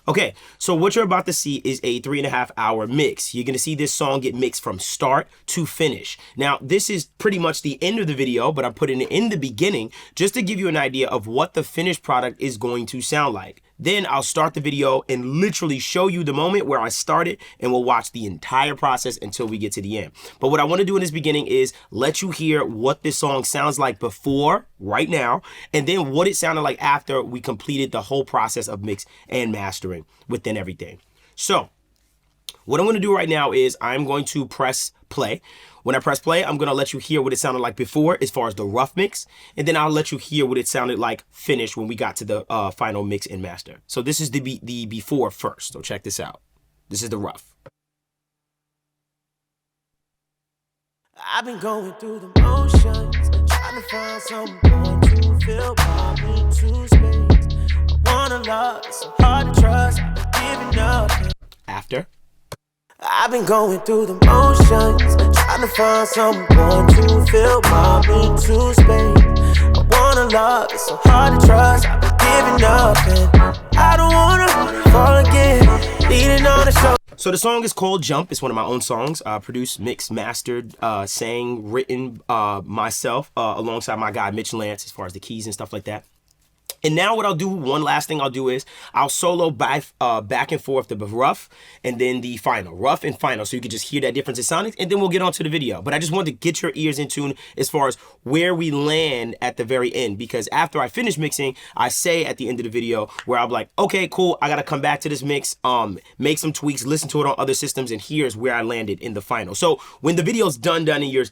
Okay, so what you're about to see is a 3.5-hour mix. You're gonna see this song get mixed from start to finish. Now, this is pretty much the end of the video, but I'm putting it in the beginning just to give you an idea of what the finished product is going to sound like. Then I'll start the video and literally show you the moment where I started, and we'll watch the entire process until we get to the end. But what I want to do in this beginning is let you hear what this song sounds like before, right now, and then what it sounded like after we completed the whole process of mix and mastering within everything. So what I'm going to do right now is I'm going to press play. When I press play, I'm going to let you hear what it sounded like before as far as the rough mix, and then I'll let you hear what it sounded like finished when we got to the final mix and master. So this is the before first. So check this out. This is the rough. I've been going through the motions, trying to find someone to fill my mental space. I wanna love, it's so hard to trust, I'm giving up. After. I've been going through the motions, trying to find someone to fill my mental space. I wanna love, it's so hard to trust, I'm giving up. And I don't wanna fall again, leaning on the show. So the song is called Jump. It's one of my own songs, produced, mixed, mastered, sang, written myself alongside my guy Mitch Lance as far as the keys and stuff like that. And now what I'll do, one last thing I'll do is I'll solo back and forth the rough and then the final, rough and final, so you can just hear that difference in sounding, and then we'll get on to the video. But I just wanted to get your ears in tune as far as where we land at the very end, because after I finish mixing, I say at the end of the video where I'm like, okay, cool, I gotta come back to this mix, make some tweaks, listen to it on other systems, and here's where I landed in the final. So when the video's done and you're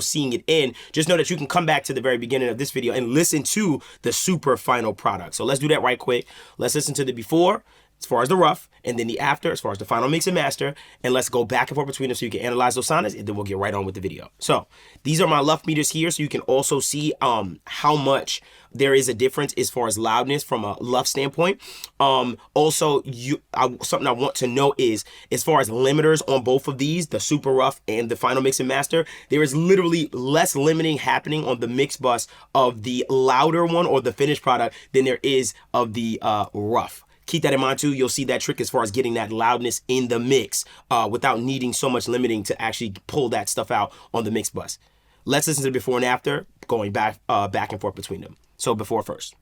seeing it in, just know that you can come back to the very beginning of this video and listen to the super final product. So let's do that right quick. Let's listen to the before as far as the rough, and then the after as far as the final mix and master, and let's go back and forth between them so you can analyze those sonics, and then we'll get right on with the video. So these are my luff meters here, so you can also see how much there is a difference as far as loudness from a luff standpoint. Also, something I want to know is as far as limiters on both of these, the super rough and the final mix and master, there is literally less limiting happening on the mix bus of the louder one or the finished product than there is of the rough. Keep that in mind too. You'll see that trick as far as getting that loudness in the mix without needing so much limiting to actually pull that stuff out on the mix bus. Let's listen to the before and after, going back and forth between them. So before first.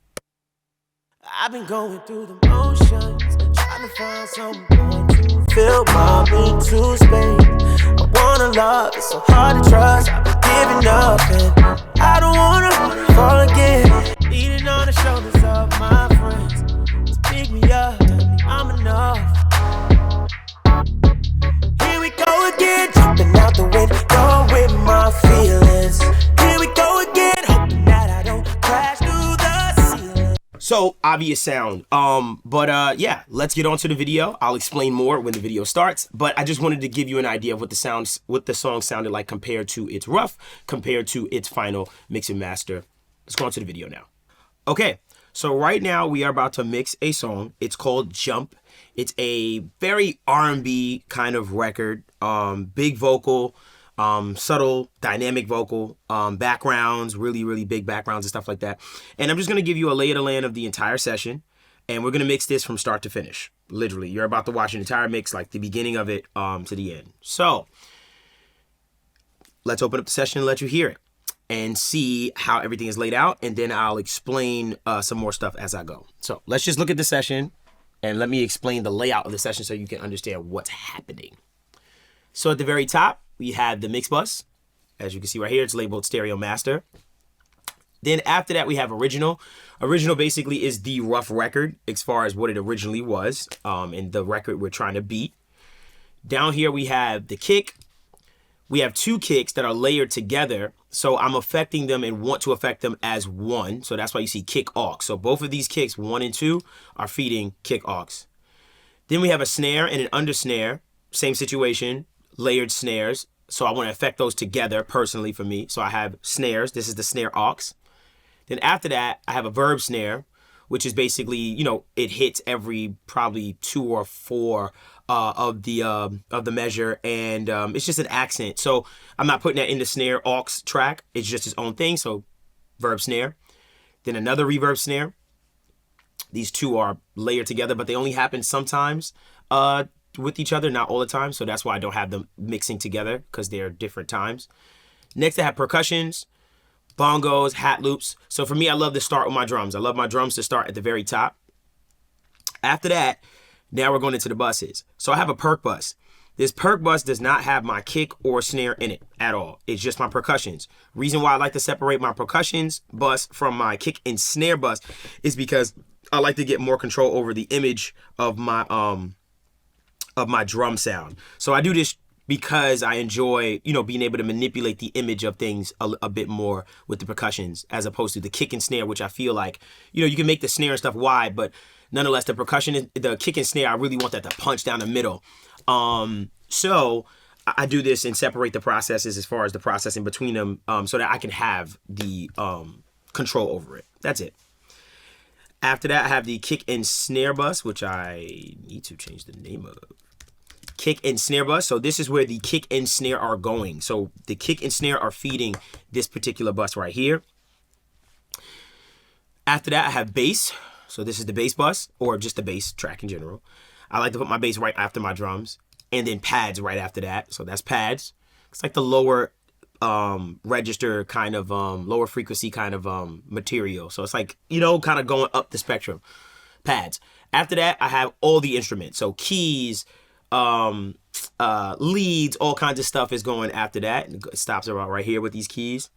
I've been going through the motions, trying to find someone to fill my mental space. I wanna love, it's so hard to trust, I've been giving up. And I don't wanna fall again, leaning on the shoulders of my friends. Pick me up, tell me I'm enough. Here we go again, jumping out the window with my feelings. Here we go again, hoping that I don't crash through the ceiling. So obvious sound, yeah, let's get on to the video. I'll explain more when the video starts, but I just wanted to give you an idea of what the song sounded like compared to its rough, compared to its final mix and master. Let's go on to the video now. Okay. So right now we are about to mix a song. It's called Jump. It's a very R&B kind of record, big vocal, subtle, dynamic vocal, backgrounds, really, really big backgrounds and stuff like that. And I'm just going to give you a lay of the land of the entire session, and we're going to mix this from start to finish. Literally, you're about to watch an entire mix, like the beginning of it to the end. So let's open up the session and let you hear it and see how everything is laid out, and then I'll explain some more stuff as I go. So let's just look at the session and let me explain the layout of the session so you can understand what's happening. So at the very top, we have the mix bus. As you can see right here, it's labeled stereo master. Then after that, we have original. Original basically is the rough record as far as what it originally was, and the record we're trying to beat. Down here, we have the kick. We have two kicks that are layered together, so I'm affecting them and want to affect them as one. So that's why you see kick aux. So both of these kicks, 1 and 2, are feeding kick aux. Then we have a snare and an under snare. Same situation, layered snares. So I want to affect those together personally for me. So I have snares. This is the snare aux. Then after that, I have a verb snare, which is basically, it hits every probably 2 or 4 of the measure, and it's just an accent. So I'm not putting that in the snare aux track. It's just its own thing. So verb snare, then another reverb snare, These two are layered together, but they only happen sometimes with each other, not all the time. So that's why I don't have them mixing together, because they're different times. Next, I have percussions, bongos, hat loops. So for me, I love to start with my drums. I love my drums to start at the very top. After that, now we're going into the buses. So I have a Perc Bus. This Perc Bus does not have my kick or snare in it at all. It's just my percussions. Reason why I like to separate my percussions bus from my kick and snare bus is because I like to get more control over the image of my drum sound. So I do this because I enjoy, being able to manipulate the image of things a bit more with the percussions, as opposed to the kick and snare, which I feel like, you can make the snare and stuff wide, but nonetheless, the percussion, the kick and snare, I really want that to punch down the middle. So I do this and separate the processes as far as the processing between them, so that I can have the control over it. That's it. After that, I have the kick and snare bus, which I need to change the name of. Kick and snare bus. So this is where the kick and snare are going. So the kick and snare are feeding this particular bus right here. After that, I have bass. So this is the bass bus, or just the bass track in general. I like to put my bass right after my drums, and then pads right after that. So that's pads. It's like the lower register kind of lower frequency kind of material. So it's like, kind of going up the spectrum. Pads. After that, I have all the instruments. So keys, leads, all kinds of stuff is going after that. It stops about right here with these keys.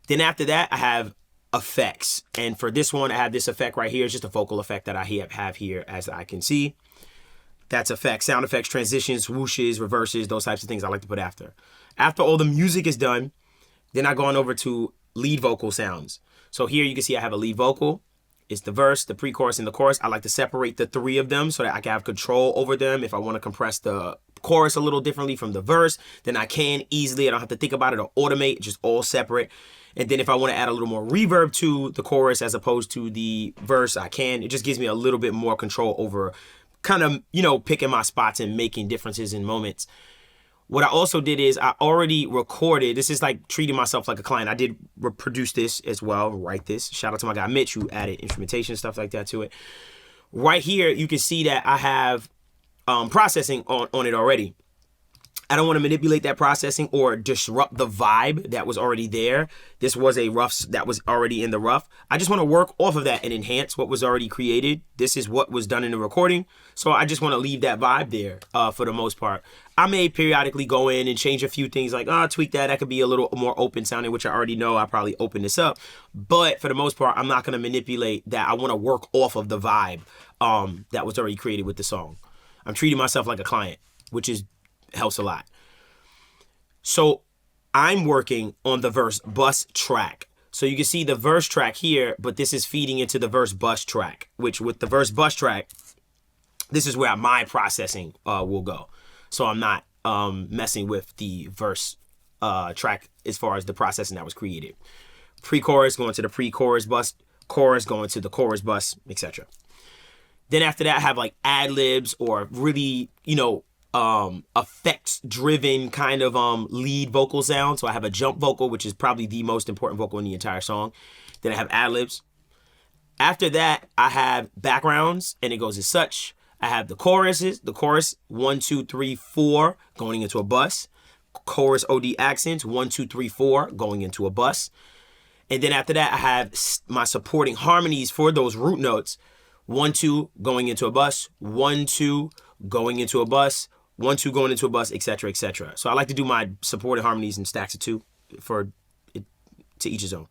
Then after that, I have effects. And for this one, I have this effect right here. It's just a vocal effect that I have here, as I can see. That's effects, sound effects, transitions, whooshes, reverses, those types of things I like to put after. After all the music is done, then I go on over to lead vocal sounds. So here you can see I have a lead vocal. It's the verse, the pre-chorus, and the chorus. I like to separate the three of them so that I can have control over them. If I want to compress the chorus a little differently from the verse, then I can easily. I don't have to think about it or automate. It's just all separate. And then if I want to add a little more reverb to the chorus as opposed to the verse, I can. It just gives me a little bit more control over kind of, picking my spots and making differences in moments. What I also did is I already recorded. This is like treating myself like a client. I did produce this as well, write this. Shout out to my guy Mitch, who added instrumentation, stuff like that to it. Right here, you can see that I have processing on it already. I don't want to manipulate that processing or disrupt the vibe that was already there. This was a rough that was already in the rough. I just want to work off of that and enhance what was already created. This is what was done in the recording. So I just want to leave that vibe there for the most part. I may periodically go in and change a few things like, tweak that. That could be a little more open sounding, which I already know. I probably open this up. But for the most part, I'm not going to manipulate that. I want to work off of the vibe that was already created with the song. I'm treating myself like a client, which helps a lot. So I'm working on the verse bus track. So you can see the verse track here, but this is feeding into the verse bus track, which with the verse bus track, this is where my processing will go. So I'm not messing with the verse track as far as the processing that was created. Pre-chorus going to the pre-chorus bus, chorus going to the chorus bus, etc. Then after that, I have like ad-libs or really, effects driven kind of lead vocal sound. So I have a jump vocal, which is probably the most important vocal in the entire song. Then I have ad-libs. After that, I have backgrounds, and it goes as such. I have the choruses, the chorus 1, 2, 3, 4 going into a bus. Chorus OD accents 1, 2, 3, 4 going into a bus. And then after that, I have my supporting harmonies for those root notes. 1, 2 going into a bus, 1, 2 going into a bus, 1, 2 going into a bus, etc., etc. So I like to do my supporting harmonies in stacks of 2 for it, to each his own.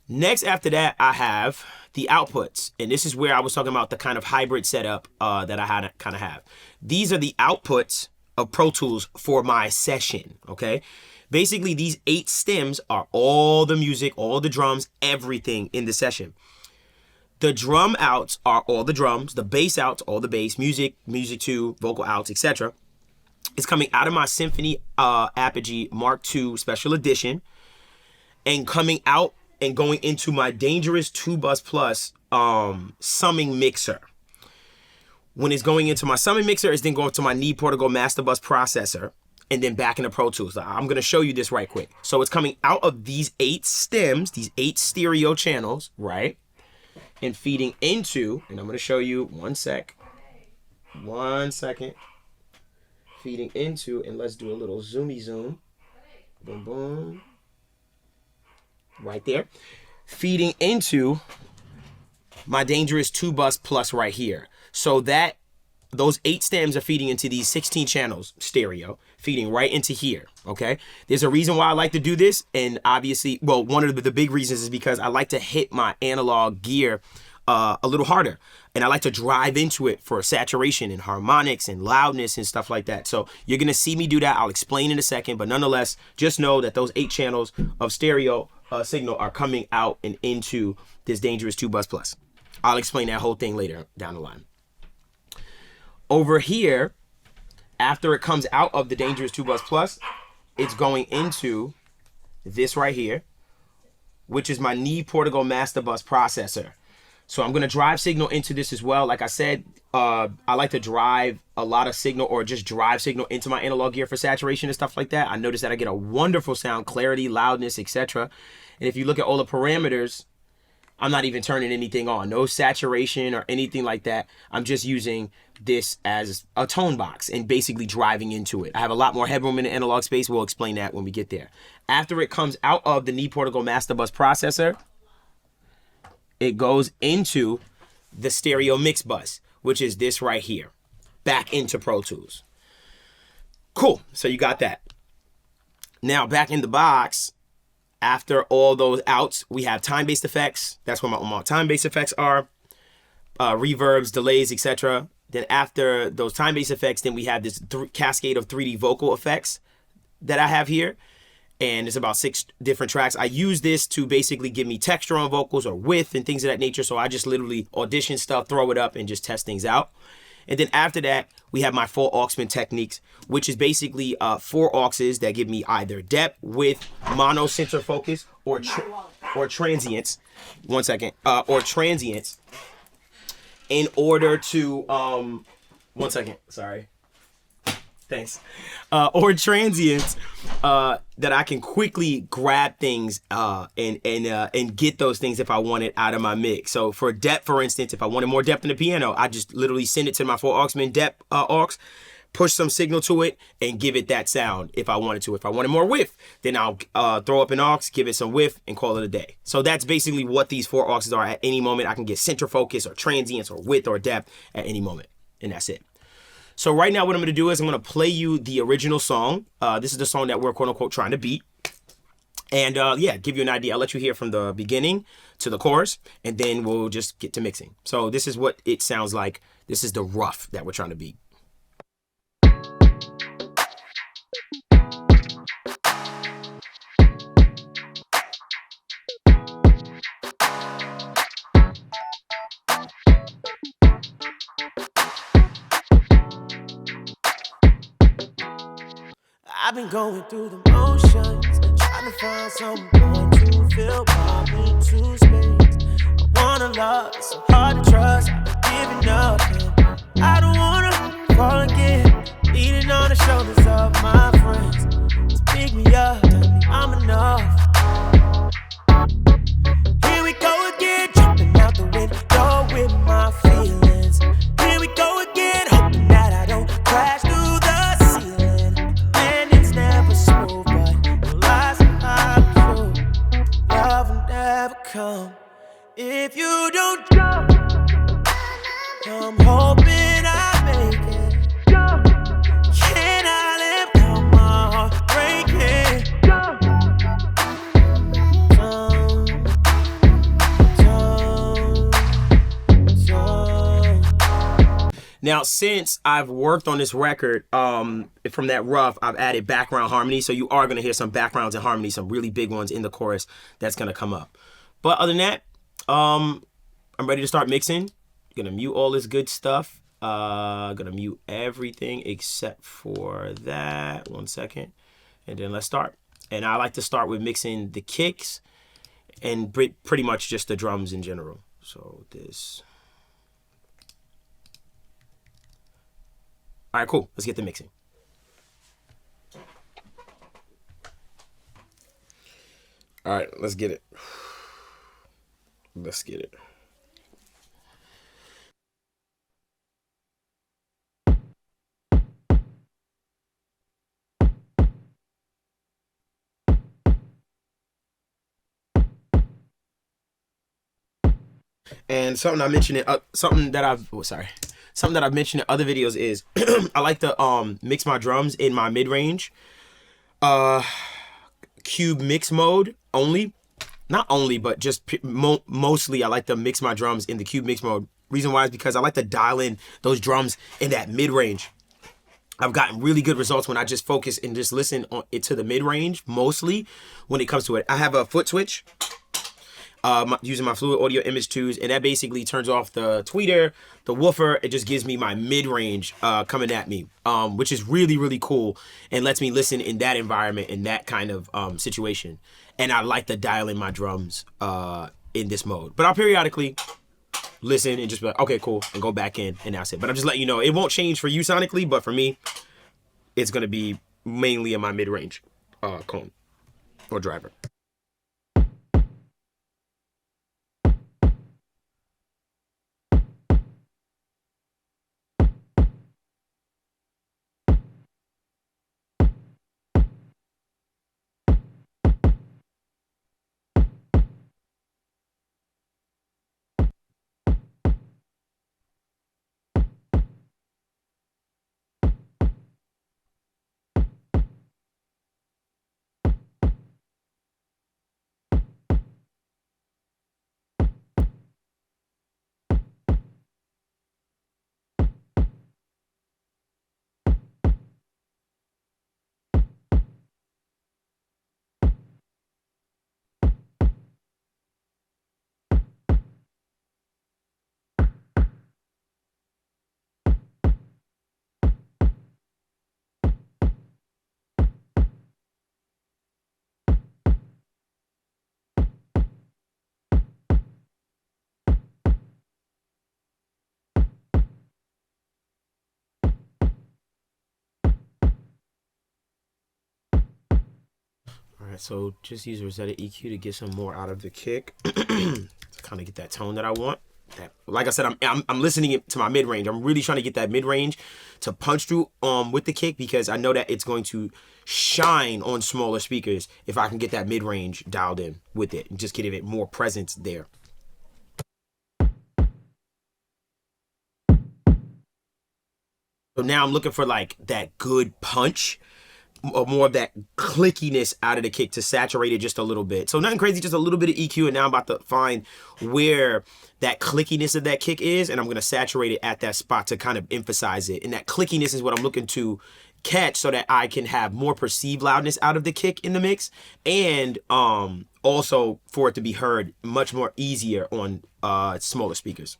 Next, after that, I have the outputs, and this is where I was talking about the kind of hybrid setup that I kind of have. These are the outputs of Pro Tools for my session. Okay, basically these 8 stems are all the music, all the drums, everything in the session. The drum outs are all the drums, the bass outs, all the bass, music 2, vocal outs, etc. It's coming out of my Symphony Apogee Mark II Special Edition and coming out and going into my Dangerous 2 Bus Plus summing mixer. When it's going into my summing mixer, it's then going to my Need Portable Master Bus processor and then back into Pro Tools. I'm going to show you this right quick. So it's coming out of these 8 stems, these 8 stereo channels, right? and feeding into, and I'm going to show you one second. Feeding into, and let's do a little zoomy zoom. Boom, boom. Right there. Feeding into my Dangerous 2 Bus Plus right here. So that those 8 stems are feeding into these 16 channels stereo, feeding right into here, okay? There's a reason why I like to do this, and obviously, well, one of the big reasons is because I like to hit my analog gear a little harder, and I like to drive into it for saturation and harmonics and loudness and stuff like that. So you're gonna see me do that. I'll explain in a second, but nonetheless, just know that those 8 channels of stereo signal are coming out and into this Dangerous 2 Bus Plus. I'll explain that whole thing later down the line. Over here, after it comes out of the Dangerous 2 Bus Plus, it's going into this right here, which is my Neve Portico Master Bus processor. So I'm going to drive signal into this as well. Like I said, I like to drive a lot of signal, or just drive signal into my analog gear for saturation and stuff like that. I notice that I get a wonderful sound, clarity, loudness, etc. And if you look at all the parameters, I'm not even turning anything on. No saturation or anything like that. I'm just using this as a tone box and basically driving into it. I have a lot more headroom in the analog space. We'll explain that when we get there. After it comes out of the Neve Portico Master Bus processor, it goes into the stereo mix bus, which is this right here, back into Pro Tools. Cool, so you got that. Now back in the box, after all those outs, we have time-based effects. That's what my time-based effects are. Reverbs, delays, etc. Then after those time-based effects, then we have this cascade of 3D vocal effects that I have here. And it's about 6 different tracks. I use this to basically give me texture on vocals or width and things of that nature. So I just literally audition stuff, throw it up, and just test things out. And then after that, we have my 4 Auxman techniques, which is basically 4 auxes that give me either depth, width, mono, center focus, or transients. One second. Or transients. In order to, one second, sorry. Thanks. Or transients that I can quickly grab things and get those things if I want it out of my mix. So for depth, for instance, if I wanted more depth in the piano, I just literally send it to my 4 Auxman depth aux, push some signal to it, and give it that sound if I wanted to. If I wanted more width, then I'll throw up an aux, give it some width, and call it a day. So that's basically what these 4 auxes are. At any moment, I can get center focus or transients or width or depth at any moment, and that's it. So right now what I'm going to do is I'm going to play you the original song. This is the song that we're quote-unquote trying to beat. And yeah, give you an idea. I'll let you hear from the beginning to the chorus, and then we'll just get to mixing. So this is what it sounds like. This is the rough that we're trying to beat. I've been going through the motions, trying to find someone to fill my mental space. I wanna love, it's so hard to trust, I've been giving up, and I don't wanna fall again, leaning on the shoulders of my friends to pick me up, tell me I'm enough. Here we go again, jumping out the window with my feelings. Here we go again, hoping that I don't crash through the ceiling. Landing's never smooth, but the lies are true. Love will never come if you don't jump. I'm hoping I make it. Can I live out my heart breaking? Now, since I've worked on this record, from that rough, I've added background harmony. So you are going to hear some backgrounds and harmony, some really big ones in the chorus that's going to come up. But other than that, I'm ready to start mixing. Gonna mute all this good stuff. Gonna mute everything except for that. One second. And then let's start. And I like to start with mixing the kicks and pretty much just the drums in general. So this. All right, cool. Let's get the mixing. All right, let's get it. Let's get it. And something I mentioned in something that I've mentioned in other videos is I like to mix my drums in my mid range cube mix mode only. Not only, but just mostly I like to mix my drums in the cube mix mode. Reason why is because I like to dial in those drums in that mid range. I've gotten really good results when I just focus and just listen on it to the mid range mostly when it comes to it. I have a foot switch. Using my Fluid Audio Image 2s, and that basically turns off the tweeter, the woofer. It just gives me my mid-range coming at me, which is really, really cool and lets me listen in that environment, in that kind of situation. And I like to dial in my drums in this mode. But I'll periodically listen and just be like, okay, cool, and go back in, and that's it. But I'm just letting you know, it won't change for you sonically, but for me, it's going to be mainly in my mid-range cone or driver. All right, so just use Rosetta EQ to get some more out of the kick to kind of get that tone that I want. That, like I said, I'm listening to my mid range. I'm really trying to get that mid range to punch through with the kick because I know that it's going to shine on smaller speakers if I can get that mid range dialed in with it and just getting it more presence there. So now I'm looking for like that good punch, or more of that clickiness out of the kick to saturate it just a little bit. So nothing crazy, just a little bit of EQ, and now I'm about to find where that clickiness of that kick is, and I'm gonna saturate it at that spot to kind of emphasize it. And that clickiness is what I'm looking to catch so that I can have more perceived loudness out of the kick in the mix, and also for it to be heard much more easier on smaller speakers.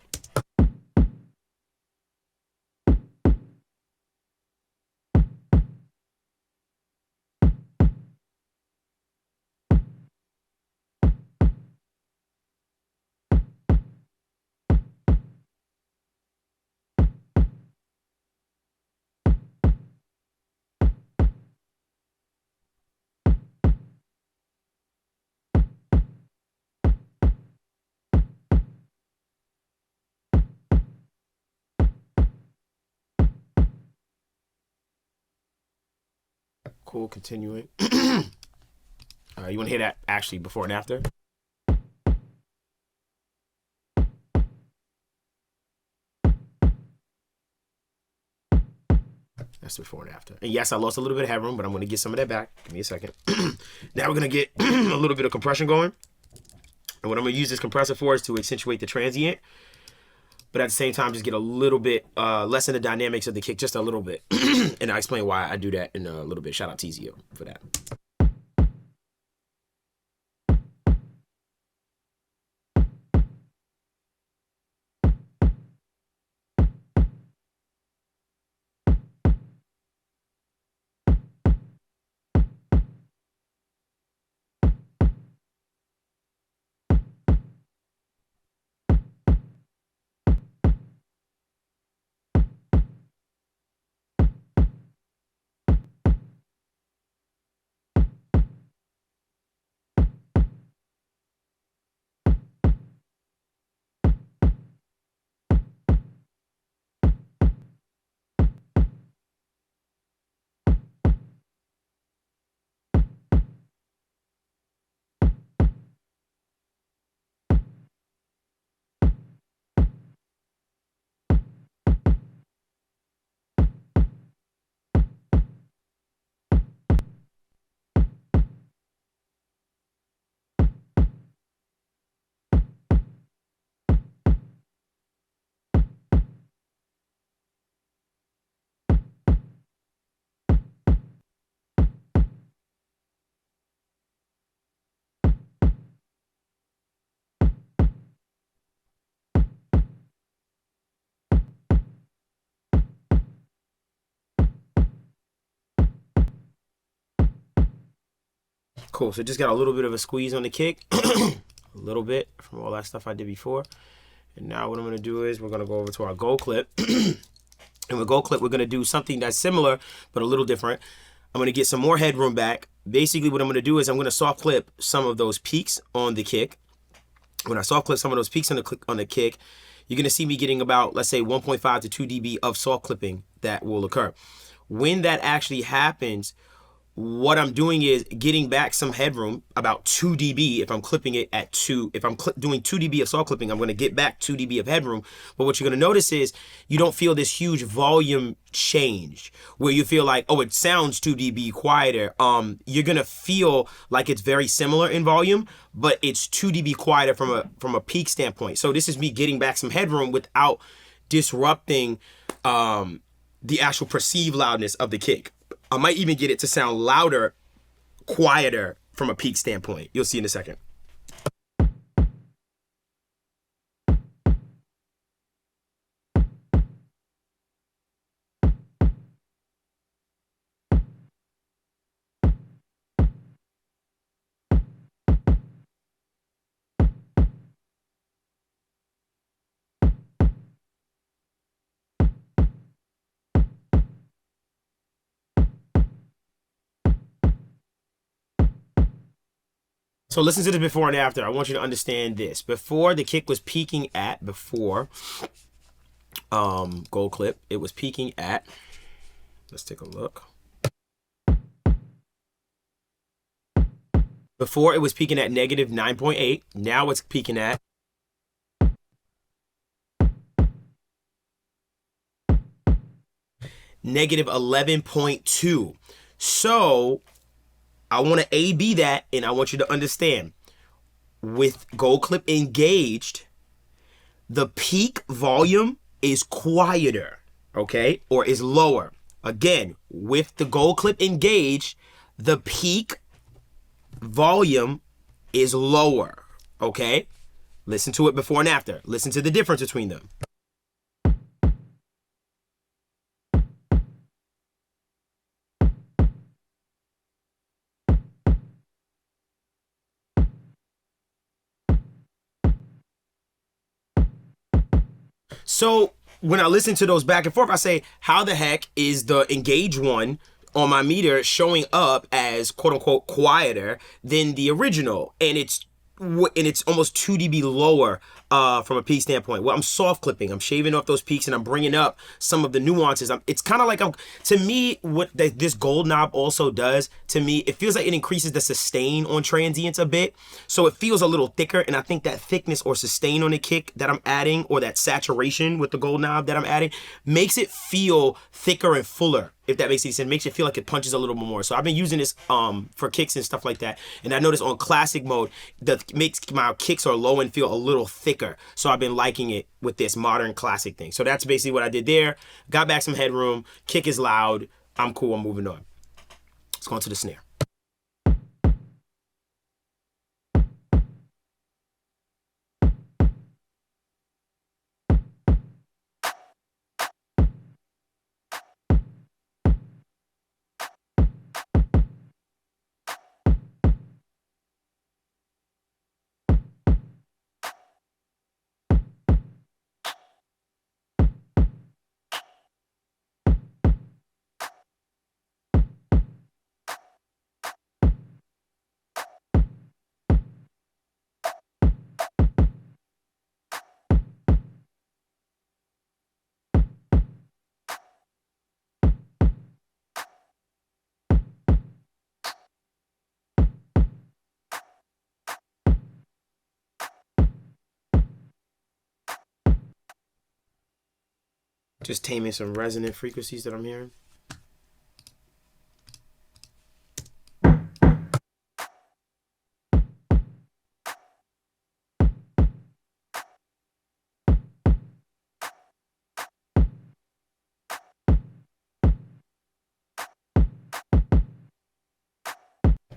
Cool, continuing. You want to hear that actually before and after? That's before and after. And yes, I lost a little bit of headroom, but I'm going to get some of that back. Give me a second. Now we're going to get a little bit of compression going. And what I'm going to use this compressor for is to accentuate the transient, but at the same time, just get a little bit, lessen the dynamics of the kick just a little bit. And I'll explain why I do that in a little bit. Shout out TZO for that. Cool, so just got a little bit of a squeeze on the kick. A little bit from all that stuff I did before. And now what I'm gonna do is we're gonna go over to our gold clip. And with gold clip, we're gonna do something that's similar, but a little different. I'm gonna get some more headroom back. Basically what I'm gonna do is I'm gonna soft clip some of those peaks on the kick. When I soft clip some of those peaks on the kick, you're gonna see me getting about, let's say 1.5 to 2 dB of soft clipping that will occur. When that actually happens, what I'm doing is getting back some headroom, about 2 dB. If I'm clipping it at 2, if I'm doing 2 dB of saw clipping, I'm going to get back 2 dB of headroom. But what you're going to notice is you don't feel this huge volume change where you feel like, oh, it sounds 2 dB quieter. You're going to feel like it's very similar in volume, but it's 2 dB quieter from a peak standpoint. So this is me getting back some headroom without disrupting the actual perceived loudness of the kick. I might even get it to sound louder, quieter from a peak standpoint. You'll see in a second. So listen to this before and after. I want you to understand this. Before the kick was peaking at, gold clip, it was peaking at, let's take a look. Before it was peaking at negative 9.8. Now it's peaking at negative 11.2. So I want to A-B that, and I want you to understand, with gold clip engaged, the peak volume is quieter, okay, or is lower. Again, with the gold clip engaged, the peak volume is lower, okay? Listen to it before and after. Listen to the difference between them. So when I listen to those back and forth, I say, how the heck is the engaged one on my meter showing up as quote unquote quieter than the original? And it's almost 2 dB lower from a peak standpoint. Well, I'm soft clipping. I'm shaving off those peaks and I'm bringing up some of the nuances. It's kind of like, to me, what this gold knob also does, to me, it feels like it increases the sustain on transients a bit. So it feels a little thicker. And I think that thickness or sustain on the kick that I'm adding, or that saturation with the gold knob that I'm adding, makes it feel thicker and fuller. If that makes any sense, makes it feel like it punches a little bit more. So I've been using this for kicks and stuff like that. And I noticed on classic mode, that makes my kicks or low end feel a little thicker. So I've been liking it with this modern classic thing. So that's basically what I did there. Got back some headroom. Kick is loud. I'm cool. I'm moving on. Let's go into the snare. Just taming some resonant frequencies that I'm hearing.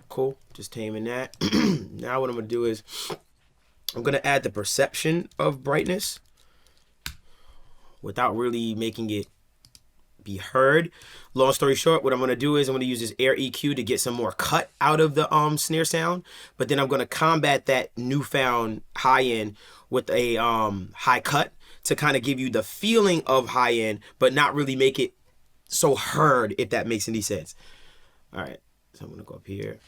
Cool, just taming that. Now what I'm gonna do is I'm gonna add the perception of brightness without really making it be heard. Long story short, what I'm going to do is I'm going to use this air EQ to get some more cut out of the snare sound, but then I'm going to combat that newfound high end with a high cut to kind of give you the feeling of high end, but not really make it so heard, if that makes any sense. All right, so I'm going to go up here.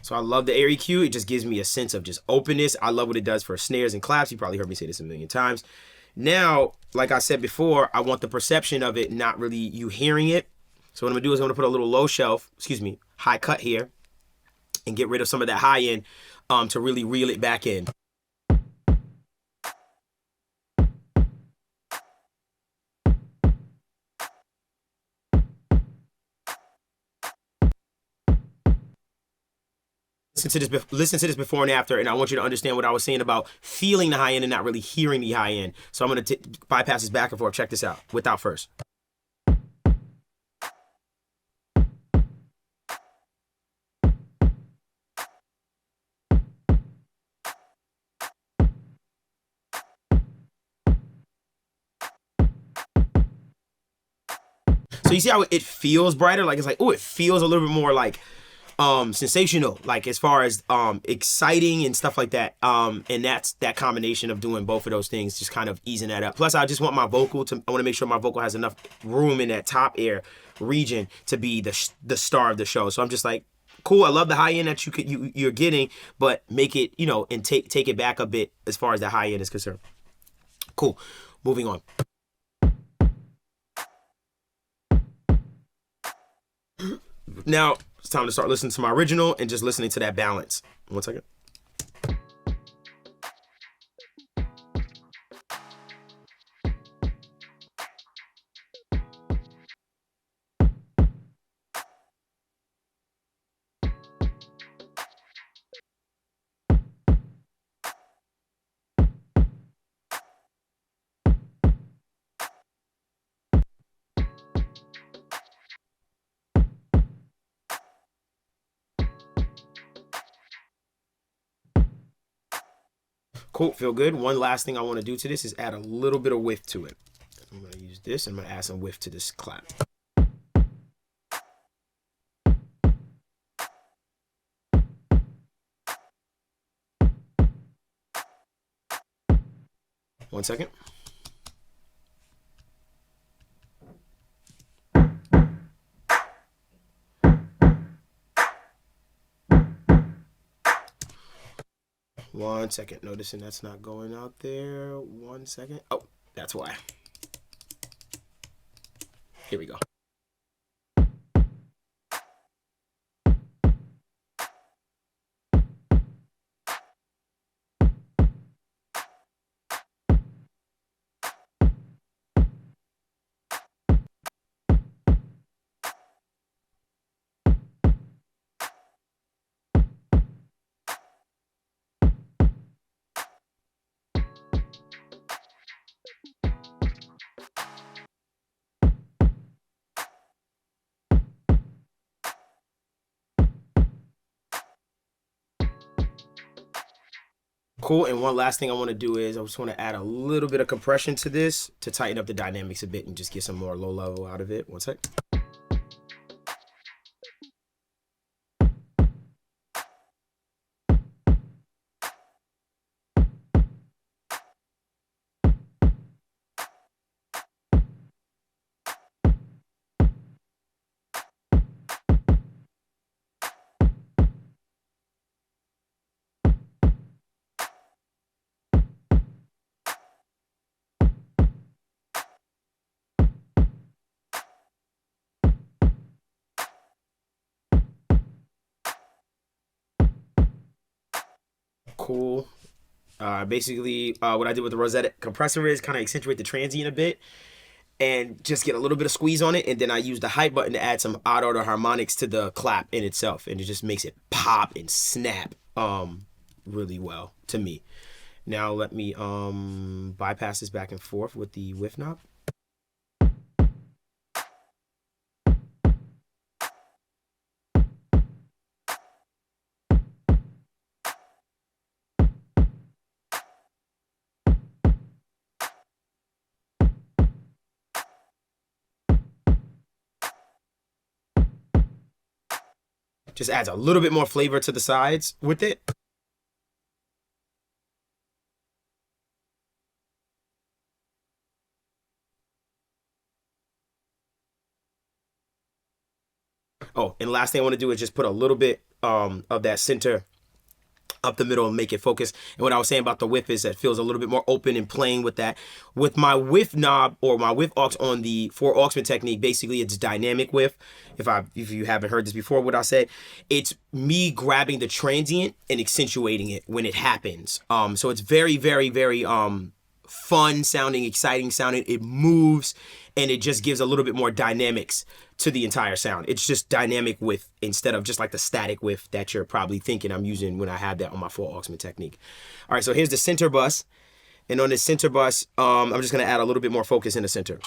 So I love the air EQ. It just gives me a sense of just openness. I love what it does for snares and claps. You probably heard me say this a million times. Now, like I said before, I want the perception of it, not really you hearing it. So what I'm gonna do is I'm gonna put a little low shelf, high cut here, and get rid of some of that high end to really reel it back in. Listen to this before and after, and I want you to understand what I was saying about feeling the high end and not really hearing the high end. So I'm going to bypass this back and forth. Check this out without first. So you see how it feels brighter? Like it's like, oh, it feels a little bit more like sensational, like as far as exciting and stuff like that. And that's that combination of doing both of those things, just kind of easing that up. Plus I just want my vocal to, I want to make sure my vocal has enough room in that top air region to be the star of the show. So I'm just like, cool, I love the high end that you're getting, but make it, you know, and take it back a bit as far as the high end is concerned. Cool, moving on. Now it's time to start listening to my original and just listening to that balance. 1 second. Cool, feel good. One last thing I want to do to this is add a little bit of width to it. I'm going to use this and I'm going to add some width to this clap. One second. One second, noticing that's not going out there. 1 second. Oh, that's why. Here we go. Cool, and one last thing I want to do is I just want to add a little bit of compression to this to tighten up the dynamics a bit and just get some more low level out of it. 1 sec. Cool. Basically, what I did with the Rosetta compressor is kind of accentuate the transient a bit and just get a little bit of squeeze on it. And then I use the height button to add some odd order harmonics to the clap in itself. And it just makes it pop and snap really well to me. Now let me bypass this back and forth with the width knob. Just adds a little bit more flavor to the sides with it. Oh, and last thing I want to do is just put a little bit of that center up the middle and make it focus. And what I was saying about the whiff is that it feels a little bit more open and playing with that. With my whiff knob or my whiff aux on the 4-auxman technique, basically it's dynamic whiff. If you haven't heard this before, what I said, it's me grabbing the transient and accentuating it when it happens. So it's very, very, very fun sounding, exciting sounding. It moves and it just gives a little bit more dynamics to the entire sound. It's just dynamic whiff instead of just like the static whiff that you're probably thinking I'm using when I have that on my 4-auxman technique. All right, so here's the center bus. And on this center bus, I'm just gonna add a little bit more focus in the center.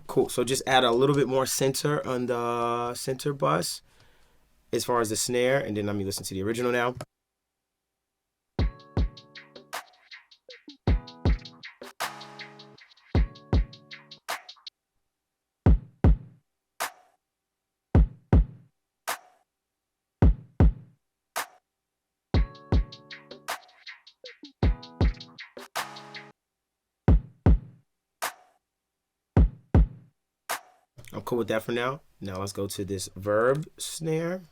Cool, so just add a little bit more center on the center bus as far as the snare, and then let me listen to the original now. I'm cool with that for now. Now let's go to this verb snare.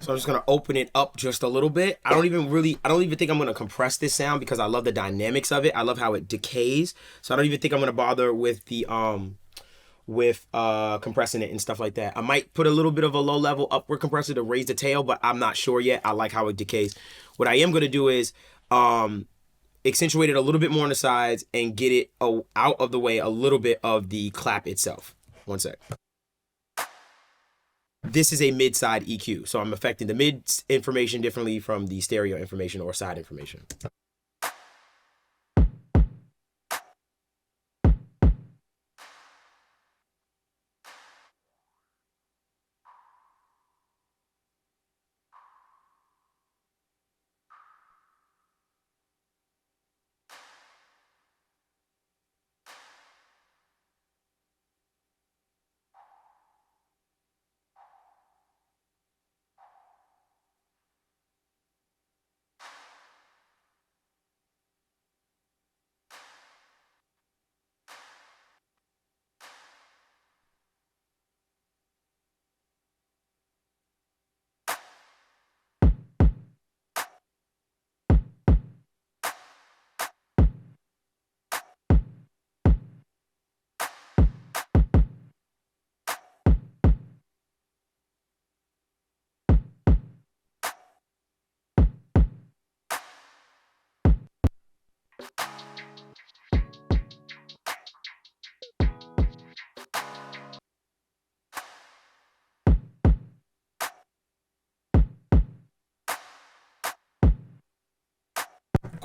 So I'm just gonna open it up just a little bit. I don't even think I'm gonna compress this sound because I love the dynamics of it. I love how it decays. So I don't even think I'm gonna bother with the compressing it and stuff like that. I might put a little bit of a low level upward compressor to raise the tail, but I'm not sure yet. I like how it decays. What I am gonna do is accentuate it a little bit more on the sides and get it out of the way a little bit of the clap itself. One sec. This is a mid-side EQ, so I'm affecting the mid information differently from the stereo information or side information.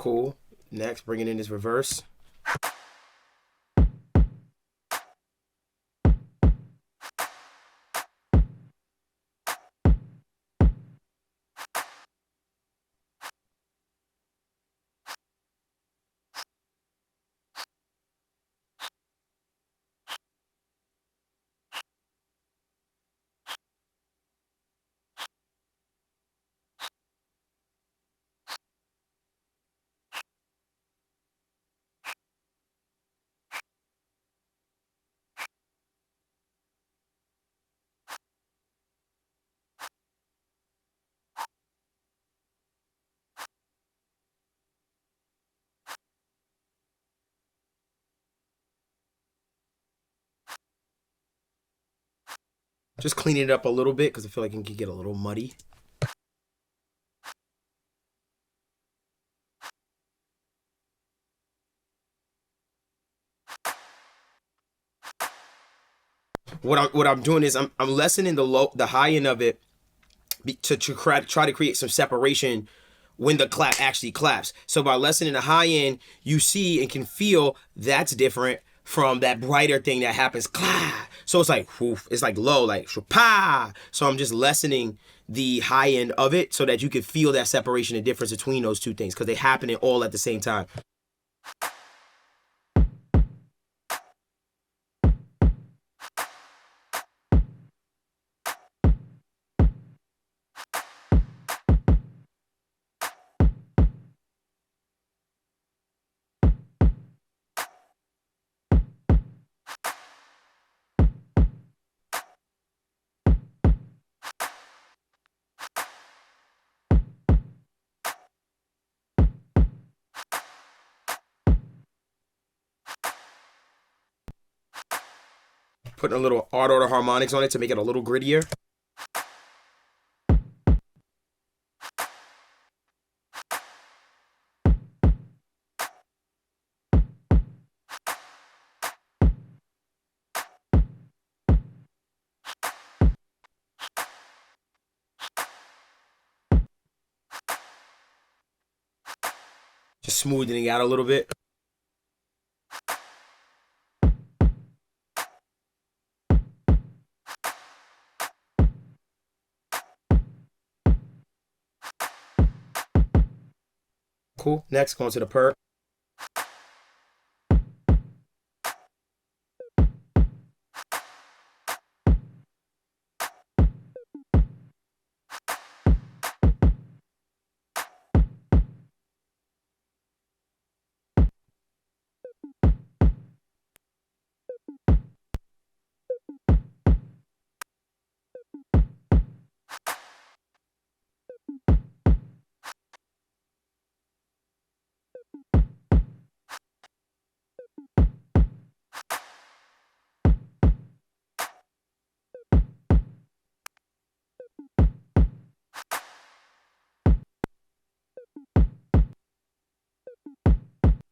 Cool. Next, bringing in this reverse. Just cleaning it up a little bit because I feel like it can get a little muddy. What I'm doing is I'm lessening the high end of it to try to create some separation when the clap actually claps. So by lessening the high end, you see and can feel that's different from that brighter thing that happens. Clap. So it's like whoof, it's like low, like pa. So I'm just lessening the high end of it so that you can feel that separation and difference between those two things because they happen all at the same time. Putting a little art order harmonics on it to make it a little grittier. Just smoothing it out a little bit. Cool. Next, going to the Perc.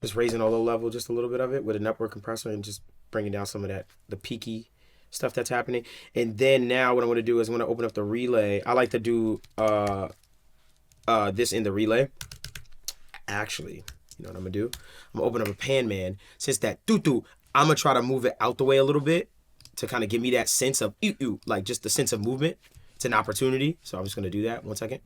Just raising a low level, just a little bit of it with an upward compressor and just bringing down some of that, the peaky stuff that's happening. And then now what I'm going to do is I'm going to open up the relay. I like to do this in the relay. Actually, you know what I'm going to do? I'm going to open up a pan man. Since that doo-doo, I'm going to try to move it out the way a little bit to kind of give me that sense of like just the sense of movement. It's an opportunity. So I'm just going to do that. 1 second.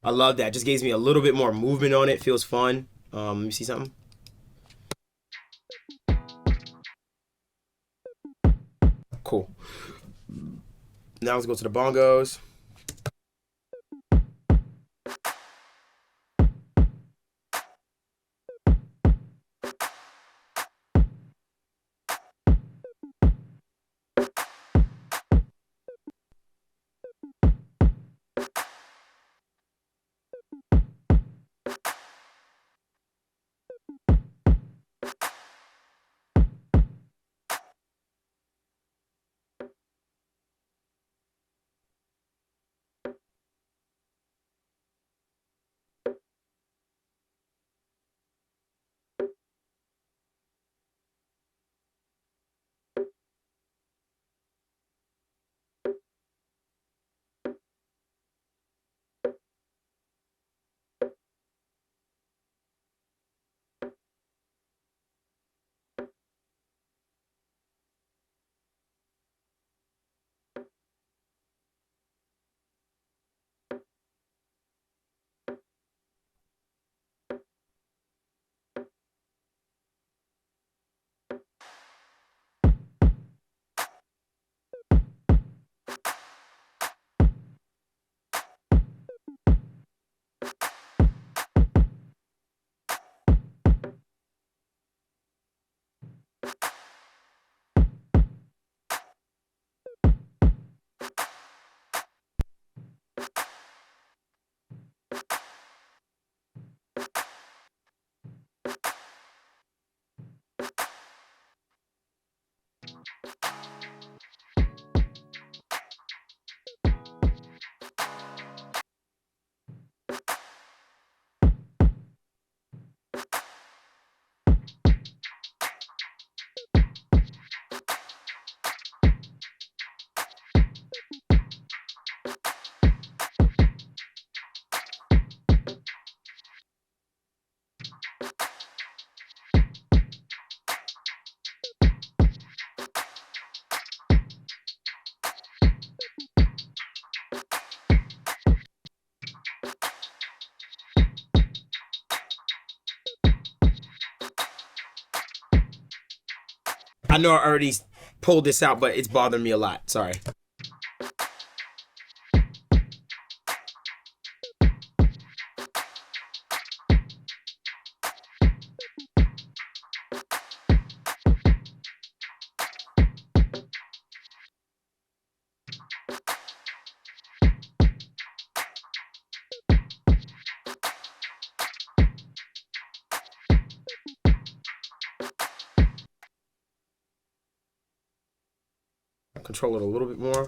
I love that. Just gives me a little bit more movement on it. Feels fun. Let me see something. Cool. Now let's go to the bongos. I know I already pulled this out, but it's bothering me a lot. Sorry. Control it a little bit more.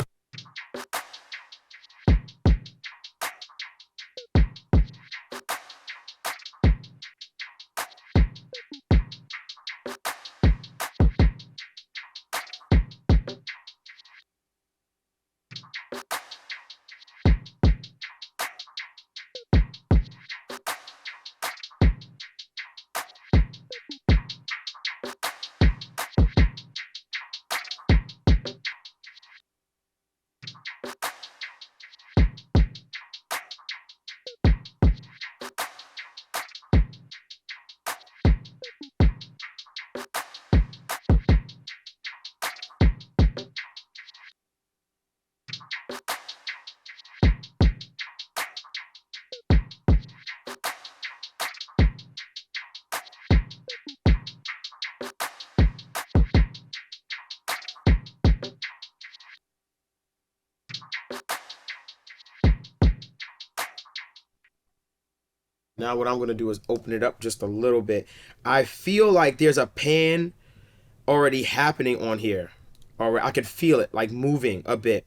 Now what I'm going to do is open it up just a little bit. I feel like there's a pan already happening on here. Alright, I can feel it like moving a bit.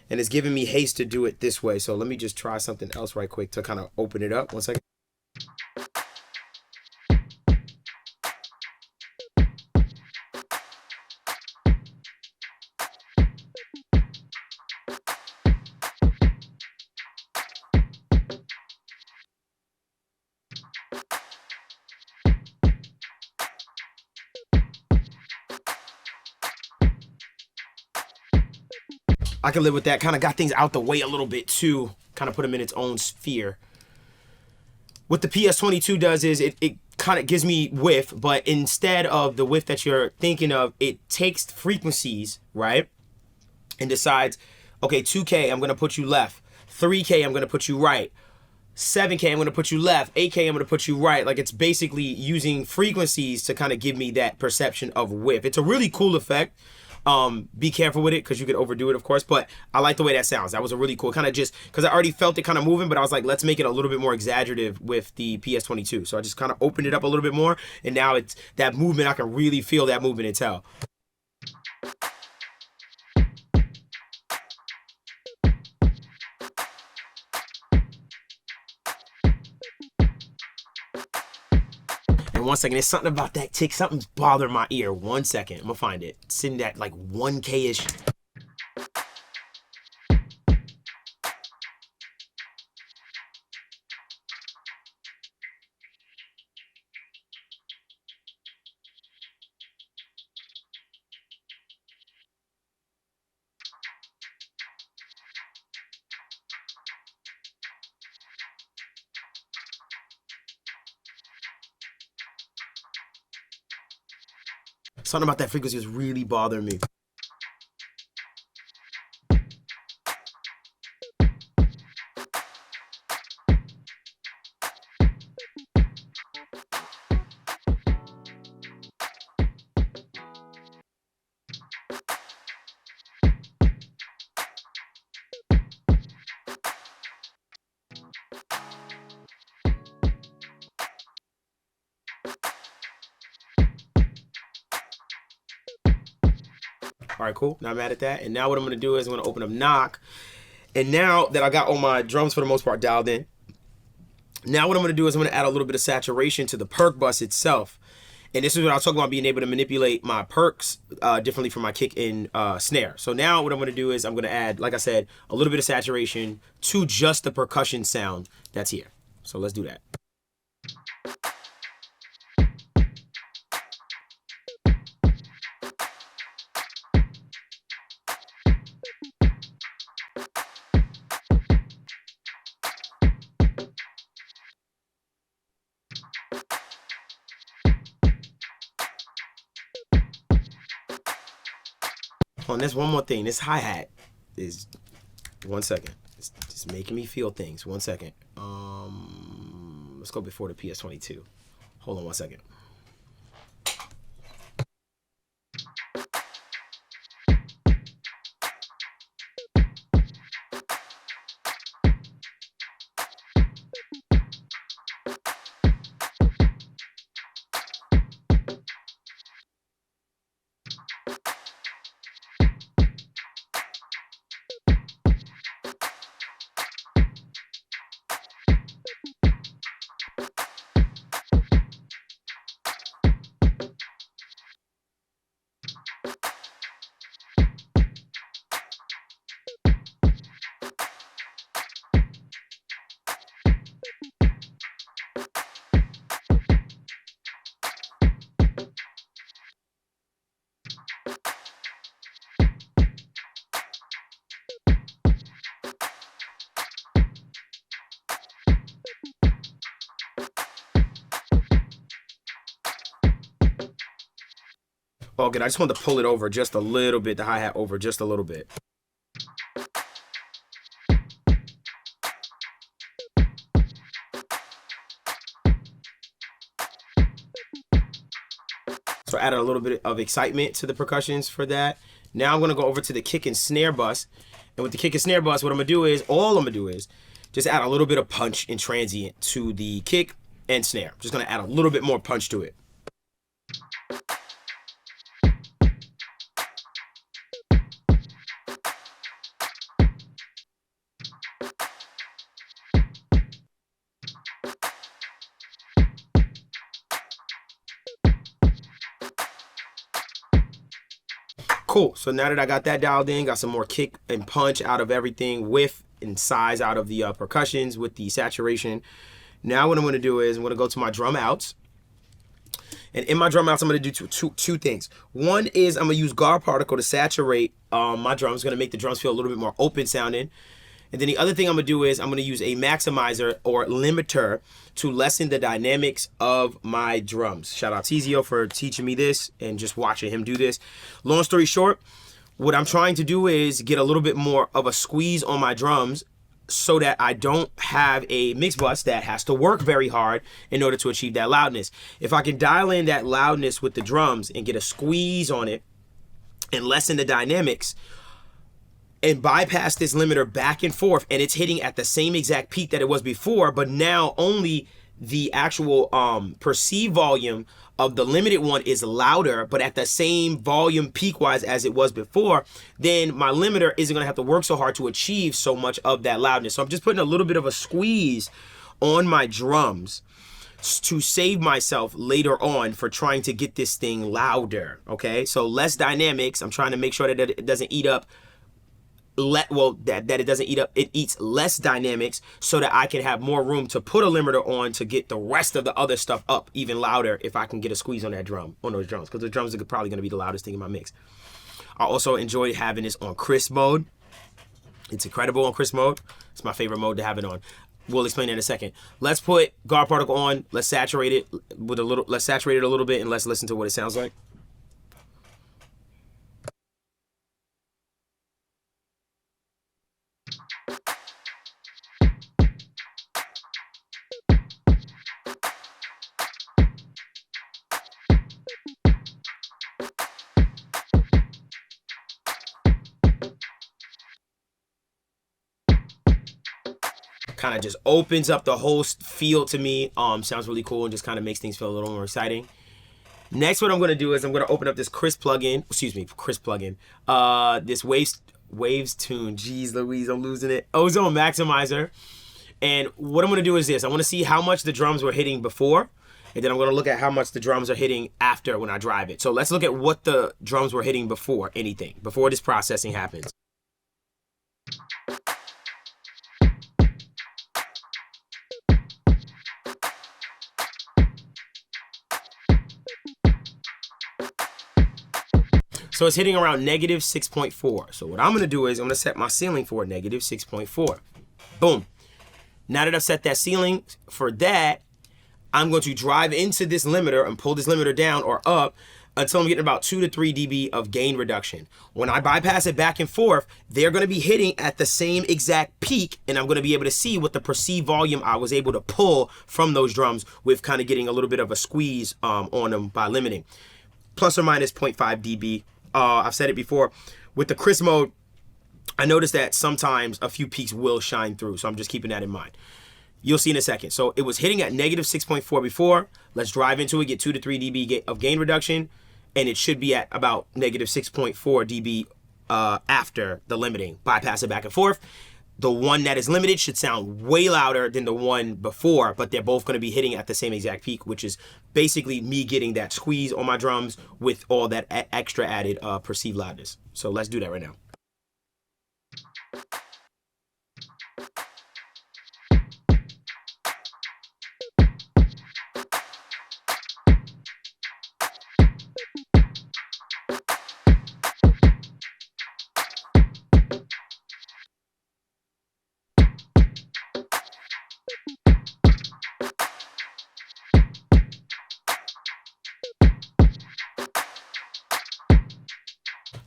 And it's giving me haste to do it this way. So let me just try something else right quick to kind of open it up. 1 second. I can live with that. Kind of got things out the way a little bit too. Kind of put them in its own sphere. What the PS22 does is it kind of gives me width, but instead of the width that you're thinking of, it takes frequencies, right? And decides, okay, 2K, I'm going to put you left. 3K, I'm going to put you right. 7K, I'm going to put you left. 8K, I'm going to put you right. Like, it's basically using frequencies to kind of give me that perception of width. It's a really cool effect. Be careful with it because you could overdo it, of course, but I like the way that sounds. That was a really cool kind of, just because I already felt it kind of moving, but I was like, let's make it a little bit more exaggerative with the PS22. So I just kind of opened it up a little bit more, and now it's that movement. I can really feel that movement and tell. And 1 second, there's something about that tick. Something's bothering my ear. 1 second, I'm gonna find it. It's in that like 1K-ish. Something about that frequency is really bothering me. All right, cool. Now I'm mad at that. And now what I'm going to do is I'm going to open up knock. And now that I got all my drums for the most part dialed in, now what I'm going to do is I'm going to add a little bit of saturation to the Perc Bus itself. And this is what I was talking about, being able to manipulate my percs differently from my kick and snare. So now what I'm going to do is I'm going to add, like I said, a little bit of saturation to just the percussion sound that's here. So let's do that. Oh, and there's one more thing. This hi-hat is, 1 second. It's just making me feel things. 1 second. Let's go before the PS22. Hold on 1 second. Oh, good. I just wanted to pull it over just a little bit, the hi-hat over just a little bit. So I added a little bit of excitement to the percussions for that. Now I'm going to go over to the kick and snare bus. And with the kick and snare bus, what I'm going to do is, all I'm going to do is just add a little bit of punch and transient to the kick and snare. Just going to add a little bit more punch to it. Cool. So now that I got that dialed in, got some more kick and punch out of everything, width and size out of the percussions with the saturation. Now what I'm going to do is I'm going to go to my drum outs. And in my drum outs, I'm going to do two things. One is I'm going to use guard particle to saturate my drums. Going to make the drums feel a little bit more open sounding. And then the other thing I'm going to do is I'm going to use a maximizer or limiter to lessen the dynamics of my drums. Shout out Tizio for teaching me this and just watching him do this. Long story short, what I'm trying to do is get a little bit more of a squeeze on my drums so that I don't have a mix bus that has to work very hard in order to achieve that loudness. If I can dial in that loudness with the drums and get a squeeze on it and lessen the dynamics, and bypass this limiter back and forth, and it's hitting at the same exact peak that it was before, but now only the actual perceived volume of the limited one is louder, but at the same volume peak-wise as it was before, then my limiter isn't gonna have to work so hard to achieve so much of that loudness. So I'm just putting a little bit of a squeeze on my drums to save myself later on for trying to get this thing louder, okay? So less dynamics. I'm trying to make sure that it doesn't eat up it eats less dynamics so that I can have more room to put a limiter on to get the rest of the other stuff up even louder if I can get a squeeze on that drum, on those drums, because the drums are probably going to be the loudest thing in my mix. I also enjoy having this on crisp mode. It's incredible on crisp mode. It's my favorite mode to have it on. We'll explain that in a second. Let's put guard particle on. Let's saturate it with a little. Let's saturate it a little bit and let's listen to what it sounds like. Kind of just opens up the whole field to me. Sounds really cool and just kind of makes things feel a little more exciting. Next, what I'm going to do is I'm going to open up this Chris plugin. Excuse me, Chris plugin. This Waves Tune. Jeez Louise, I'm losing it. Ozone Maximizer. And what I'm going to do is this. I want to see how much the drums were hitting before. And then I'm going to look at how much the drums are hitting after when I drive it. So let's look at what the drums were hitting before anything, before this processing happens. So it's hitting around negative 6.4. So what I'm going to do is I'm going to set my ceiling for negative 6.4. Boom. Now that I've set that ceiling for that, I'm going to drive into this limiter and pull this limiter down or up until I'm getting about 2 to 3 dB of gain reduction. When I bypass it back and forth, they're going to be hitting at the same exact peak, and I'm going to be able to see what the perceived volume I was able to pull from those drums with kind of getting a little bit of a squeeze on them by limiting. Plus or minus 0.5 dB. I've said it before. With the crisp mode, I noticed that sometimes a few peaks will shine through, so I'm just keeping that in mind. You'll see in a second. So it was hitting at negative 6.4 before. Let's drive into it, get 2 to 3 dB of gain reduction, and it should be at about negative 6.4 dB after the limiting. Bypass it back and forth. The one that is limited should sound way louder than the one before, but they're both going to be hitting at the same exact peak, which is basically me getting that squeeze on my drums with all that extra added perceived loudness. So let's do that right now.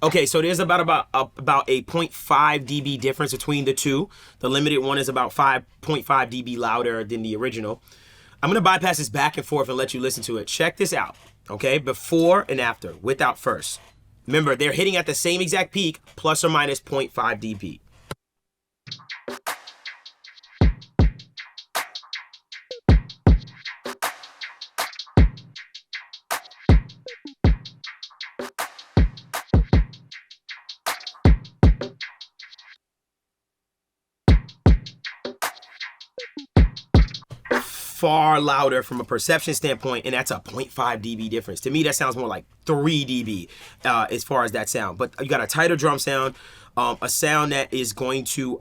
Okay, so there's about a 0.5 dB difference between the two. The limited one is about 5.5 dB louder than the original. I'm gonna bypass this back and forth and let you listen to it. Check this out, okay? Before and after, without first. Remember, they're hitting at the same exact peak, plus or minus 0.5 dB. Far louder from a perception standpoint, and that's a 0.5 dB difference. To me, that sounds more like 3 dB as far as that sound. But you got a tighter drum sound, a sound that is going to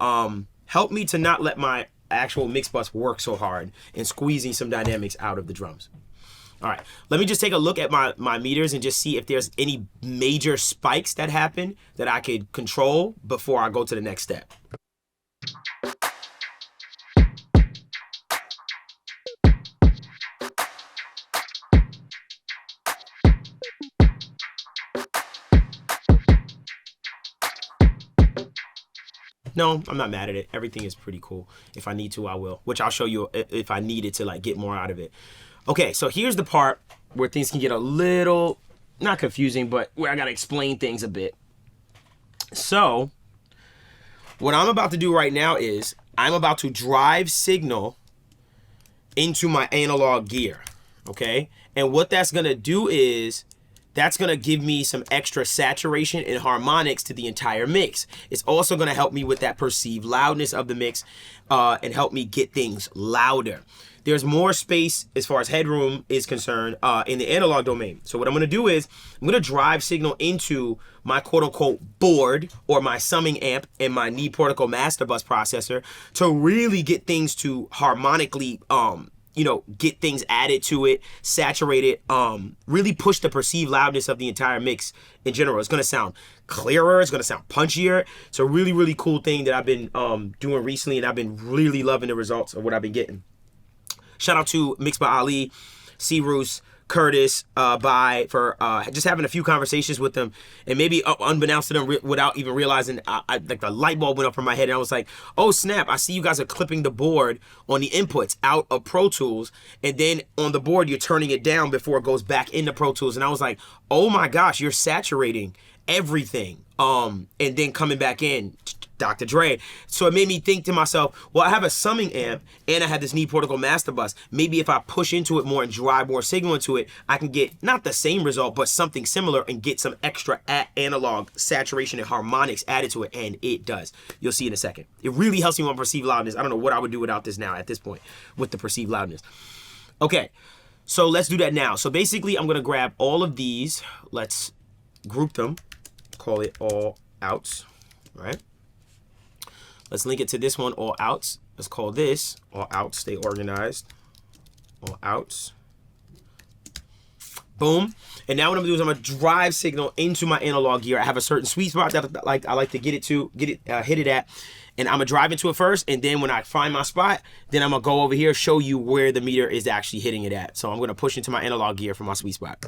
help me to not let my actual mix bus work so hard and squeezing some dynamics out of the drums. All right, let me just take a look at my meters and just see if there's any major spikes that happen that I could control before I go to the next step. No, I'm not mad at it. Everything is pretty cool. If I need to, I will, which I'll show you if I needed to like get more out of it. Okay, so here's the part where things can get a little, not confusing, but where I gotta explain things a bit. So what I'm about to do right now is I'm about to drive signal into my analog gear, okay? And what that's gonna do is that's gonna give me some extra saturation and harmonics to the entire mix. It's also gonna help me with that perceived loudness of the mix and help me get things louder. There's more space as far as headroom is concerned in the analog domain. So what I'm gonna do is I'm gonna drive signal into my quote unquote board or my summing amp and my knee portico master bus processor to really get things to harmonically you know, get things added to it, saturate it, really push the perceived loudness of the entire mix in general. It's gonna sound clearer, it's gonna sound punchier. It's a really, really cool thing that I've been doing recently, and I've been really loving the results of what I've been getting. Shout out to Mixed by Ali, C. Roos, Curtis, for just having a few conversations with them, and maybe unbeknownst to them without even realizing, like the light bulb went up in my head, and I was like, oh snap, I see you guys are clipping the board on the inputs out of Pro Tools, and then on the board you're turning it down before it goes back into Pro Tools, and I was like, oh my gosh, you're saturating everything, and then coming back in, Dr. Dre. So it made me think to myself, well, I have a summing amp and I have this knee portico master bus. Maybe if I push into it more and drive more signal into it, I can get not the same result, but something similar and get some extra analog saturation and harmonics added to it, and it does. You'll see in a second. It really helps me with perceived loudness. I don't know what I would do without this now at this point with the perceived loudness. Okay, so let's do that now. So basically, I'm gonna grab all of these. Let's group them, call it all outs, right? Let's link it to this one, all outs. Let's call this all outs, stay organized. All outs. Boom. And now what I'm gonna do is I'm gonna drive signal into my analog gear. I have a certain sweet spot that I like to hit it at. And I'm gonna drive into it first, and then when I find my spot, then I'm gonna go over here, show you where the meter is actually hitting it at. So I'm gonna push into my analog gear for my sweet spot.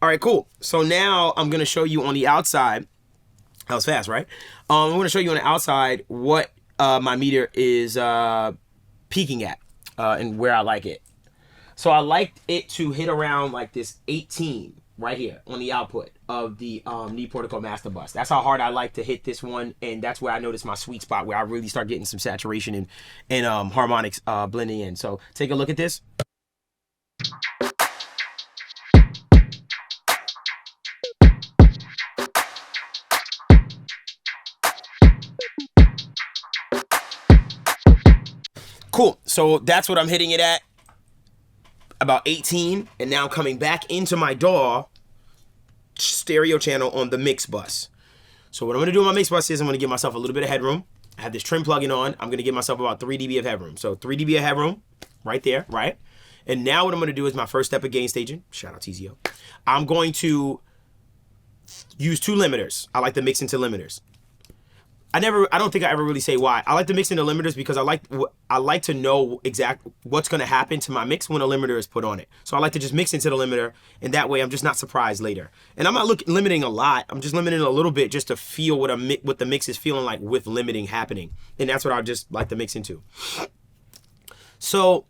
All right, cool. So now I'm gonna show you on the outside. That was fast, right? I'm gonna show you on the outside what my meter is peaking at and where I like it. So I like it to hit around like this 18 right here on the output of the Knee Protocol Master Bus. That's how hard I like to hit this one, and that's where I notice my sweet spot where I really start getting some saturation and harmonics blending in. So take a look at this. Cool. So that's what I'm hitting it at, about 18, and now coming back into my DAW stereo channel on the mix bus. So what I'm gonna do on my mix bus is I'm gonna give myself a little bit of headroom. I have this trim plugin on. I'm gonna give myself about 3 dB of headroom. So 3 dB of headroom right there, right? And now what I'm gonna do is my first step of gain staging. Shout out TZO. I'm going to use 2 limiters. I like to mix into limiters. I don't think I ever really say why. I like to mix into limiters because I like to know exactly what's going to happen to my mix when a limiter is put on it. So I like to just mix into the limiter, and that way I'm just not surprised later. And I'm not limiting a lot. I'm just limiting a little bit just to feel what the mix is feeling like with limiting happening. And that's what I just like to mix into. So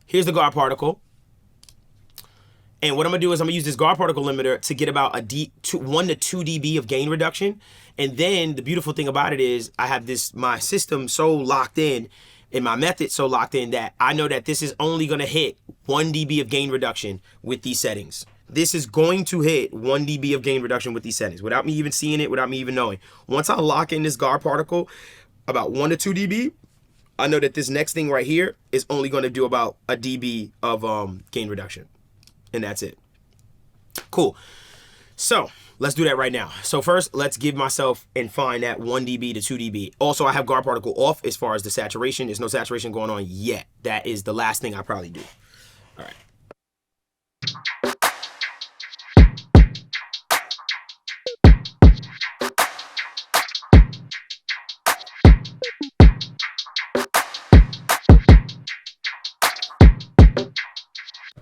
here's the guard particle. And what I'm gonna do is I'm gonna use this guard particle limiter to get about 1 to 2 dB of gain reduction. And then the beautiful thing about it is I have my system so locked in and my method so locked in that I know that this is only gonna hit 1 dB of gain reduction with these settings. This is going to hit 1 dB of gain reduction with these settings without me even seeing it, without me even knowing. Once I lock in this guard particle about 1 to 2 dB, I know that this next thing right here is only gonna do about 1 dB of gain reduction. And that's it. Cool. So let's do that right now. So first, let's give myself and find that 1 dB to 2 dB. Also, I have guard particle off as far as the saturation. There's no saturation going on yet. That is the last thing I probably do. All right.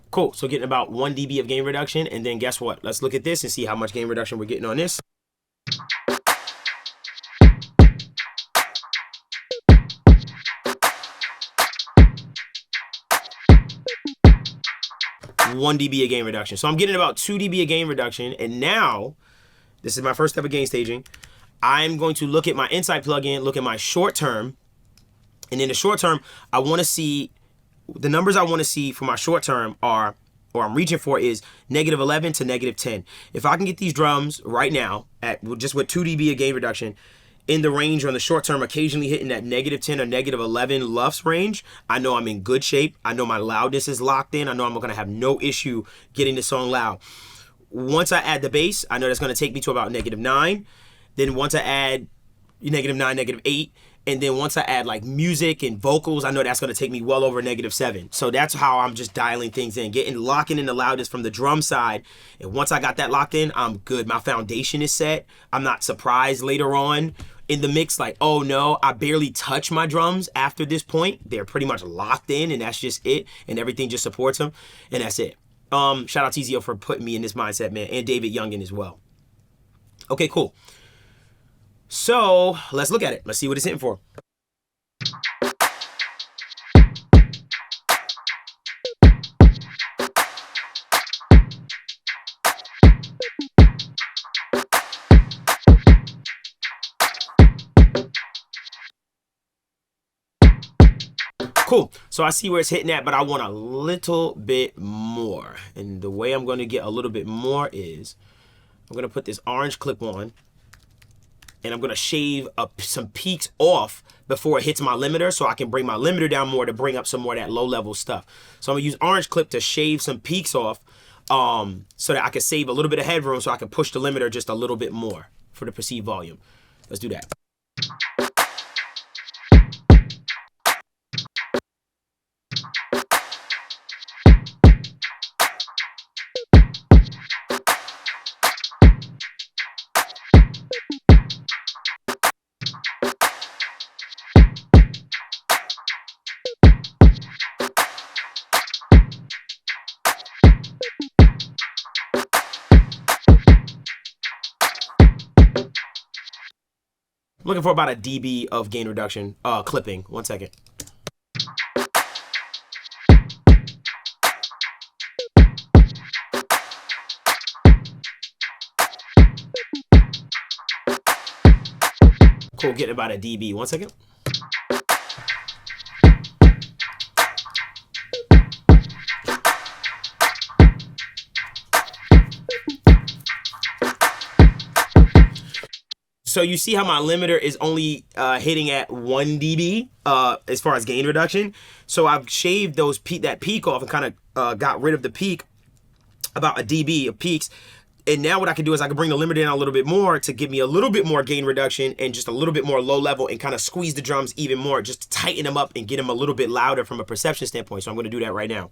Cool, so getting about 1 dB of gain reduction, and then guess what? Let's look at this and see how much gain reduction we're getting on this. One dB of gain reduction. So I'm getting about 2 dB of gain reduction, and now, this is my first step of gain staging. I'm going to look at my Insight plugin, look at my short term, and in the short term, I wanna see the numbers I want to see for my short term are, or I'm reaching for, is -11 to -10. If I can get these drums right now at just with 2 dB of gain reduction in the range on the short term, occasionally hitting that -10 or -11 LUFS range, I know I'm in good shape. I know my loudness is locked in. I know I'm going to have no issue getting the song loud. Once I add the bass, I know that's going to take me to about -9. Then once I add -9, -8, and then once I add like music and vocals, I know that's gonna take me well over -7. So that's how I'm just dialing things in, locking in the loudness from the drum side. And once I got that locked in, I'm good. My foundation is set. I'm not surprised later on in the mix, like, oh no, I barely touch my drums after this point. They're pretty much locked in, and that's just it. And everything just supports them, and that's it. Shout out TZO for putting me in this mindset, man, and David Youngin as well. Okay, cool. So let's look at it. Let's see what it's hitting for. Cool. So I see where it's hitting at, but I want a little bit more. And the way I'm going to get a little bit more is I'm going to put this orange clip on, and I'm gonna shave up some peaks off before it hits my limiter, so I can bring my limiter down more to bring up some more of that low level stuff. So I'm gonna use orange clip to shave some peaks off, so that I can save a little bit of headroom, so I can push the limiter just a little bit more for the perceived volume. Let's do that. looking for about a dB of gain reduction, clipping. 1 second. Cool, getting about a dB. 1 second. So you see how my limiter is only hitting at 1 dB as far as gain reduction. So I've shaved that peak off and kind of got rid of the peak, about a dB of peaks. And now what I can do is I can bring the limiter down a little bit more to give me a little bit more gain reduction and just a little bit more low level, and kind of squeeze the drums even more, just to tighten them up and get them a little bit louder from a perception standpoint. So I'm going to do that right now.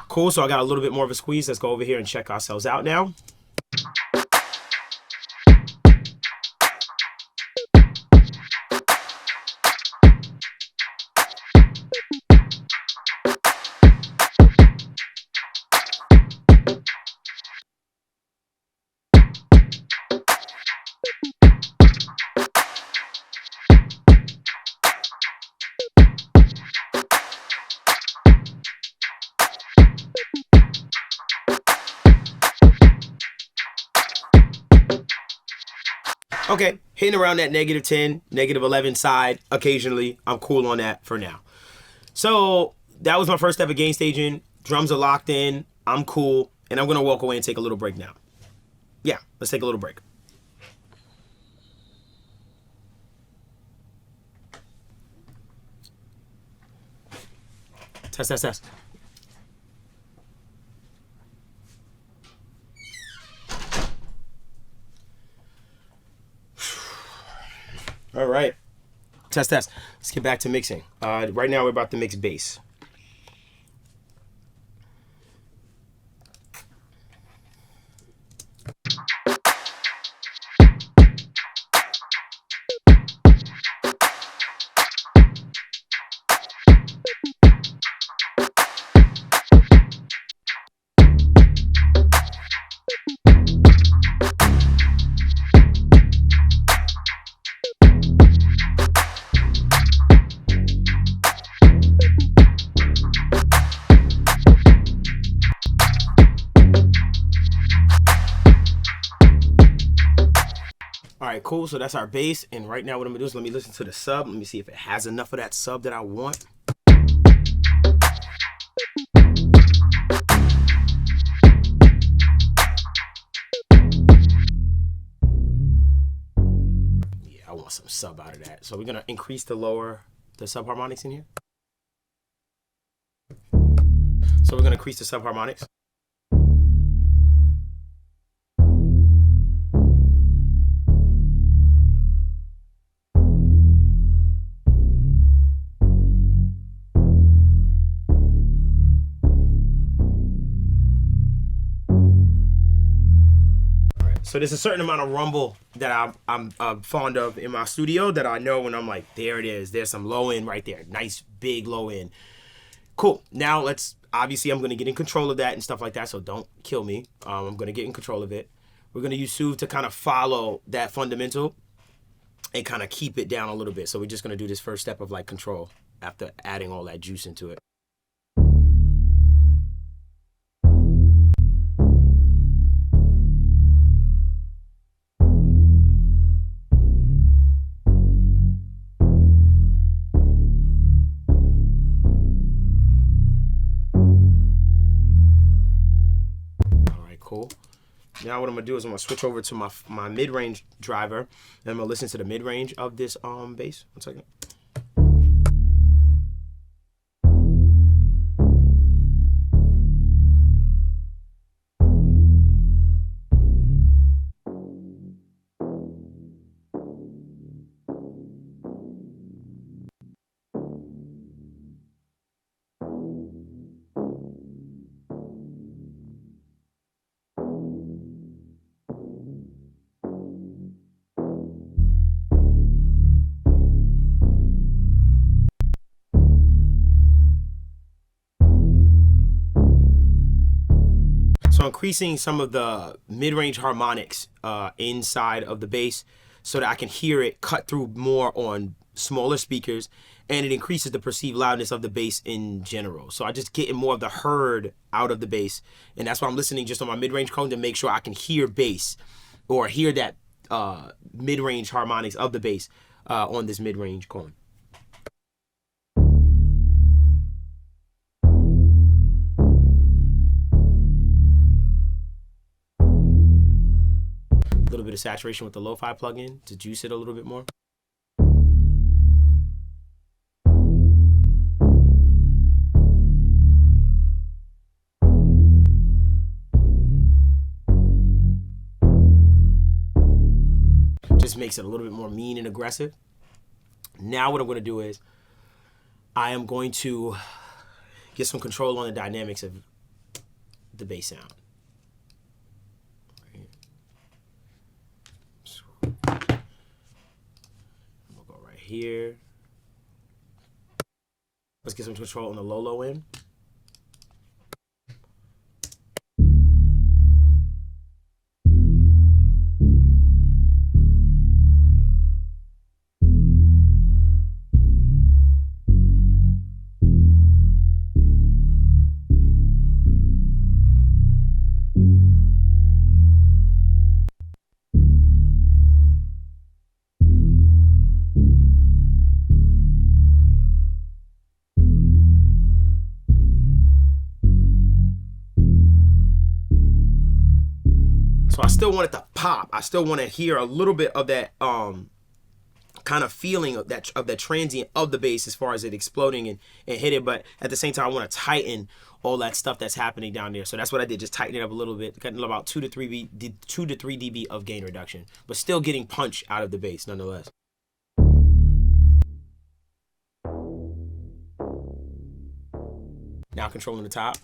Cool, so I got a little bit more of a squeeze. Let's go over here and check ourselves out now. Okay, hitting around that -10, -11 side occasionally. I'm cool on that for now. So that was my first step of gain staging. Drums are locked in. I'm cool. And I'm going to walk away and take a little break now. Yeah, let's take a little break. Test, test, test. All right. Test, test. Let's get back to mixing. Right now we're about to mix bass. All right, cool. So that's our bass. And right now what I'm gonna do is let me listen to the sub. Let me see if it has enough of that sub that I want. Yeah, I want some sub out of that. So we're gonna increase the sub harmonics in here. So we're gonna increase the sub harmonics. So there's a certain amount of rumble that I'm fond of in my studio that I know when I'm like, there it is. There's some low end right there. Nice, big low end. Cool. Now obviously I'm going to get in control of that and stuff like that, so don't kill me. I'm going to get in control of it. We're going to use Soothe to kind of follow that fundamental and kind of keep it down a little bit. So we're just going to do this first step of like control after adding all that juice into it. Cool. Now what I'm gonna do is I'm gonna switch over to my mid-range driver, and I'm gonna listen to the mid-range of this bass. 1 second. So increasing some of the mid-range harmonics inside of the bass so that I can hear it cut through more on smaller speakers, and it increases the perceived loudness of the bass in general. So I just getting more of the heard out of the bass, and that's why I'm listening just on my mid-range cone to make sure I can hear bass or hear that mid-range harmonics of the bass on this mid-range cone. A little bit of saturation with the lo-fi plugin to juice it a little bit more. Just makes it a little bit more mean and aggressive. Now what I'm going to do is I am going to get some control on the dynamics of the bass sound. We'll go right here. Let's get some control on the low end. So I still want it to pop. I still want to hear a little bit of that kind of feeling of that transient of the bass as far as it exploding and hitting, but at the same time I want to tighten all that stuff that's happening down there. So that's what I did, just tighten it up a little bit, cutting about 2 to 3 dB of gain reduction, but still getting punch out of the bass nonetheless. Now controlling the top.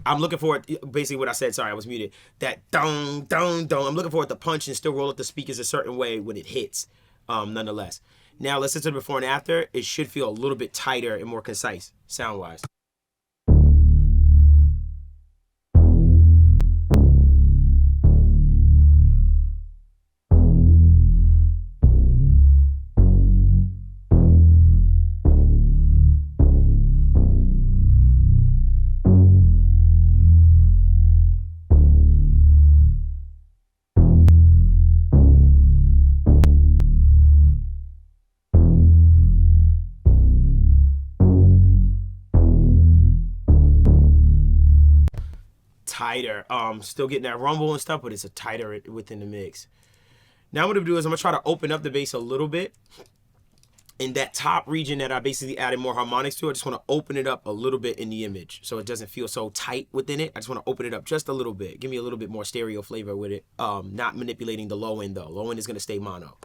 I'm looking forward, basically what I said, sorry, I was muted, that dong, dong, dong. I'm looking forward to punch and still roll up the speakers a certain way when it hits, nonetheless. Now let's listen to the before and after. It should feel a little bit tighter and more concise, sound-wise. Tighter, still getting that rumble and stuff, but it's a tighter within the mix. Now what I'm gonna do is I'm gonna try to open up the bass a little bit. In that top region that I basically added more harmonics to, I just want to open it up a little bit in the image so it doesn't feel so tight within it. I just want to open it up just a little bit. Give me a little bit more stereo flavor with it. Not manipulating the low end though. Low end is gonna stay mono.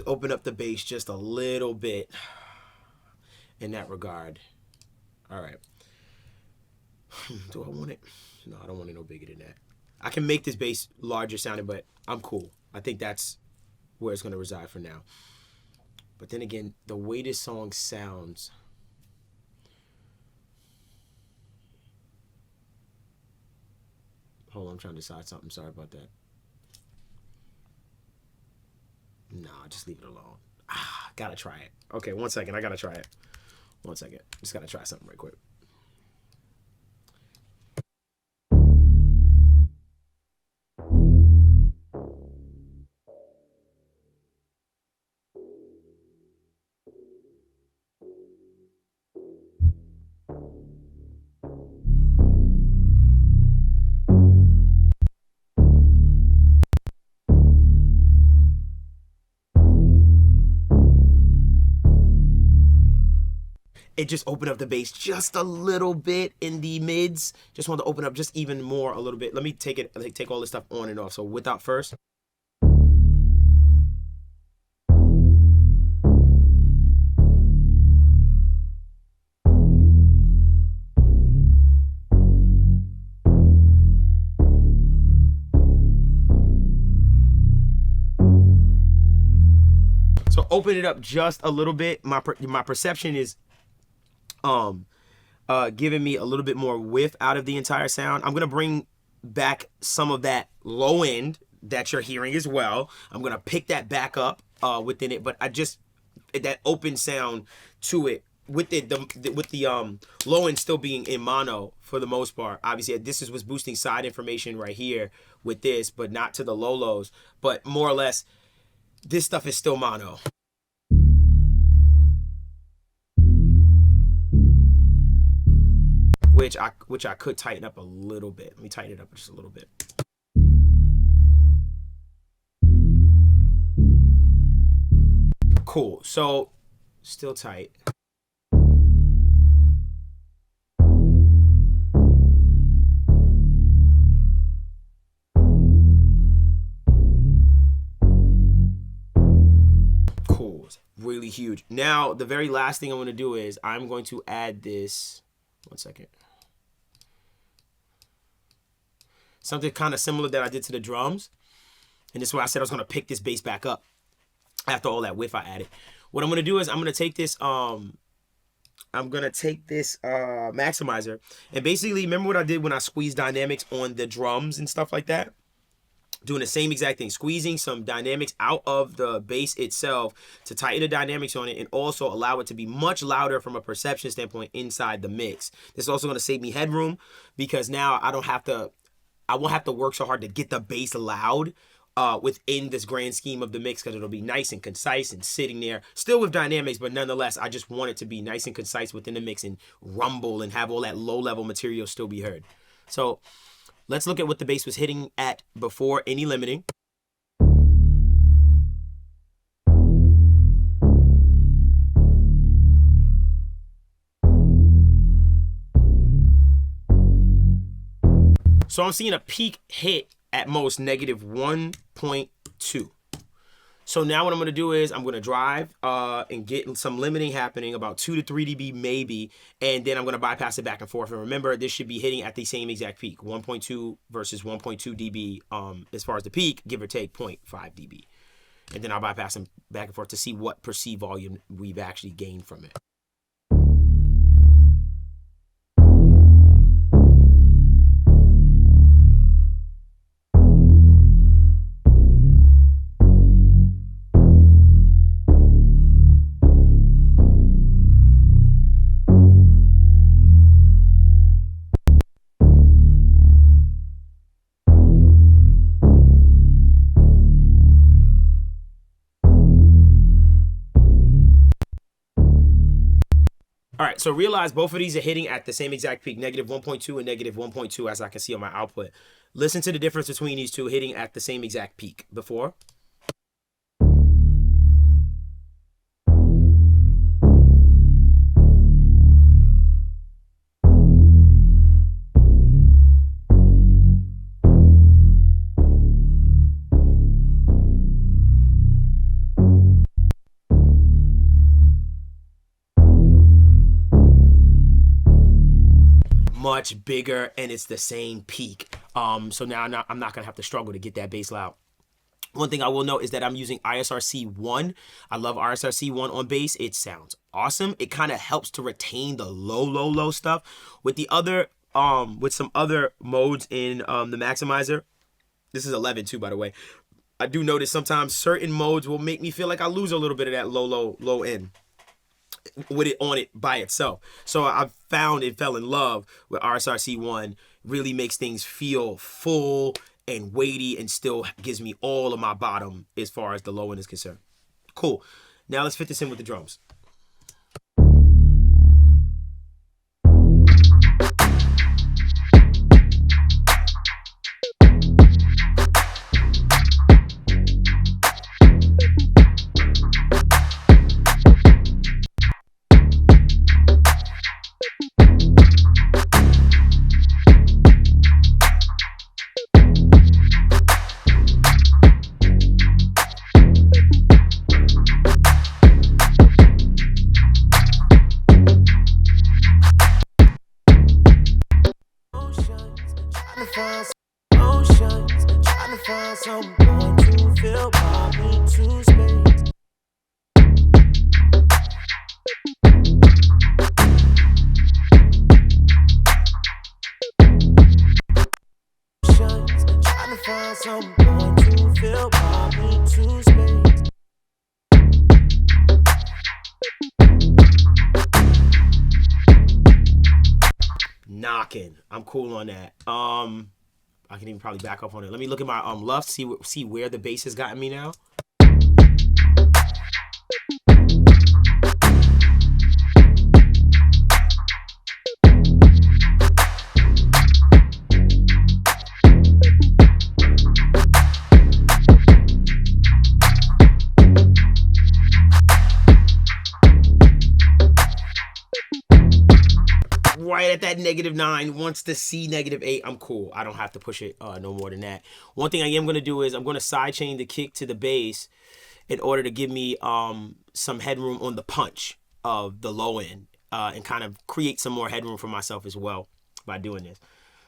Open up the bass just a little bit in that regard. All right. Do I want it? No, I don't want it no bigger than that. I can make this bass larger sounding, but I'm cool. I think that's where it's going to reside for now. But then again, the way this song sounds, Hold on, I'm trying to decide something. Sorry about that. Nah, just leave it alone. Gotta try it. Okay, 1 second. I gotta try it. 1 second. Just gotta try something right quick. It just opened up the bass just a little bit in the mids. Just want to open up just even more a little bit. Let me take all this stuff on and off. So without first. So open it up just a little bit. My perception is giving me a little bit more width out of the entire sound. I'm gonna bring back some of that low end that you're hearing as well. I'm gonna pick that back up within it, but I just that open sound to it with the low end still being in mono for the most part. Obviously, this was boosting side information right here with this, but not to the low lows. But more or less, this stuff is still mono. Which I could tighten up a little bit. Let me tighten it up just a little bit. Cool. So still tight. Cool. Really huge. Now the very last thing I'm going to do is I'm going to add this. 1 second. Something kind of similar that I did to the drums. And this is why I said I was going to pick this bass back up after all that width I added. What I'm going to do is I'm going to take this maximizer and basically remember what I did when I squeezed dynamics on the drums and stuff like that? Doing the same exact thing, squeezing some dynamics out of the bass itself to tighten the dynamics on it and also allow it to be much louder from a perception standpoint inside the mix. This is also going to save me headroom because now I won't have to work so hard to get the bass loud within this grand scheme of the mix because it'll be nice and concise and sitting there still with dynamics, but nonetheless I just want it to be nice and concise within the mix and rumble and have all that low level material still be heard. So let's look at what the bass was hitting at before any limiting. So I'm seeing a peak hit at most -1.2. So now what I'm going to do is I'm going to drive and get some limiting happening, about 2 to 3 dB maybe, and then I'm going to bypass it back and forth. And remember, this should be hitting at the same exact peak, 1.2 versus 1.2 dB as far as the peak, give or take 0.5 dB. And then I'll bypass them back and forth to see what perceived volume we've actually gained from it. All right, so realize both of these are hitting at the same exact peak, -1.2 and -1.2 as I can see on my output. Listen to the difference between these two hitting at the same exact peak before. Much bigger and it's the same peak. So now I'm not gonna have to struggle to get that bass loud. One thing I will note is that I'm using ISRC1. I love ISRC1 on bass. It sounds awesome. It kind of helps to retain the low stuff. With the other with some other modes in the maximizer. This is 11 too, by the way. I do notice sometimes certain modes will make me feel like I lose a little bit of that low end with it on it by itself. So I've found and fell in love with RSRC1. Really makes things feel full and weighty and still gives me all of my bottom as far as the low end is concerned. Cool. Now let's fit this in with the drums. Someone to fill my mental space. Trying to find someone to fill my mental space. Knocking. I'm cool on that. I can even probably back up on it. Let me look at my LUFT, see where the bass has gotten me now. Right at that -9, wants to see -8, I'm cool. I don't have to push it no more than that. One thing I am going to do is I'm going to sidechain the kick to the bass in order to give me some headroom on the punch of the low end and kind of create some more headroom for myself as well by doing this.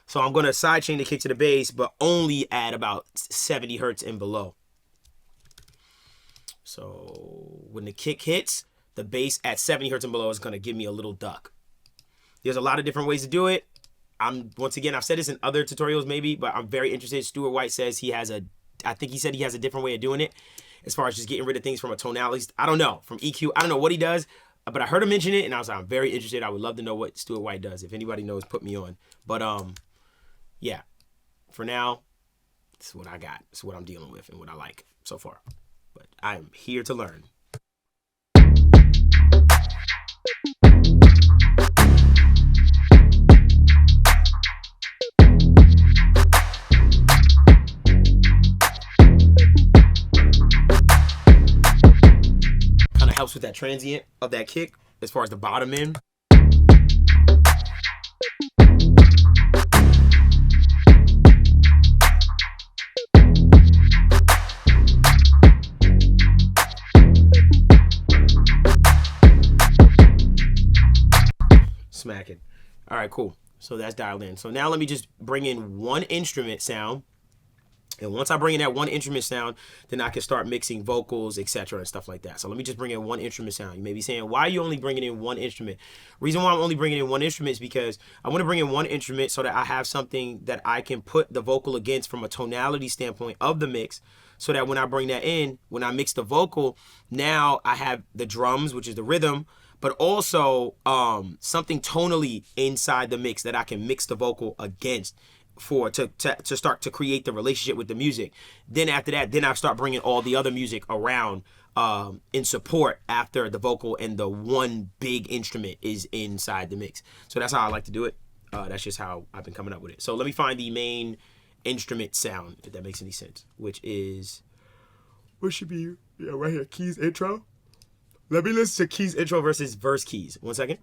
So I'm going to sidechain the kick to the bass, but only at about 70 hertz and below. So when the kick hits, the bass at 70 hertz and below is going to give me a little duck. There's a lot of different ways to do it. Once again, I've said this in other tutorials maybe, but I'm very interested. Stuart White says I think he said he has a different way of doing it as far as just getting rid of things from a tonality. I don't know, from EQ. I don't know what he does, but I heard him mention it and I was like, I'm very interested. I would love to know what Stuart White does. If anybody knows, put me on. But yeah, for now, this is what I got. This is what I'm dealing with and what I like so far. But I am here to learn. Helps with that transient of that kick as far as the bottom end. Smacking. All right, cool. So that's dialed in. So now let me just bring in one instrument sound. And once I bring in that one instrument sound, then I can start mixing vocals, etc. and stuff like that. So let me just bring in one instrument sound. You may be saying, why are you only bringing in one instrument? Reason why I'm only bringing in one instrument is because I want to bring in one instrument so that I have something that I can put the vocal against from a tonality standpoint of the mix, so that when I bring that in, when I mix the vocal, now I have the drums, which is the rhythm, but also something tonally inside the mix that I can mix the vocal against to start to create the relationship with the music. Then after that, then I start bringing all the other music around in support after the vocal and the one big instrument is inside the mix. So that's how I like to do it. That's just how I've been coming up with it. So let me find the main instrument sound, if that makes any sense, which should be right here, keys intro. Let me listen to keys intro versus verse keys. 1 second.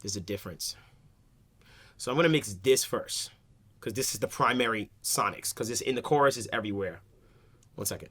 There's a difference. So I'm gonna mix this first, because this is the primary sonics, because this in the chorus is everywhere. 1 second.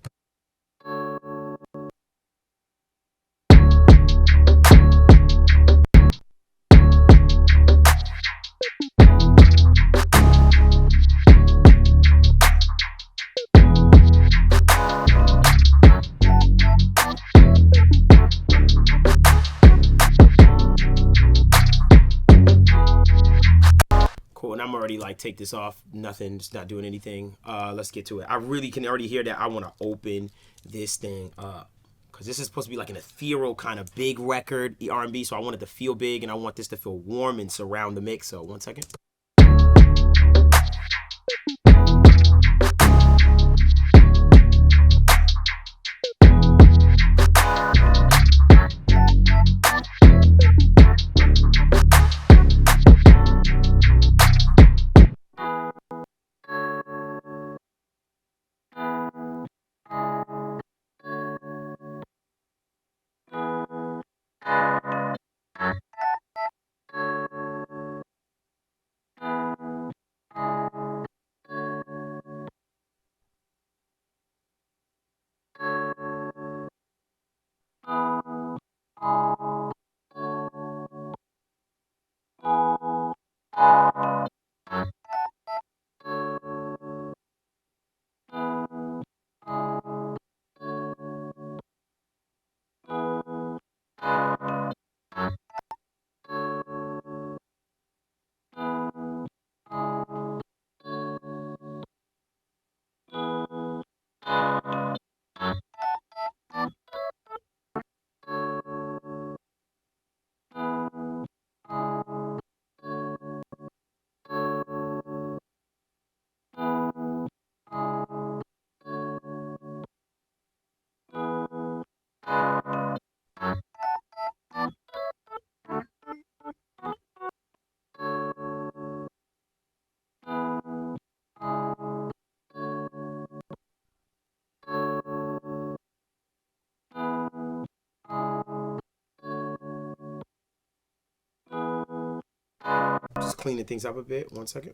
already like take this off. Nothing, it's not doing anything. Let's get to it. I really can already hear that I want to open this thing up. Because this is supposed to be like an ethereal kind of big record, R&B, so I want it to feel big and I want this to feel warm and surround the mix. So 1 second. Just cleaning things up a bit. 1 second.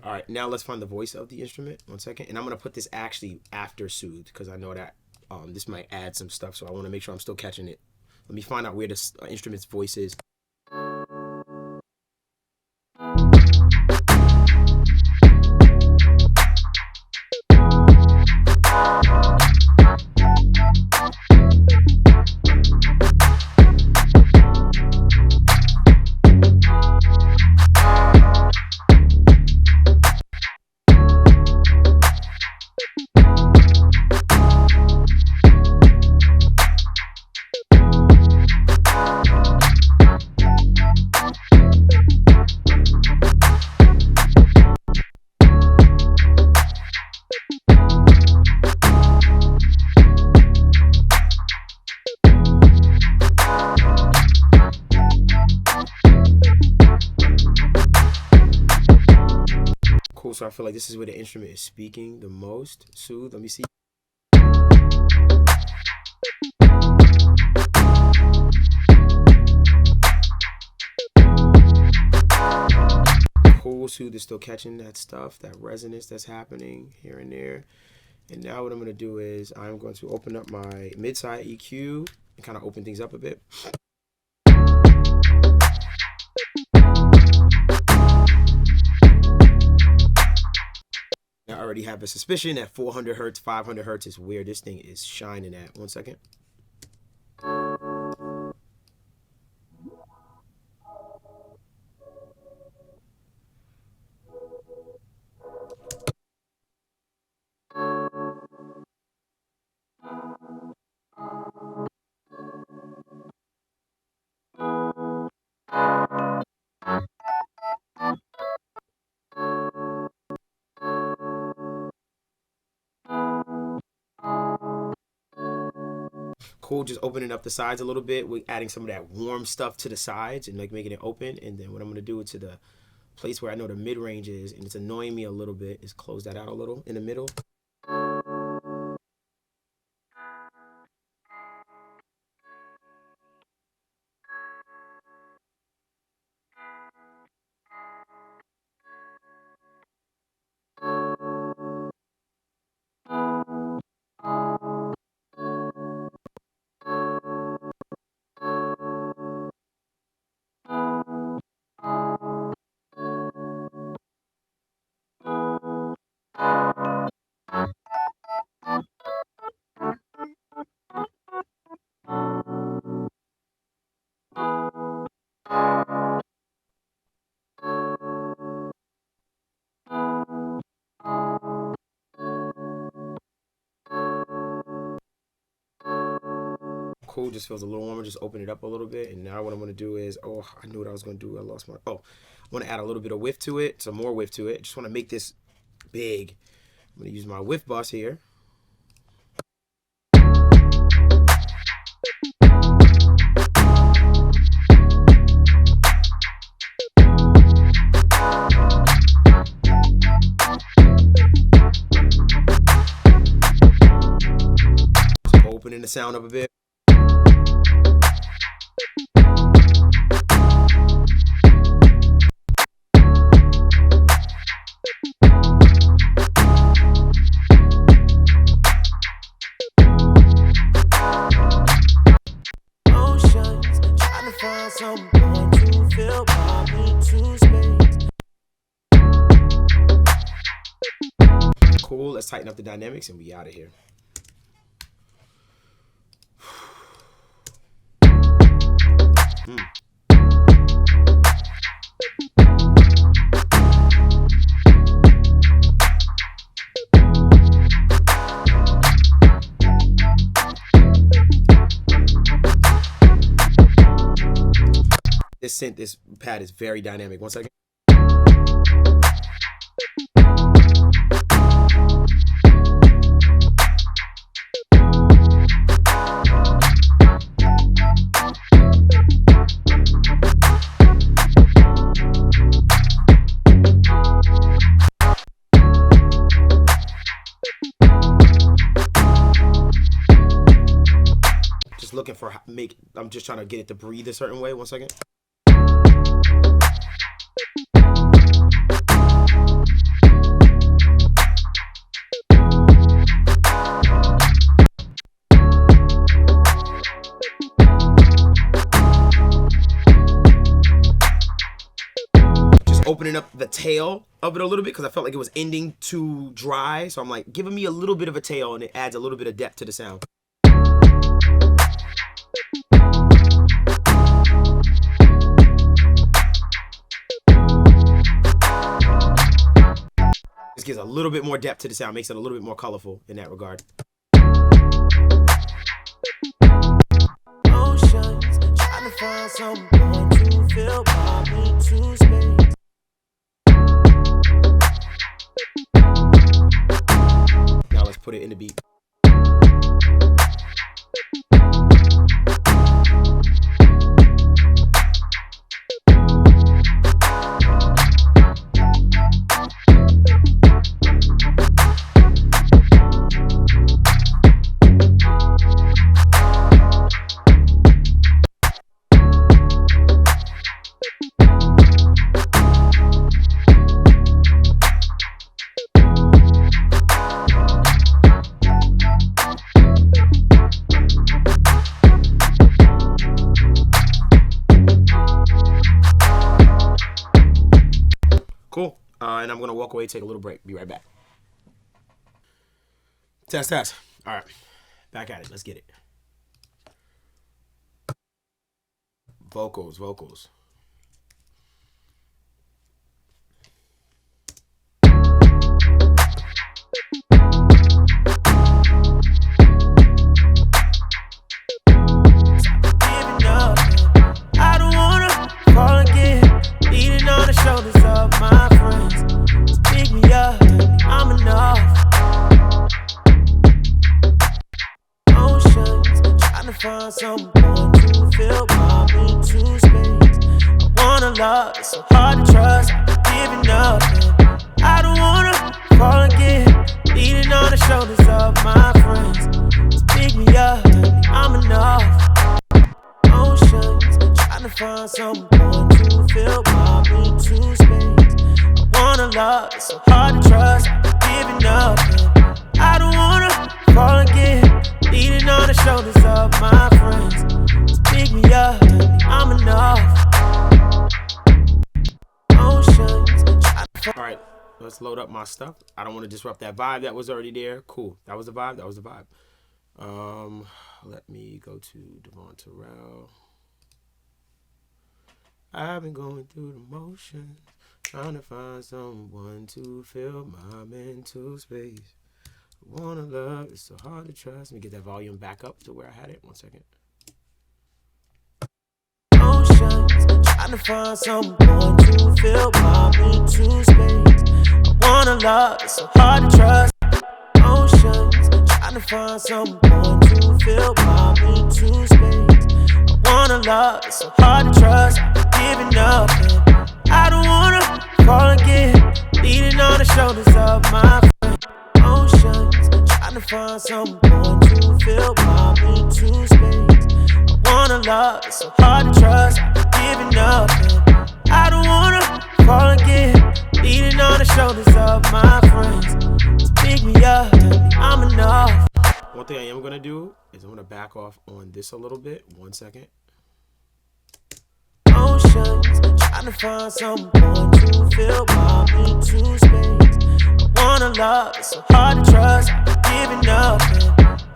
All right, now let's find the voice of the instrument. 1 second. And I'm going to put this actually after soothed because I know that this might add some stuff, so I want to make sure I'm still catching it. Let me find out where this instrument's voice is. Cool, so I feel like this is where the instrument is speaking the most. Soothe, let me see. Cool, soothe is still catching that stuff, that resonance that's happening here and there. And now what I'm going to do is I'm going to open up my mid-side EQ and kind of open things up a bit. I already have a suspicion that 400 hertz, 500 hertz is where this thing is shining at. 1 second. Cool, just opening up the sides a little bit. We're adding some of that warm stuff to the sides and like making it open. And then what I'm going to do to the place where I know the mid-range is, and it's annoying me a little bit, is close that out a little in the middle. just feels a little warmer. Just open it up a little bit. And now what I'm going to do is, oh, I knew what I was going to do. I lost my, oh, I want to add a little bit of whiff to it, some more whiff to it. Just want to make this big. I'm going to use my whiff bus here. Opening the sound up a bit. Cool, let's tighten up the dynamics and we out of here. This pad is very dynamic. One second. Just looking for I'm just trying to get it to breathe a certain way. One second. Opening up the tail of it a little bit because I felt like it was ending too dry. So I'm like giving me a little bit of a tail and it adds a little bit of depth to the sound. This gives a little bit more depth to the sound, makes it a little bit more colorful in that regard. Oceans, trying to find someone to fill my mental space. Now let's put it in the beat. Cool. And I'm going to walk away, take a little break. Be right back. Test. All right. Back at it. Let's get it. Vocals. Find someone to fill my mental space. I wanna love, it's so hard to trust. I'm giving up, and I don't wanna fall again. Leaning on the shoulders of my friends. So pick me up, I'm enough. Oceans, trying to find someone to fill my mental space. I wanna love, it's so hard to trust. I'm giving up, and I don't wanna fall again. Leaning on the shoulders of my friends. So pick me up, I'm enough. Oceans. Alright, let's load up my stuff. I don't want to disrupt that vibe that was already there. Cool. That was the vibe. Let me go to Devvon Terrell. I've been going through the motions, trying to find someone to fill my mental space. Wanna love, it's so hard to trust. Let me get that volume back up to where I had it. One second. trying to find someone to fill my mental space. I wanna love, it's so hard to trust. Oceans, trying to find someone to fill my mental space. I wanna love, it's so hard to trust. Giving up, I don't wanna fall again. Leaning on the shoulders of my friends. Oceans, trying to find someone to fill my mental space. I wanna love, it's so hard to trust. Giving up, I don't wanna fall again. Leaning on the shoulders of my friends. Just pick me up, I'm enough. One thing I am gonna do is I'm gonna back off on this a little bit. 1 second. Oceans, trying to find someone to fill my mental space. I wanna love, it's so hard to trust. Giving up,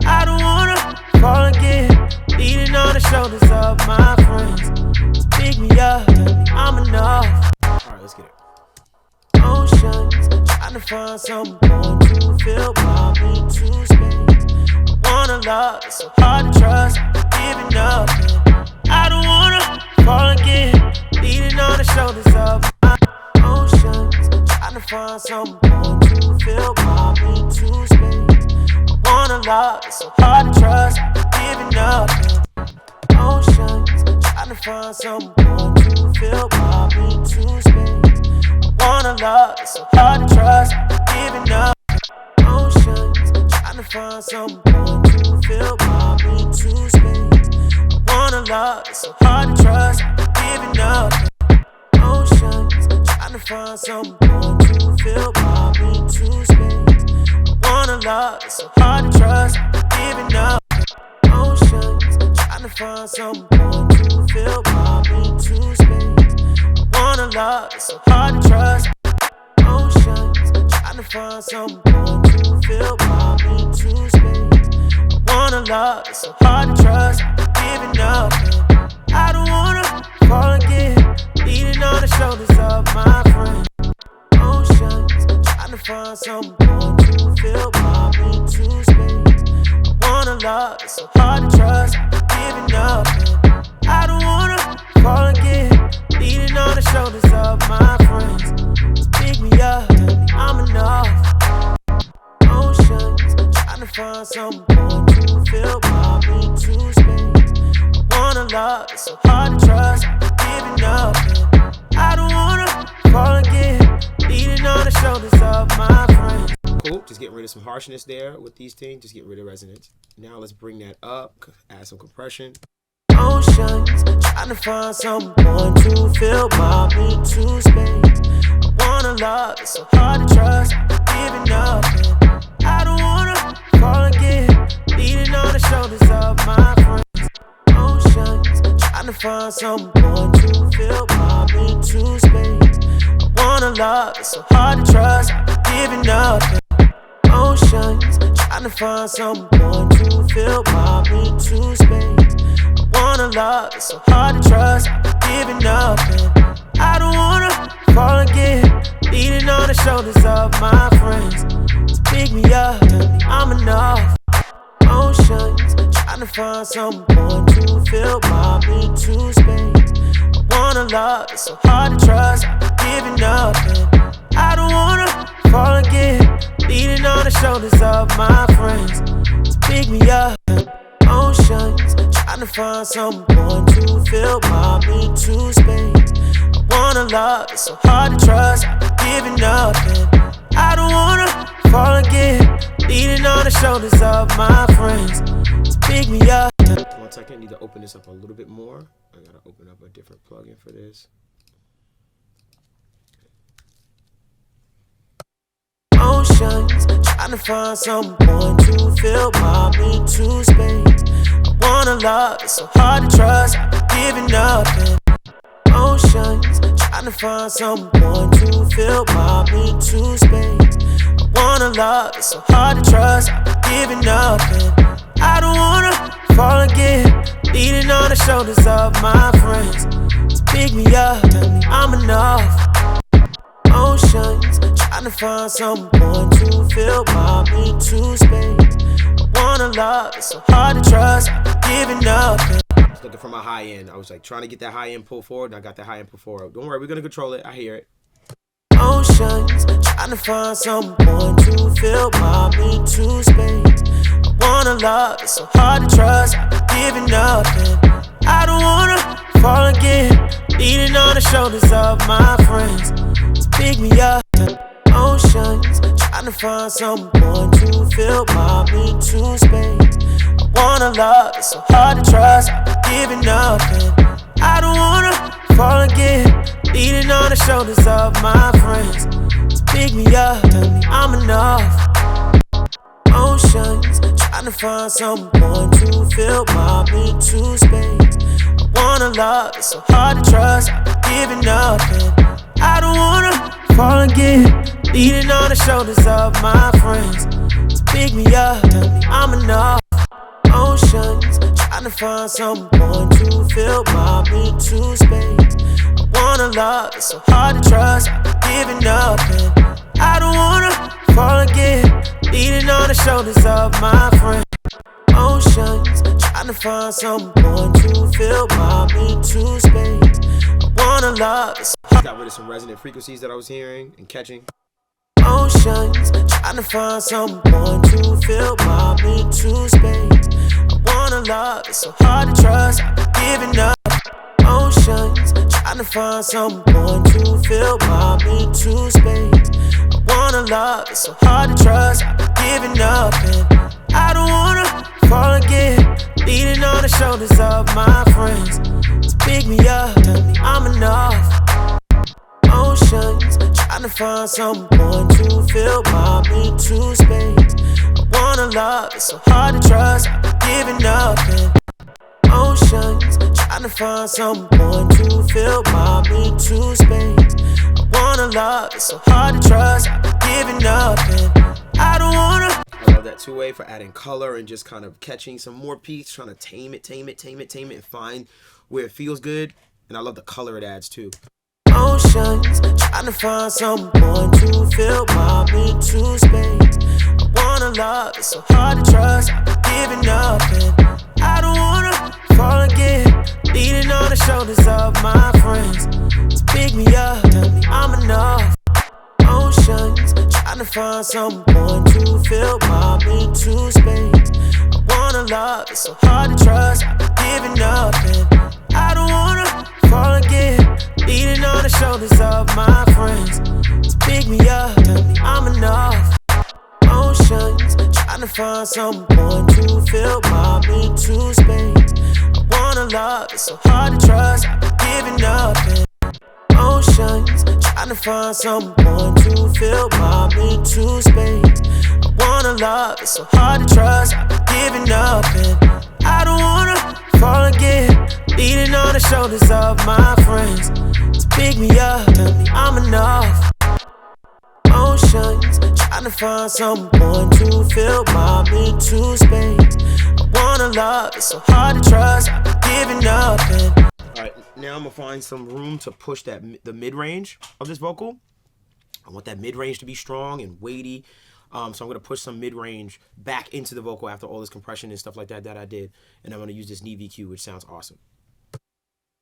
I don't wanna fall again. Leaning on the shoulders of my friends. Just pick me up, I'm enough. Alright, let's get it. Oceans, trying to find someone to fill my mental space. I wanna love, it's so hard to trust. Giving up, I don't wanna fall again. Leaning on the shoulders of my oceans. Trying to find someone to fill my mental space. I wanna love, it's so hard to trust. Giving up, oceans. Trying to find someone to fill my mental space. I wanna love, it's so hard to trust. Giving up, oceans. Trying to find someone to fill my mental space. I wanna love, it's so hard to trust. Giving up, oceans. Trying to find someone to fill my mental space. I wanna love, it's so hard to trust. Giving up, oceans. Trying to find someone to fill my mental space. I wanna love, it's so hard to trust. Oceans, trying to find someone to fill my mental space. I wanna love, it's so hard to trust. Giving up, I don't wanna fall again. Leaning on the shoulders of my friends. Oceans, trying to find someone to fill my mental space. I wanna love, it's so hard to trust. Giving up, I don't wanna fall again. Leaning on the shoulders of my friends. Just pick me up, I'm enough. Oceans, trying to find someone to fill my mental space. I wanna love, it's so hard to trust. Giving up, I don't wanna fall again. Leaning on the shoulders of my friends. Cool. Just getting rid of some harshness there with these things. Just get rid of resonance. Now let's bring that up. Add some compression. Oceans, trying to find someone to fill my mental space. I wanna love, it's so hard to trust. Giving up, I don't wanna fall again. Leaning on the shoulders of my friends. Oceans, trying to find someone to fill my mental space. I wanna love, it's so hard to trust. Giving up, oceans, trying to find someone to fill my mental space. I wanna love, it's so hard to trust. Giving up, I don't wanna fall again. Leaning on the shoulders of my friends. Just pick me up, I'm enough. Oceans, trying to find someone to fill my mental space. I wanna love, it's so hard to trust. Giving up, I don't wanna fall again. Leaning on the shoulders of my friends. Just pick me up. Oceans, trying to find someone to fill my mental space. I wanna love, it's so hard to trust. Giving up, I don't wanna fall again. Leaning on the shoulders of my friends. Just pick me up. 1 second. Need to open this up a little bit more. I gotta open up a different plugin for this. Oceans, trying to find someone to fill my mental space. I wanna love, it's so hard to trust. Giving up, oceans, trying to find someone to fill my mental space. I wanna love, it's so hard to trust. Giving up, I don't wanna fall again. Leaning on the shoulders of my friends. Just pick me up, I'm enough. Oceans, trying to find someone to fill my mental space. I wanna love, it's so hard to trust. Giving up, was looking for my high end. I was like trying to get that high end pull forward, and I got that high end pull forward. Don't worry, we're gonna control it. I hear it. Oceans, trying to find someone to fill my mental space. I wanna love, it's so hard to trust. I've been giving up, and I don't wanna fall again. Leaning on the shoulders of my friends to pick me up. Oceans, trying to find someone to fill my mental space. I wanna love, it's so hard to trust. I've been giving up, and I don't wanna fall again. Leaning on the shoulders of my friends to pick me up, tell me I'm enough. Oceans, trying to find someone to fill my mental space. I wanna love, it's so hard to trust. I've been giving up, and I don't wanna fall again. Leaning on the shoulders of my friends to pick me up, tell me I'm enough. Oceans, trying to find someone to fill my mental space. I wanna love, it's so hard to trust. I've been giving up, and I don't wanna fall again. Leaning on the shoulders of my friends. Oceans, trying to find someone to fill my mental space. I wanna love, it's so hard. Got rid of some resonant frequencies that I was hearing and catching. Oceans, trying to find someone to fill my mental space. I wanna love, it's so hard to trust. I've been giving up. Oceans, trying to find someone to fill my mental space. I wanna love, it's so hard to trust. I've been giving up, and I don't wanna fall again. Leaning on the shoulders of my friends to pick me up, tell me I'm enough. Oceans, trying to find someone to fill my mental space. I wanna love, it's so hard to trust. I've been giving up, and oceans, trying to find someone to fill my mental space. I wanna love, it's so hard to trust. I've been giving up, and I don't wanna. I love that two-way for adding color and just kind of catching some more beats, trying to tame it, and find where it feels good. And I love the color it adds too. Oceans, trying to find someone to fill my mental space. I wanna love, it's so hard to trust. I've been giving up, and I don't wanna fall again. Leaning on the shoulders of my friends to pick me up, tell me I'm enough. Oceans, trying to find someone to fill my mental space. I wanna love, it's so hard to trust. I've been giving up, and I don't wanna fall again. Leaning on the shoulders of my friends to pick me up, tell me I'm enough. Oceans, trying to find someone to fill my mental space. I wanna love, it's so hard to trust. I've been giving up, and oceans, trying to find someone to fill my mental space. I wanna love, it's so hard to trust. I've been giving up, and I don't wanna fall again. Leaning on the shoulders of my friends to pick me up, tell me I'm enough. Oceans, trying to find someone to fill my mental space. I wanna love, it's so hard to trust. I've been giving up, and Alright, now I'm gonna find some room to push the mid-range of this vocal. I want that mid-range to be strong and weighty. So I'm gonna push some mid-range back into the vocal after all this compression and stuff like that I did. And I'm gonna use this knee VQ, which sounds awesome.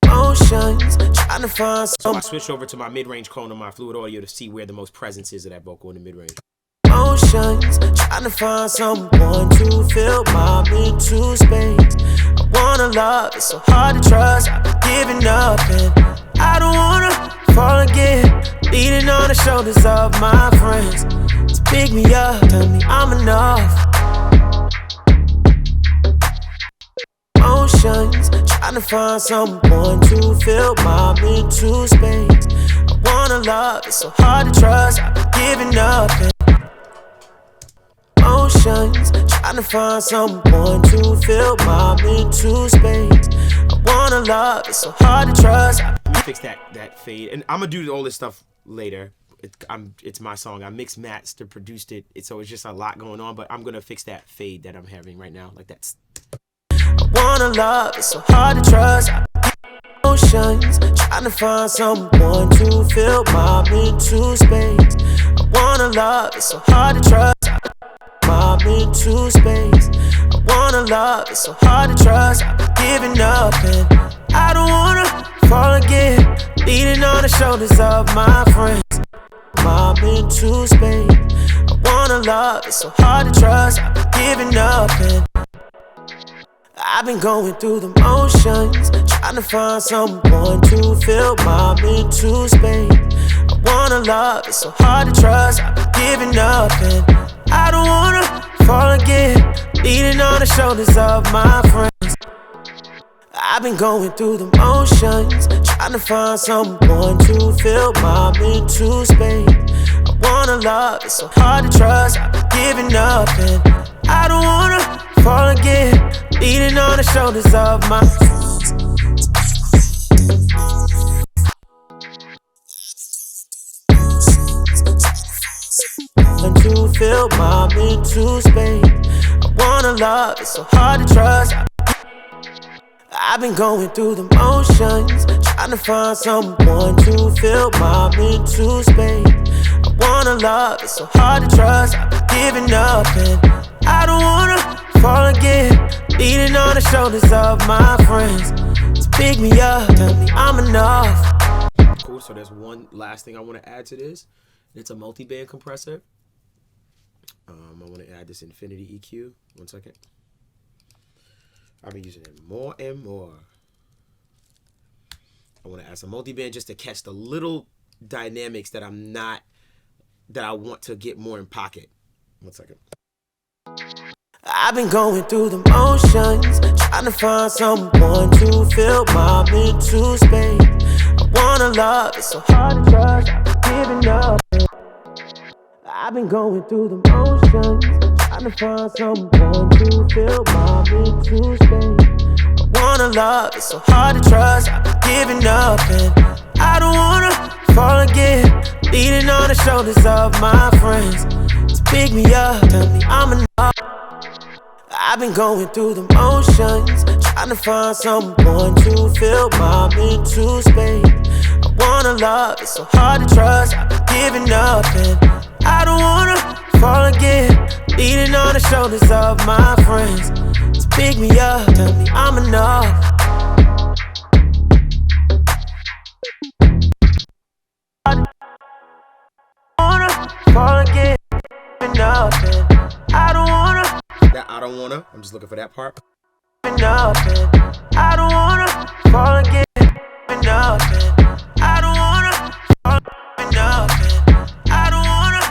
Oceans, trying to find So I switched over to my mid-range clone on my Fluid Audio to see where the most presence is of that vocal in the mid-range. Oceans, trying to find someone to fill my mental space. I wanna love, it's so hard to trust. I've been giving up, and I don't wanna fall again. Leaning on the shoulders of my friends to pick me up, tell me I'm enough. Oceans, trying to find someone to fill my mental space. I wanna love, it's so hard to trust. I've been giving up, and oceans, trying to find someone to fill my mental space. I wanna love, it's so hard to trust. Let me fix that fade, and I'm gonna do all this stuff later. It's my song. I mixed, mastered, produced it. So it's just a lot going on, but I'm gonna fix that fade that I'm having right now, like that's. I wanna love, it's so hard to trust. Oceans, trying to find someone to fill my mental space. I wanna love, it's so hard to trust. My mom into space. I wanna love, it's so hard to trust. I've been giving up and I don't wanna fall again. Leaning on the shoulders of my friends. Mom into space. I wanna love, it's so hard to trust. I've been giving up and I've been going through the motions, trying to find someone to fill my mental space. I wanna love, it's so hard to trust. I've been giving up and I don't wanna fall again. Leaning on the shoulders of my friends. I've been going through the motions, trying to find someone to fill my mental space. I wanna love, it's so hard to trust. I've been giving up and I don't wanna fall again. Leaning on the shoulders of my to fill my mental space. I wanna love, it's so hard to trust. I've been going through the motions, trying to find someone to fill my mental space. I wanna love, it's so hard to trust. I've been giving up and I don't wanna fall again. Leaning on the shoulders of my friends to pick me up, tell me I'm enough. Cool, so there's one last thing I want to add to this. It's a multi-band compressor. I want to add this infinity EQ. 1 second. I've been using it more and more. I want to add some multi-band just to catch the little dynamics that I want to get more in pocket. 1 second. I've been going through the motions, trying to find someone to fill my mental space. I wanna love, it's so hard to trust. I've been giving up. I've been going through the motions, trying to find someone to fill my mental space. I wanna love, it's so hard to trust. I've been giving up and I don't wanna fall again. Leaning on the shoulders of my friends to pick me up, tell me I'm enough. I've been going through the motions, trying to find someone to fill my mental space. I wanna love, it's so hard to trust. I've been giving up and I don't wanna fall again. Leaning on the shoulders of my friends to pick me up, tell me I'm enough. I don't wanna fall again. Enough and I don't wanna. That I don't wanna. I'm just looking for that part. Enough and I don't wanna fall again. Enough and I don't wanna fall. Enough and I don't wanna.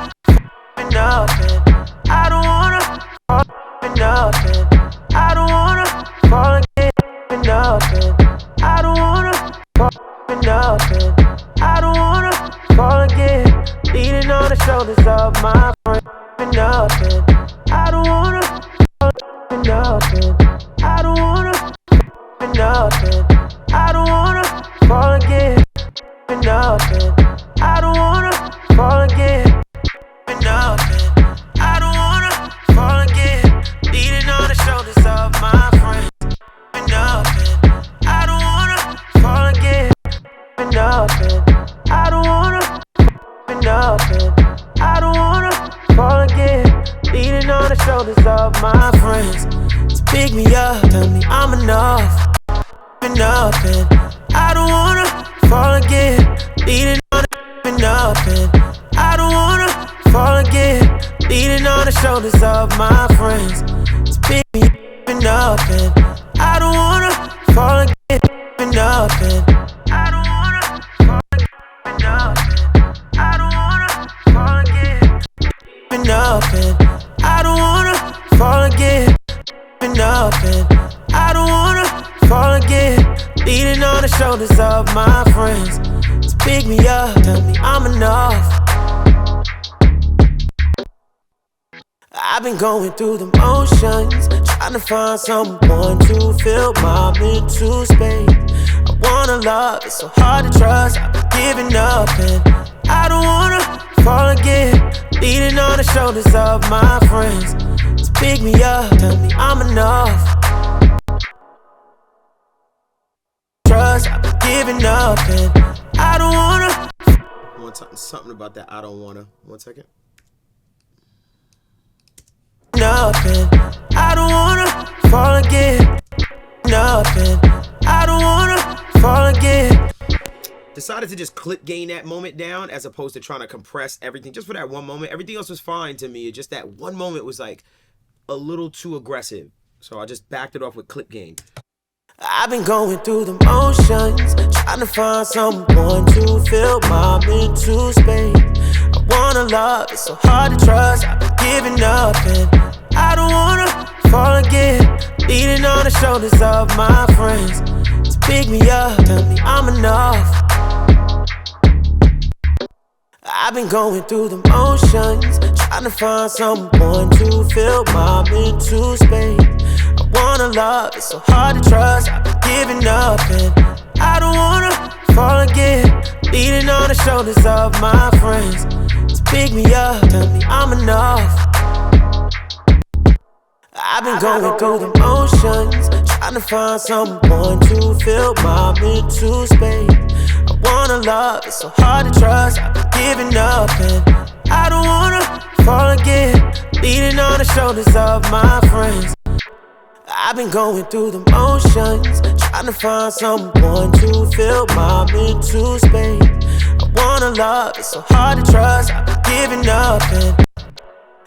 Enough and I don't wanna fall. Enough and I don't wanna fall again. Enough and I don't wanna fall. Enough and I don't wanna fall again. Leaning on the shoulders of my friends. Enough and I don't wanna. Enough and I don't wanna. Enough and I don't wanna fall again. Enough and I don't wanna fall again. Enough and I don't wanna fall again. Leaning on the shoulders of my friends. Enough and I don't wanna fall again. Enough and I don't wanna. Enough and I don't wanna fall again. Leaning on the shoulders of my friends to pick me up, tell me I'm enough. Enough and I don't wanna fall again. Leaning on the enough and I don't wanna fall again. Leaning on the shoulders of my friends to pick me up and I don't wanna fall again. Enough and I don't wanna fall again. Enough and I don't wanna fall again. Enough and I don't wanna fall again. Enough and I don't wanna fall again. Leaning on the shoulders of my friends to pick me up, tell me I'm enough. I've been going through the motions, trying to find someone to fill my mental space. I wanna love, it's so hard to trust. I've been giving up and I don't wanna fall again. Leaning on the shoulders of my friends to pick me up, tell me I'm enough. Trust, I've been giving up and I don't wanna. Something about that I don't wanna. 1 second. up and I don't wanna fall again. Up and I don't wanna fall again. Decided to just clip gain that moment down as opposed to trying to compress everything just for that one moment. Everything else was fine to me. Just that one moment was like a little too aggressive. So I just backed it off with clip gain. I've been going through the motions, trying to find someone to fill my mental space. I wanna love, it's so hard to trust. I've been giving up and I don't wanna fall again. Leaning on the shoulders of my friends to pick me up, tell me I'm enough. I've been going through the motions, trying to find someone to fill my mental space. I wanna love, it's so hard to trust. I've been giving up and I don't wanna fall again. Leaning on the shoulders of my friends to pick me up, tell me I'm enough. I've been going through the motions, trying to find someone to fill my mental space. I wanna love, it's so hard to trust. I've been giving up and I don't wanna fall again. Leaning on the shoulders of my friends. I've been going through the motions, trying to find someone to fill my mental space. I wanna love, it's so hard to trust. I've been giving up and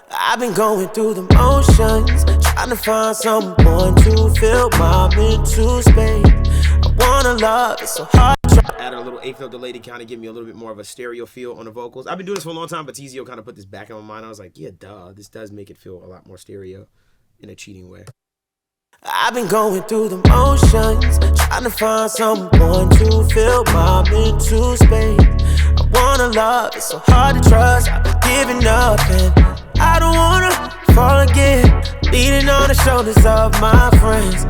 I've been going through the motions, trying to find someone to fill my mental space. I wanna love, it's so hard to try. Added a little eighth note delay to kind of give me a little bit more of a stereo feel on the vocals. I've been doing this for a long time, but Tizio kind of put this back in my mind. I was like, yeah, duh, this does make it feel a lot more stereo in a cheating way. I've been going through the motions, trying to find someone to fill my mental space. I wanna love, it's so hard to trust. I've been giving up and I don't wanna fall again. Leaning on the shoulders of my friends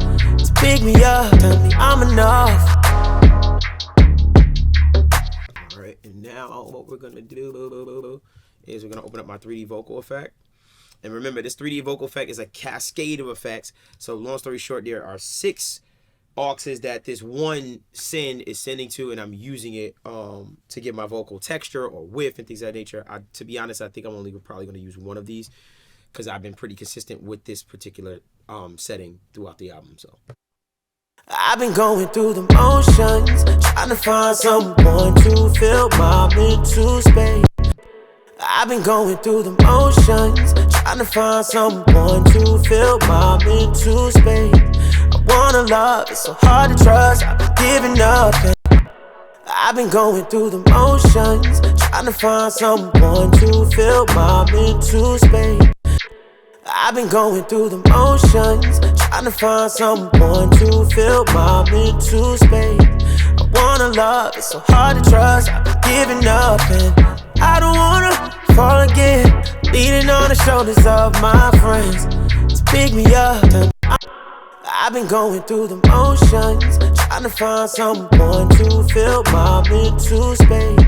to pick me up, tell me I'm enough. Alright, and now what we're gonna do is we're gonna open up my 3D vocal effect. And remember, this 3D vocal effect is a cascade of effects. So long story short, there are 6 auxes that this one send is sending to, and I'm using it to give my vocal texture or width and things of that nature. To be honest, I think I'm only probably going to use one of these because I've been pretty consistent with this particular setting throughout the album. So I've been going through the motions, trying to find someone to fill my mental space. I've been going through the motions, trying to find someone to fill my mental space. I wanna love, it's so hard to trust. I've been giving up and I've been going through the motions, trying to find someone to fill my mental space. I've been going through the motions, trying to find someone to fill my mental space. I wanna love, it's so hard to trust. I've been giving up and I don't wanna fall again. Leaning on the shoulders of my friends to pick me up. I've been going through the motions, trying to find someone to fill my mental space.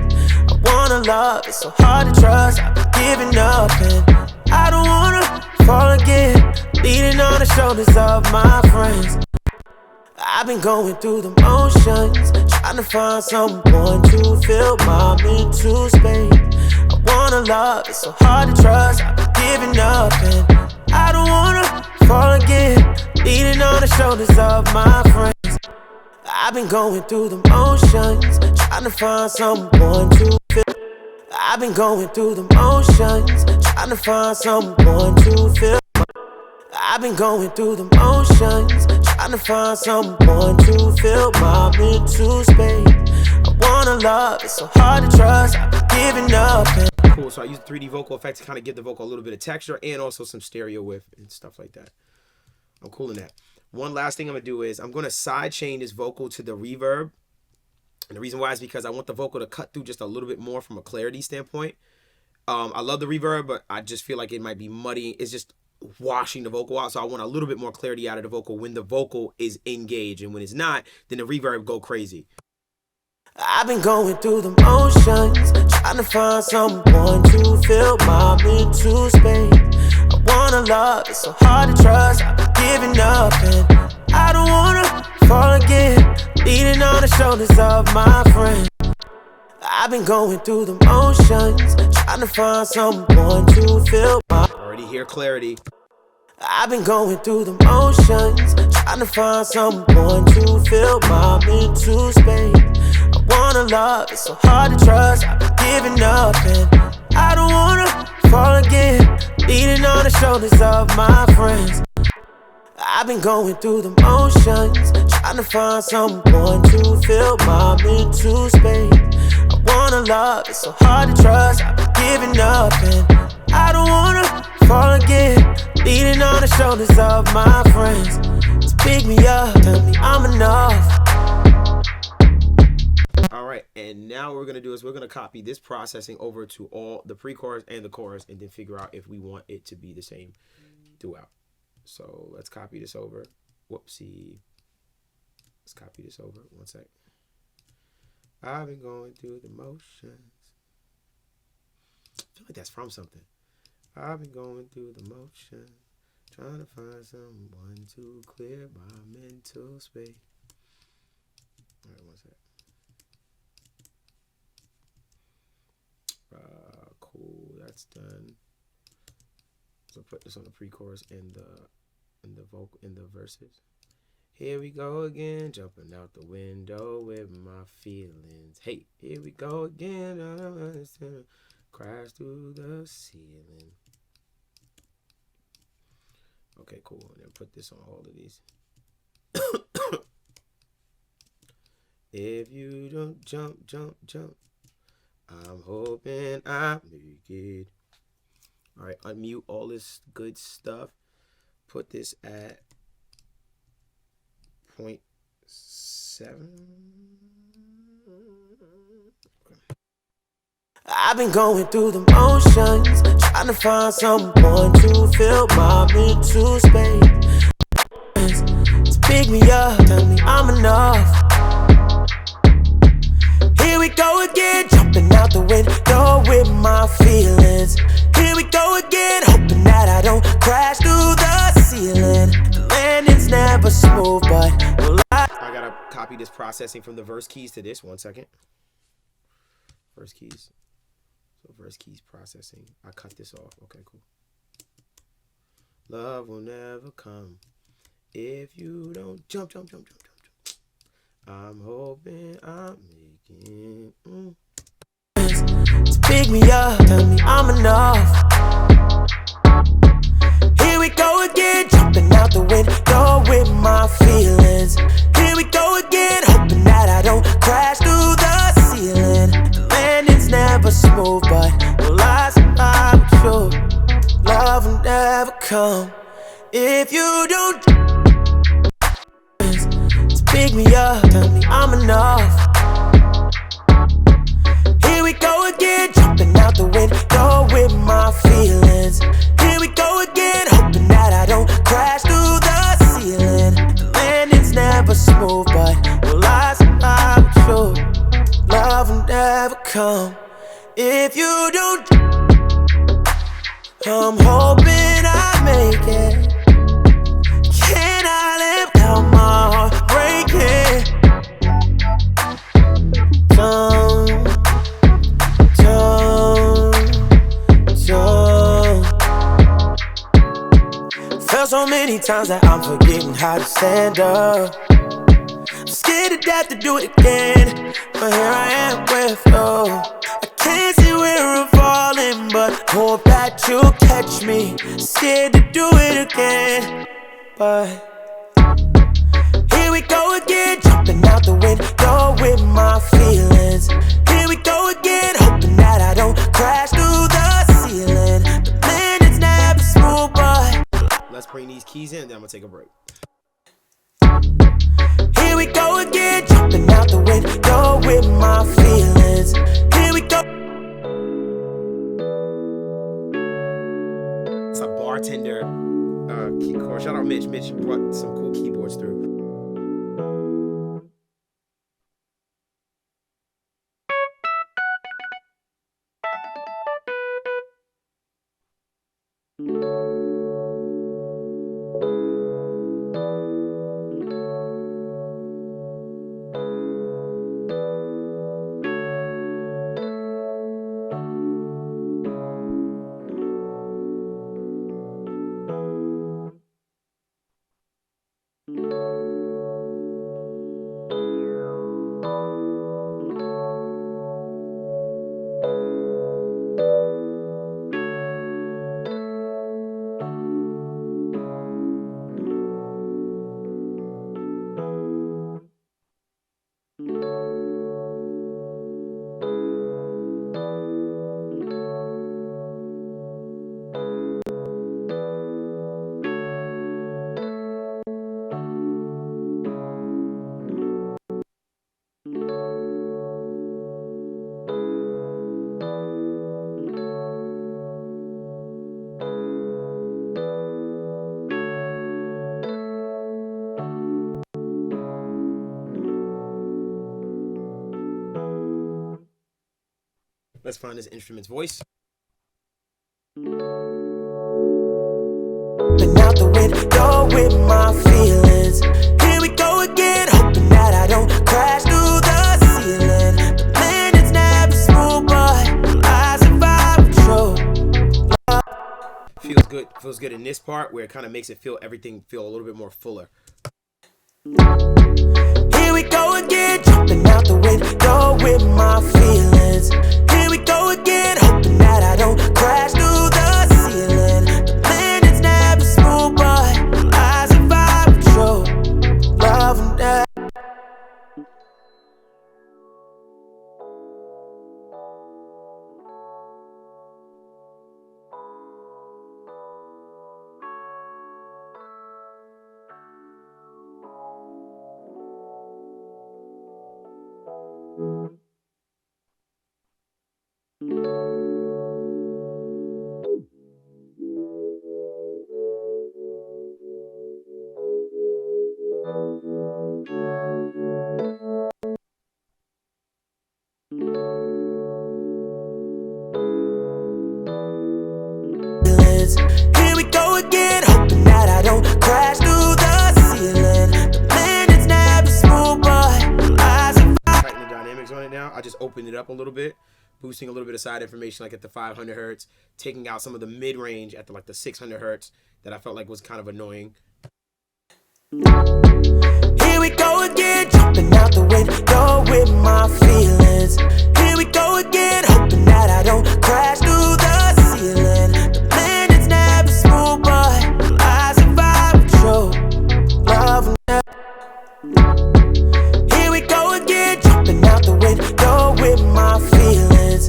I wanna love, it's so hard to trust. I've been giving up and I don't wanna fall again. Leaning on the shoulders of my friends. I've been going through the motions, trying to find someone to fill my mental space. I wanna love, it's so hard to trust. I've been giving up and I don't wanna fall again. Leaning on the shoulders of my friends. I've been going through the motions, trying to find someone to fill. I've been going through the motions, trying to find someone to fill. I've been going through the motions, trying to find someone to fill my mental space. I wanna love, it's so hard to trust. I've been giving up and cool, so I use the 3D vocal effect to kind of give the vocal a little bit of texture and also some stereo width and stuff like that. I'm cool in that. One last thing I'm going to do is I'm going to side chain this vocal to the reverb. And the reason why is because I want the vocal to cut through just a little bit more from a clarity standpoint. I love the reverb, but I just feel like it might be muddy. It's just washing the vocal out. So I want a little bit more clarity out of the vocal when the vocal is engaged. And when it's not, then the reverb go crazy. I've been going through the motions, trying to find someone to fill my mental space. I wanna love, it's so hard to trust. I've been giving up and I don't wanna fall again. Leaning on the shoulders of my friends. I've been going through the motions, trying to find someone to fill my. Already hear clarity. I've been going through the motions, trying to find someone to fill my mental space. I wanna love, it's so hard to trust. I've been giving up and I don't wanna fall again, leaning on the shoulders of my friends. I've been going through the motions, trying to find someone to fill my mental space. I wanna love, it's so hard to trust. I've been giving up and I don't wanna fall again, leaning on the shoulders of my friends. So pick me up, tell me I'm enough. All right, and now what we're gonna do is we're gonna copy this processing over to all the pre-chorus and the chorus, and then figure out if we want it to be the same throughout. So let's copy this over. Whoopsie. Let's copy this over. One sec. I've been going through the motions. I feel like that's from something. I've been going through the motions, trying to find someone to clear my mental space. All right, one sec. Cool, that's done. So put this on the pre-chorus and the vocal in the verses. Here we go again, jumping out the window with my feelings. Hey, here we go again, I don't understand. Crash through the ceiling. Okay, cool. And then put this on all of these. If you don't jump, jump, jump, I'm hoping I make it. All right, unmute all this good stuff. Put this at 0.7. I've been going through the motions, trying to find someone to fill my mental space. So pick me up, tell me I'm enough. Here we go again, jumping out the window with my feelings. Here we go again, hoping that I don't crash through the ceiling. The landing's never smooth, but I gotta copy this processing from the verse keys to this. 1 second. Verse keys. So verse keys processing. I cut this off. Okay, cool. Love will never come if you don't jump, jump, jump, jump, jump, jump. I'm hoping I'm making So pick me up, tell me I'm enough. Here we go again, jumping out the window with my feelings. Here we go again, hoping that I don't crash through the ceiling. The landing's never smooth, but will I survive with you? Love will never come if you don't. So pick me up, tell me I'm enough. Here we go again, jumping out the window with my feelings. Here we go again, hoping that I don't crash through the ceiling. The landing's never smooth, but will I survive with you? Love will never come if you don't. I'm hoping I make it. Can I live without my heart breaking? Felt so many times that I'm forgetting how to stand up. I'm scared to death to do it again, but here I am with you. I can't see where I'm falling, but hope that you'll catch me. Scared to do it again, but here we go again, jumping out the window with my feelings. Here we go again, hoping that I don't crash through the ceiling. The landing's never smooth, but let's bring these keys in, then I'm gonna take a break. here we go again, jumping out the window with my feelings. Here we go. It's a bartender keyboard. Shout out Mitch. Mitch brought some cool keyboards through. Let's find this instrument's voice. Been out the window with my feelings. Here we go again, hoping that I don't crash through the ceiling. The planets never smooth, but eyes if I control. Feels good in this part where it kind of makes it everything feel a little bit more fuller. Here we go again, jumping out the window with my feelings. Here we go again, hoping that I don't crash through the ceiling. The planets never smooth, but eyes if I control. Love and death. Here we go again, hoping that I don't crash through the ceiling. The planets never smooth, but eyes if I Tighten the dynamics on it now. I just opened it up a little bit, boosting a little bit of side information like at the 500 hertz, taking out some of the mid range at the 600 hertz that I felt like was kind of annoying. Here we go again, jumping out the window with my feelings. Here we go again, hoping that I don't crash through the ceiling. The planets never smooth, but eyes if I control. Love and death. Here we go again, jumping out the window with my feelings.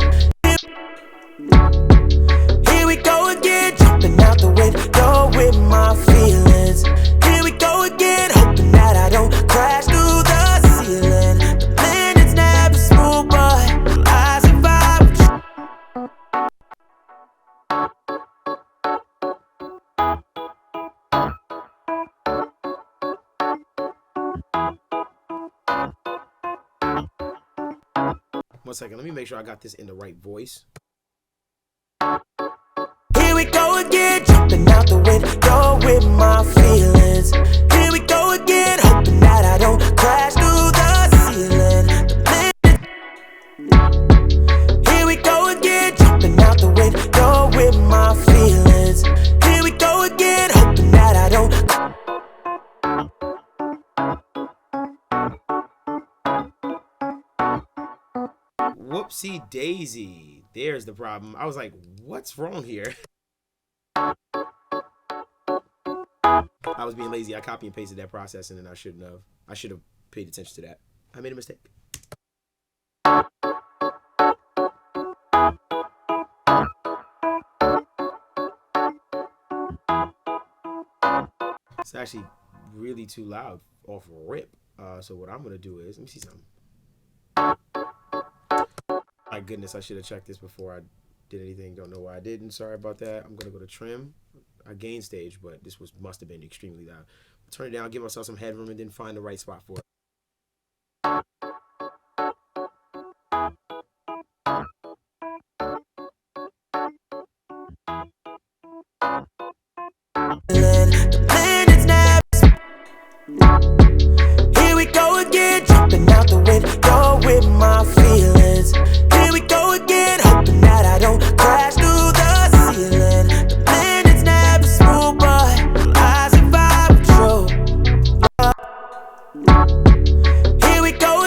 Here we go again, jumping out the window with my feelings. Here we go again, hoping that I don't crash through the ceiling. The planets never smooth, but eyes if I control. One second, let me make sure I got this in the right voice. Here we go again, jumping out the window with my feelings. Here we go again, hoping that I don't crash through the ceiling. The planets. Here we go again, jumping out the window with my feelings. Here we go again, hoping that I don't. Whoopsie daisy. There's the problem. I was like, what's wrong here? I was being lazy. I copy and pasted that process, and then I shouldn't have. I should have paid attention to that. I made a mistake. It's actually really too loud off rip. So what I'm gonna do is, let me see something. My goodness, I should have checked this before I did anything. Don't know why I didn't. Sorry about that. I'm gonna go to trim. I gained stage, but this must have been extremely loud. Turn it down, give myself some headroom, and then find the right spot for it. The planets never. Here we go again, jumping out the window with my feelings. Here we go again, hoping that I don't crash through the ceiling. The planets never smooth, but eyes if I control. Here we go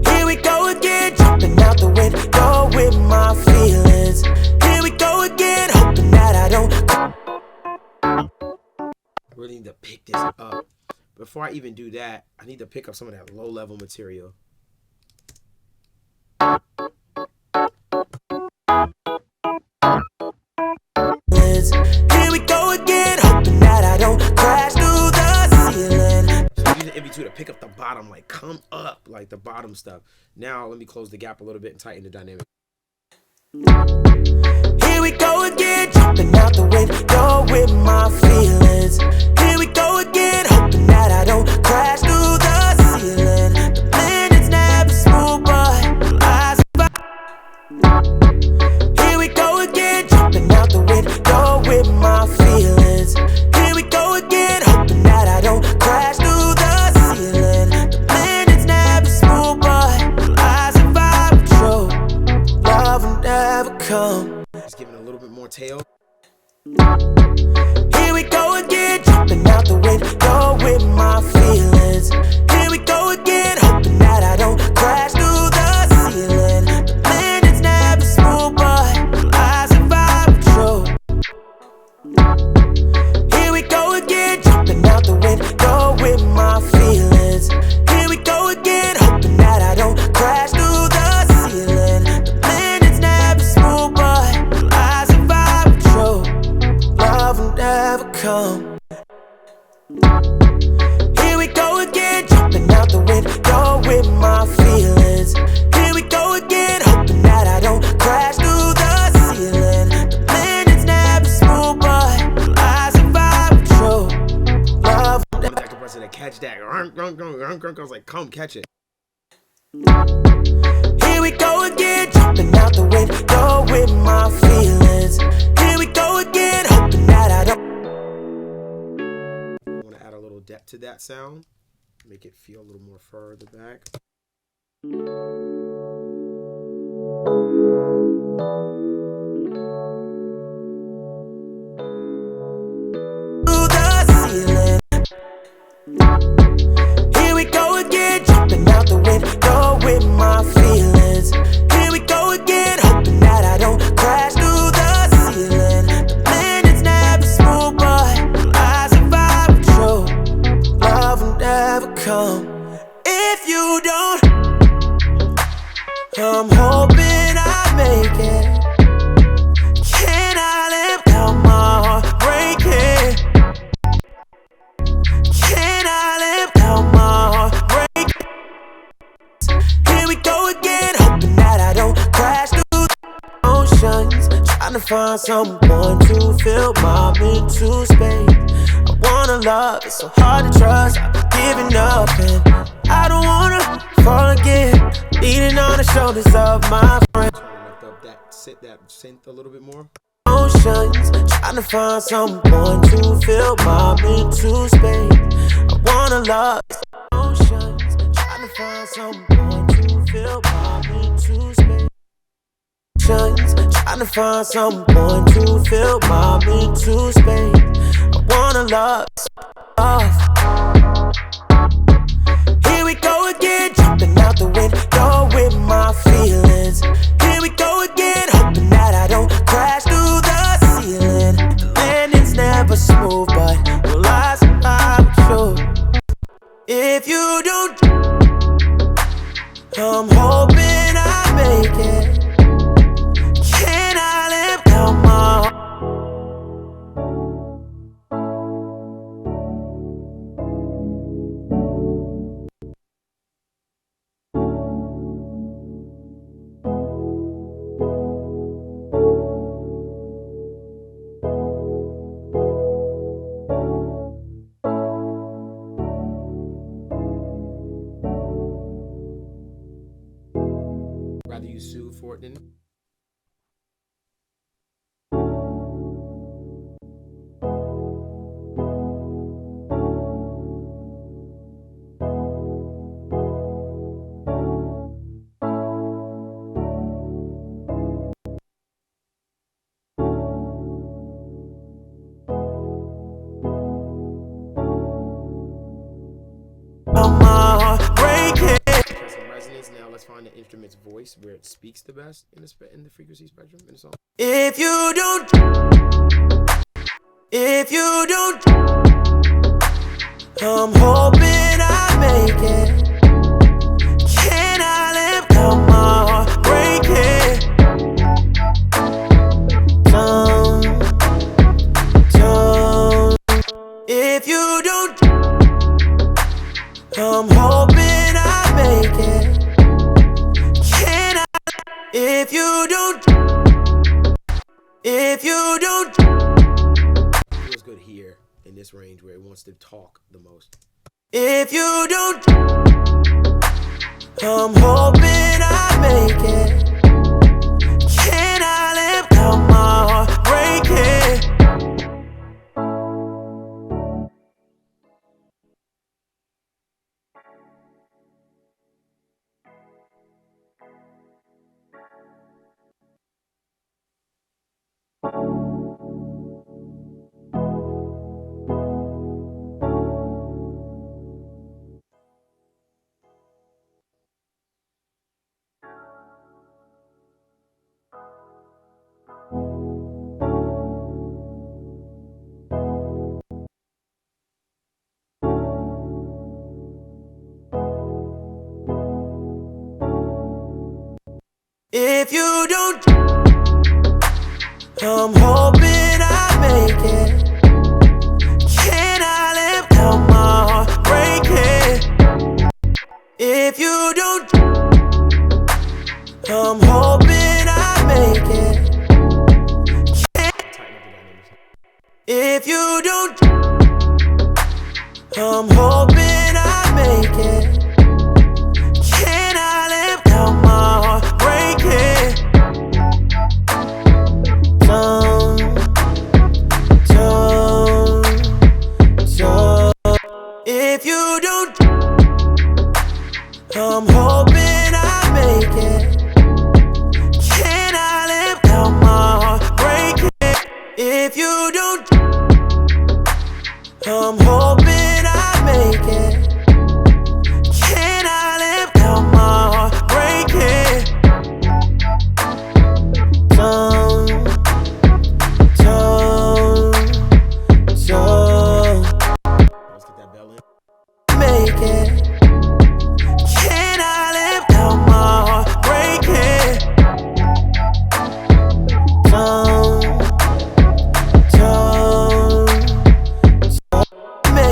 Here we go again, jumping out the window with my feelings. Here we go again, hoping that I don't. Really need to pick this up. Before I even do that, I need to pick up some of that low-level material. Here we go again, hoping that I don't crash through the ceiling. So I'm using MV2 to pick up the bottom, like come up, like the bottom stuff. Now let me close the gap a little bit and tighten the dynamic. Here we go again, jumping out the window with my feelings. Here we go again, hoping that I don't crash through the ceiling. The planet's never smooth, but lies about. Here we go again, jumping out the window with my feelings. Here we go again, hoping that I don't crash through the ceiling. The planet's never smooth, but lies about true. Love will never come. Just giving a little bit more tail. Here we go again, jumping out the window with my feelings. Here we go again, hoping that I don't crash through the ceiling. The planet's never smooth, but lies about true. Here we go again, jumping out the window with my feelings. Here we go again, hoping that I don't crash through the ceiling. The planet's never smooth, but lies about true. Love will never come. Here we go again, jumping out the window with my feelings. Here we go again, hoping that I don't crash through the ceiling. The planet's never smooth, but lies about true. Love. I'm that compressor to catch that. I was like, come catch it. Here we go again, jumping out the window with my feelings. Here we go again, hoping that I don't. I want to add a little depth to that sound. Make it feel a little more further back. Through the ceiling. Here we go again, jumping out the window with my feelings. Here we go again, hoping that I don't crash through the ceiling. The planet's never smooth, but lies about true. Love will never come if you don't. I'm hoping I make it. Can I live without my heart breaking? Can I live without my heart breaking? Here we go again, hoping that I don't crash through the oceans. Trying to find someone to fill my mental space. I wanna love, it's so hard to trust. I've been giving up and I don't wanna fall again. Leaning on the shoulders of my friends. Lift up that synth a little bit more. Oceans, trying to find someone to fill my mental space. I wanna love. Oceans, trying to find someone to fill my mental space. Oceans, trying to find someone to fill my mental space. I wanna love off. Here we go again, jumping out the window with my feelings. Here we go again, hoping that I don't crash through the ceiling. The landing's never smooth, but well, I'm sure. If you don't, I'm hoping I make it. Can I live down my heart? Rather you sue for it than. Now let's find the instrument's voice where it speaks the best in the frequency spectrum in the song. If you don't, I'm hoping I make it. Can I live down my heart breaking? Don't. If you don't, I'm hoping I make it. If you don't, feels good here in this range where it wants to talk the most. If you don't, I'm hoping I make it. Can I live down my heart breaking? If you don't, I'm hoping I make it. Can I live down my heart breaking? If you don't, I'm hoping I make it. If you don't, I'm hoping I make it. Can I live down my heart breaking? If you don't, I'm hoping I make it. Can I live down my heart breaking? If you don't, I'm hoping I make it. Can I live down my heart breaking? Let's get that bell in. Make it. Can I live down my heart breaking? Make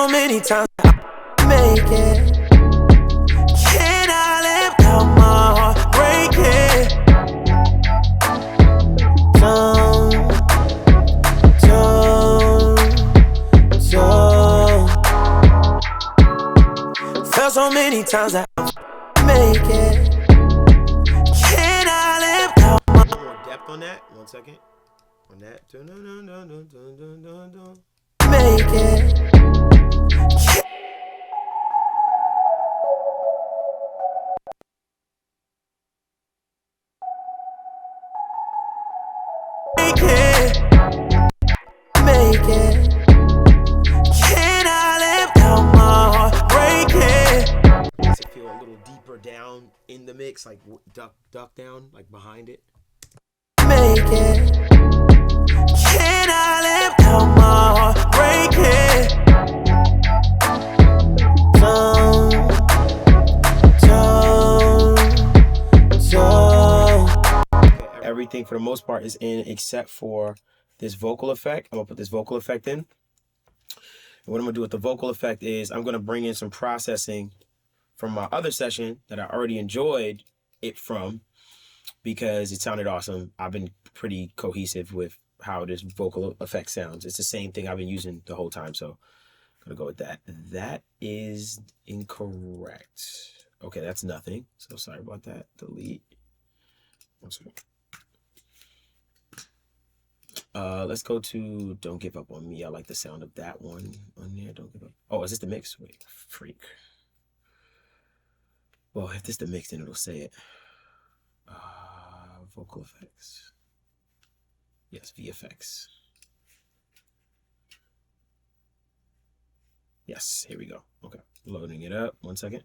so many times I make it. Can I live without my heart breaking? Felt so many times that I make it. Can I live without my heart? More depth on that. 1 second. On that. Make it. Make it. Can I live without my heart breaking? Makes it feel a little deeper down in the mix, like duck down, like behind it. Make it. Can I live without my heart breaking? Everything for the most part is in except for this vocal effect. I'm gonna put this vocal effect in. And what I'm gonna do with the vocal effect is I'm gonna bring in some processing from my other session that I already enjoyed it from because it sounded awesome. I've been pretty cohesive with how this vocal effect sounds. It's the same thing I've been using the whole time, so I'm gonna go with that. That is incorrect. Okay, that's nothing. So sorry about that. Delete. One second. Let's go to Don't Give Up on Me. I like the sound of that one on there. Don't give up. Oh, is this the mix? Wait, freak. Well, if this is the mix, then it'll say it. Vocal effects. Yes, VFX. Yes, here we go. Okay, loading it up. 1 second.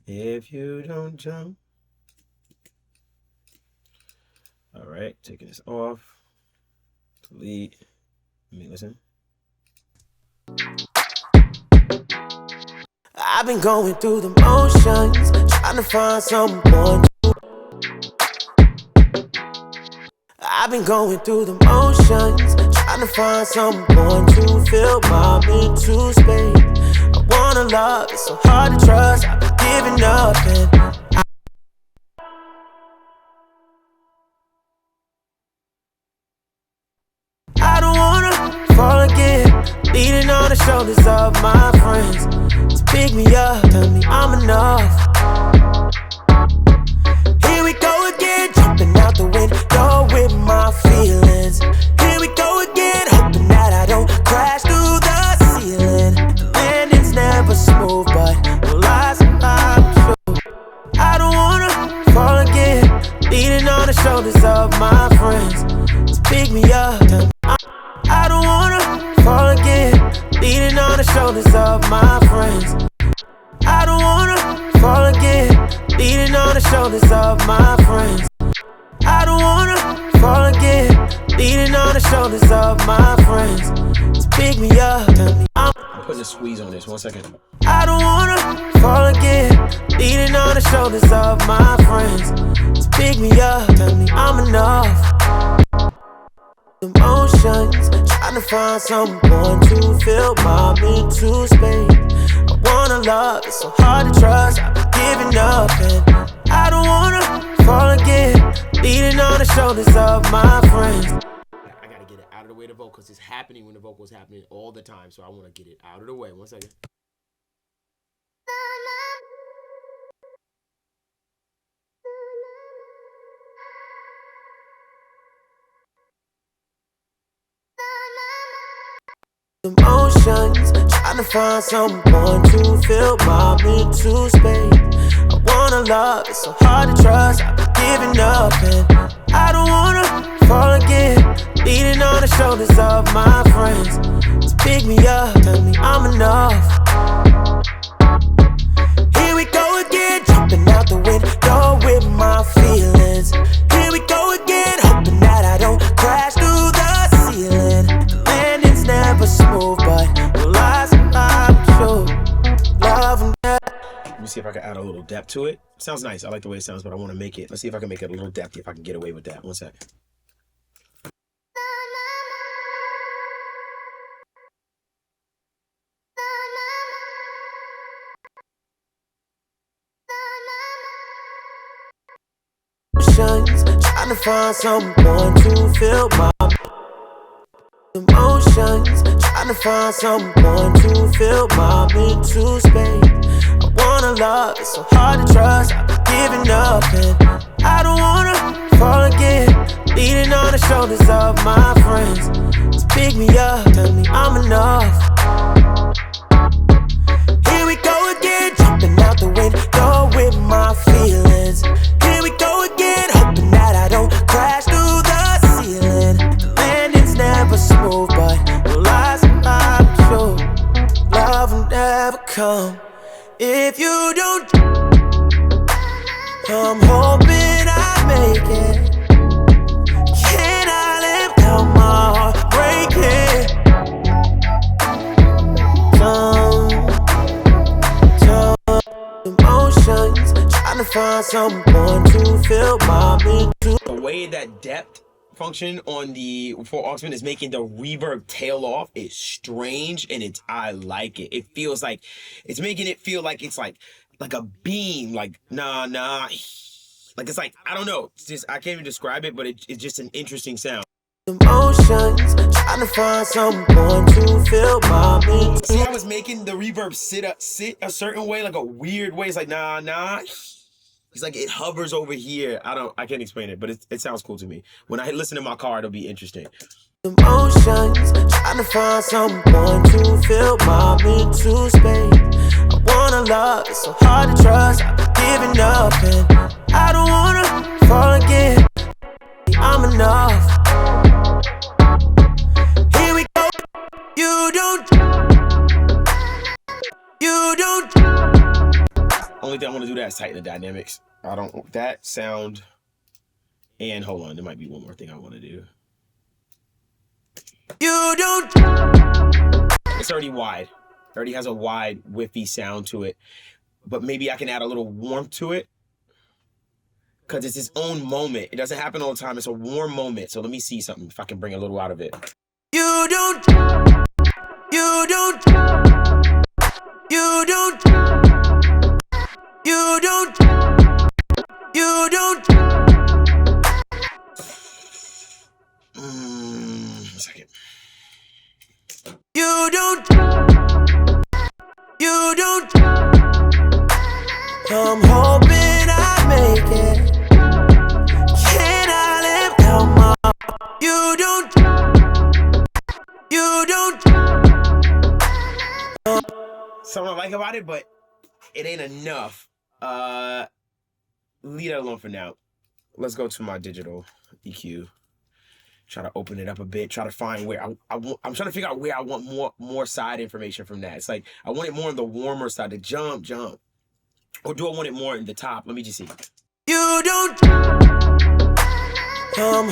If you don't jump. All right, taking this off. Delete. Let me listen. I've been going through the motions, trying to find someone. I've been going through the motions, trying to find someone to fill my mental space. I wanna love, it's so hard to trust. I've been giving up and I don't wanna fall again, leaning on the shoulders of my friends to pick me up, tell me I'm enough. Here we go again, jumping out the window with my feelings. Here we go again, hoping that I don't crash through the ceiling. The landing's never smooth, but no lies I'm true. I don't wanna fall again, leaning on the shoulders of my friends to pick me up, tell me I don't wanna fall again, leaning on the shoulders of my friends. I don't wanna fall again, leaning on the shoulders of my friends. I don't wanna fall again, leaning on the shoulders of my friends. To pick me up, tell me I'm putting a squeeze on this. 1 second. I don't wanna fall again, leaning on the shoulders of my friends. To pick me up, tell me I'm enough. Emotions, trying to find someone to fill my mental space. I wanna love, it's so hard to trust. I've been giving up and I don't wanna fall again, leaning on the shoulders of my friends. I gotta get it out of the way, the vocals. It's happening when the vocals happening all the time, so I wanna get it out of the way. 1 second. Emotions, trying to find someone to fill my mental space. I wanna love, it's so hard to trust. I've been giving up and I don't wanna fall again, leaning on the shoulders of my friends to pick me up, tell me I'm enough. Here we go again, jumping out the window with my feelings. Here we go again, hoping that I don't crash through the ceiling. The landing's never smooth, but no lies I'm true. Love and death. Let me see if I can add a little depth to it. Sounds nice. I like the way it sounds, but I want to make it. Let's see if I can make it a little depth, if I can get away with that. 1 second. emotions, trying to find someone to feel my emotions, trying to find someone to fill my mental space. I wanna love, it's so hard to trust. I've been giving up and I don't wanna fall again. Leaning on the shoulders of my friends, just pick me up, tell me I'm enough. Here we go again, jumping out the window with my feelings. Here we go again, hoping that I don't crash through the ceiling. The landing's never smooth, but the lies I'm sure love will never come if you don't. I'm hoping I make it. Can I live out my heart breaking? Emotions, trying to find someone to fill my mental. The way that depth function on the for Auxman is making the reverb tail off is strange, and I like it. It feels like it's making it feel like it's like a beam, like nah, like it's like I don't know. It's just I can't even describe it, but it's just an interesting sound. Emotions, trying to find someone to fill my mental. See how it's making the reverb sit a certain way, like a weird way. It's like nah. It's like it hovers over here. I can't explain it, but it sounds cool to me. When I listen in my car, it'll be interesting. Emotions, trying to find someone to fill my mental space. I wanna love, it's so hard to trust. I've been giving up and I don't wanna fall again. I'm enough. Here we go. You don't. Only thing I want to do that is tighten the dynamics. I don't that sound. And hold on, there might be one more thing I want to do. You don't. It's already wide. It already has a wide, whiffy sound to it. But maybe I can add a little warmth to it. Because it's its own moment. It doesn't happen all the time. It's a warm moment. So let me see something if I can bring a little out of it. You don't. You don't. You don't. You don't. You don't. A second. You don't. You don't. I'm hoping I make it. Can I live out my? You don't. You don't. Something I like about it, but it ain't enough. Leave that alone for now. Let's go to my digital EQ. Try to open it up a bit. Try to find where I'm trying to figure out where I want more side information from that. It's like I want it more on the warmer side, to jump. Or do I want it more in the top? Let me just see. You don't. Jump.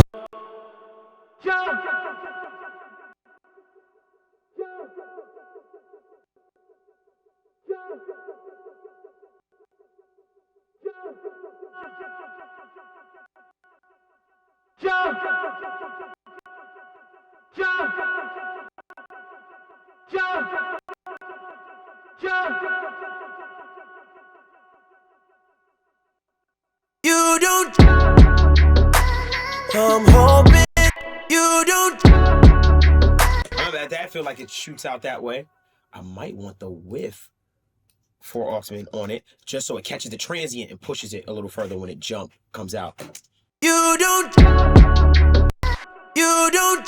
You don't. I'm hoping you don't. That feel like it shoots out that way. I might want the width for Auxman on it, just so it catches the transient and pushes it a little further when it comes out. You don't. You don't.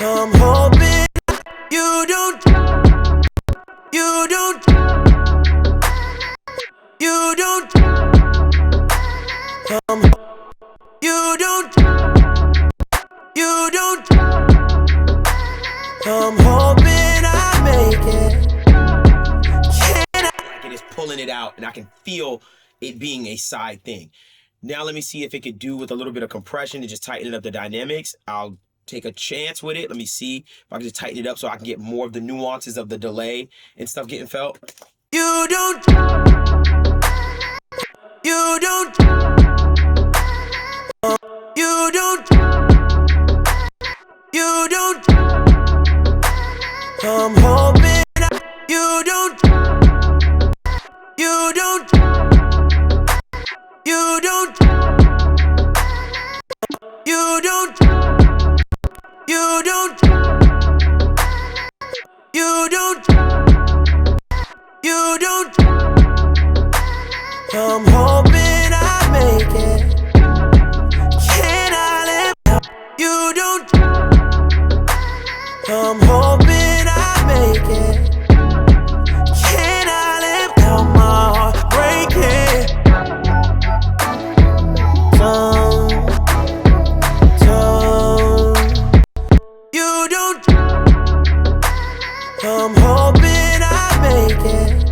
I'm hoping you don't. You don't. You don't. You don't. You don't. I'm hoping I make it. Can I? It is pulling it out, and I can feel it being a side thing. Now let me see if it could do with a little bit of compression and just tighten up the dynamics. I'll take a chance with it. Let me see if I can just tighten it up so I can get more of the nuances of the delay and stuff getting felt. You don't. You don't. You don't. You don't. I'm hoping you don't. You don't. You don't. You don't. I'm hoping I make it. Can I live out? You don't. I'm hoping I make it. Can I live out my heart breaking? You don't. I'm hoping I make it.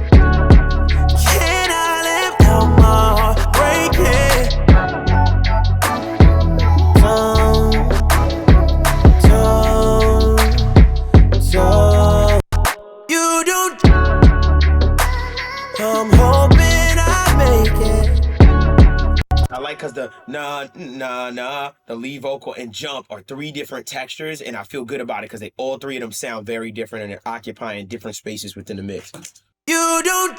Can I live out my heart breaking? You don't. I'm hoping I make it. I like cause the the lead vocal and jump are 3 different textures, and I feel good about it because all 3 of them sound very different and they're occupying different spaces within the mix. You don't.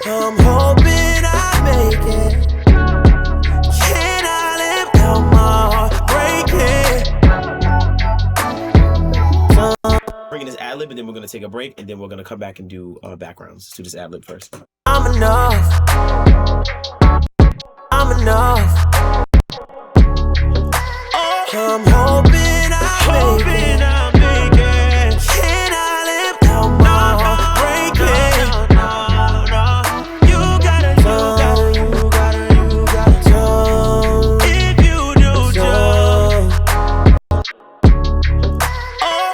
I'm hoping I make it. Can I live out my heart breaking? Bringing this Adlib, and then we're gonna take a break, and then we're gonna come back and do backgrounds. Let's do this Adlib first. I'm enough. I'm enough. I'm hoping I make it. Can I live out my heart breaking? You gotta. If you do,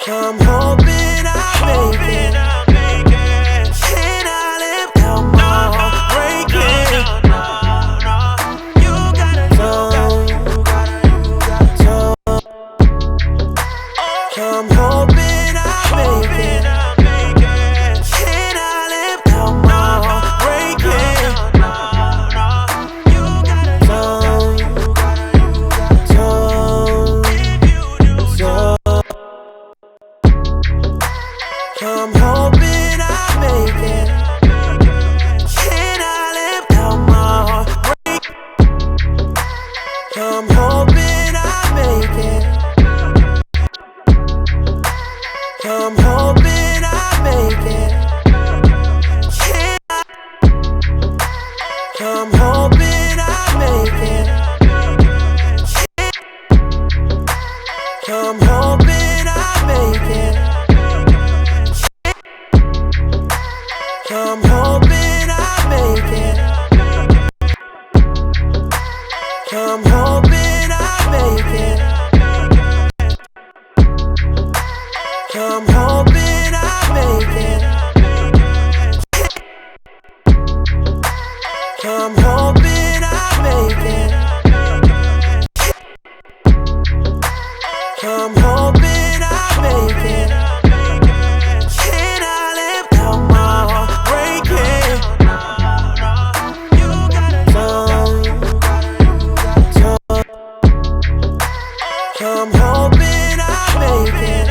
I'm hoping I make it. Can I live out my heart breaking? You gotta. I'm hoping I make it. Can I live out my heart breaking? You I'm hoping I make it. Can I live out my heart breaking? I'm hoping I make it. I'm hoping I make it. Can I? I'm hoping I make it. I'm hoping I make it. I'm hoping I make it. I'm hoping I make it. I'm hoping I make it. I'm hoping I make it. I'm hoping I make it. Can I live out my heart breaking? You gotta. I'm hoping I make it.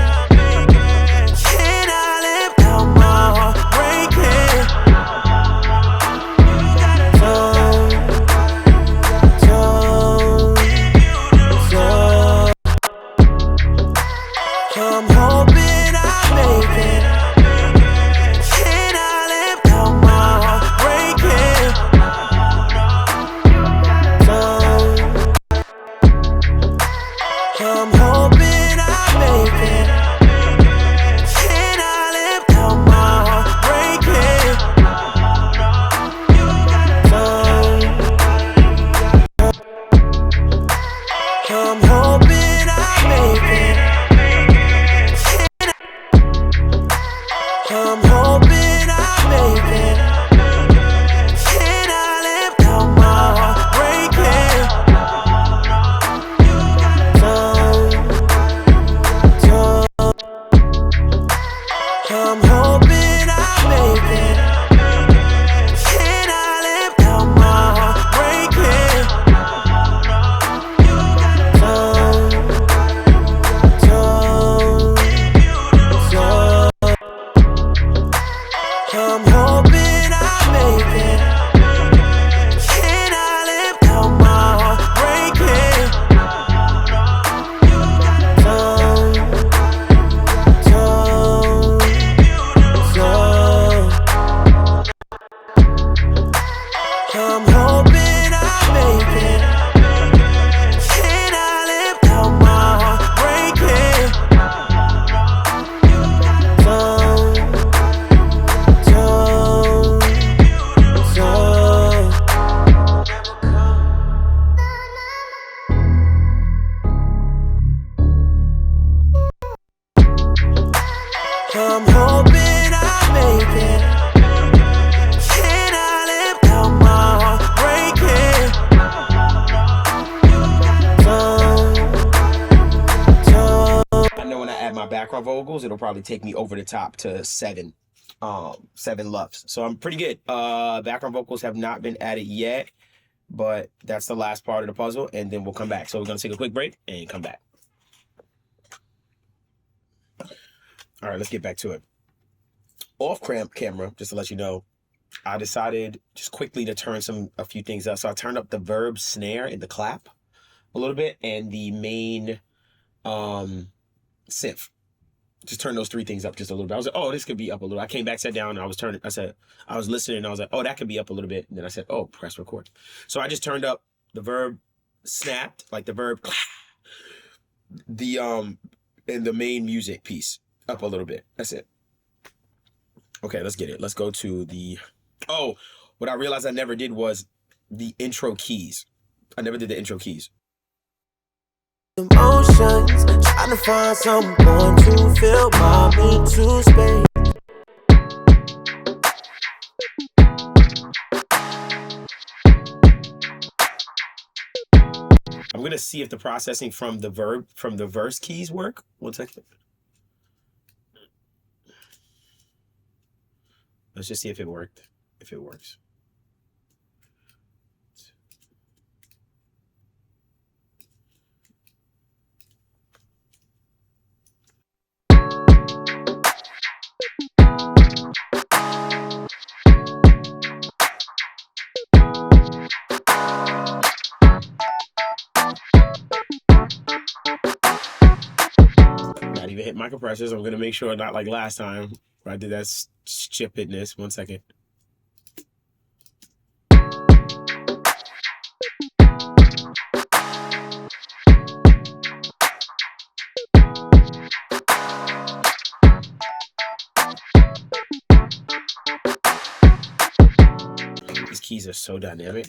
Can I live out my heart breaking? I'm hoping I make it. Can I live out my heart breaking? I'm hoping I make it. Can I live out my heart breaking? I'm hoping I make it. I'm hoping I make it. Can I live out my heart breaking? I'm hoping I make it. Can I live out my heart breaking? I'm hoping I make it. Can I live out my heart breaking? I'm I'm hoping I make it. Can I live out my heart breaking? I know when I add my background vocals, it'll probably take me over the top to 7 LUFs. So I'm pretty good. Background vocals have not been added yet, but that's the last part of the puzzle, and then we'll come back. So we're gonna take a quick break and come back. All right, let's get back to it. Off camera, just to let you know, I decided just quickly to turn a few things up. So I turned up the verb snare and the clap a little bit, and the main synth. Just turn those 3 things up just a little bit. I was like, oh, this could be up a little. I came back, sat down, and I was listening, and I was like, oh, that could be up a little bit. And then I said, oh, press record. So I just turned up the verb snapped, like the verb clap, and the main music piece up a little bit. That's it. Okay, let's get it. Let's go to the, oh, what I realized I never did was the intro keys. I never did the intro keys. Emotions, trying to find someone to fill my mental space. I'm gonna see if the processing from the verse keys work. 1 second. Let's just see if it worked. If it works. Not even hit my compressors. I'm gonna make sure, not like last time where I did that stupidness. 1 second. These keys are so dynamic.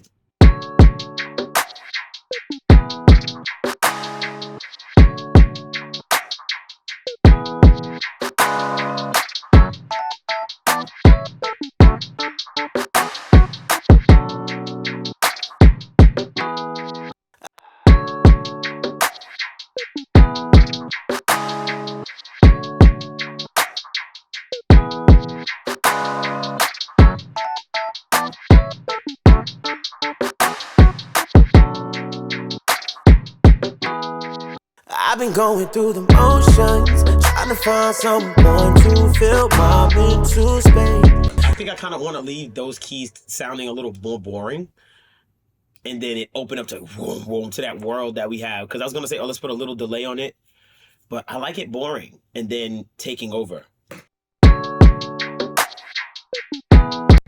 I've been going through the motions, trying to find someone to fill my mental space. I think I kind of want to leave those keys sounding a little more boring, and then it open up to whoom, whoom, to that world that we have. Because I was going to say, oh, let's put a little delay on it, but I like it boring and then taking over.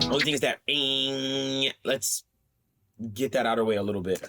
Only thing is that, let's get that out of the way a little bit.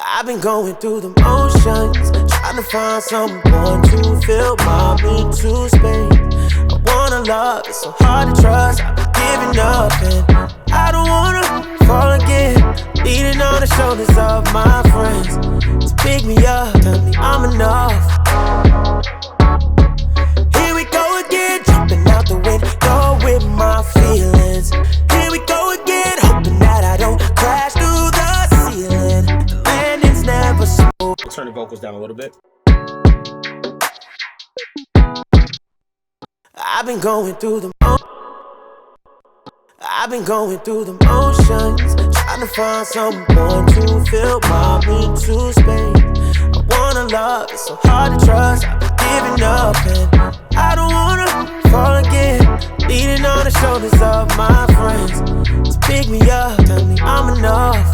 I've been going through the motions, trying to find someone to fill my mental space. I wanna love, it's so hard to trust, I've been giving up and I don't wanna fall again. Leaning on the shoulders of my friends to pick me up, tell me I'm enough. Here we go again, jumping out the window with my feelings. Here we go again, hoping that I don't crash through the ceiling. The landing's never smooth. Turn the vocals down a little bit. I've been going through the motions, trying to find someone to fill my mental space. I wanna love, it's so hard to trust, I've been giving up and I don't wanna fall again. Leaning on the shoulders of my friends to pick me up, tell me I'm enough.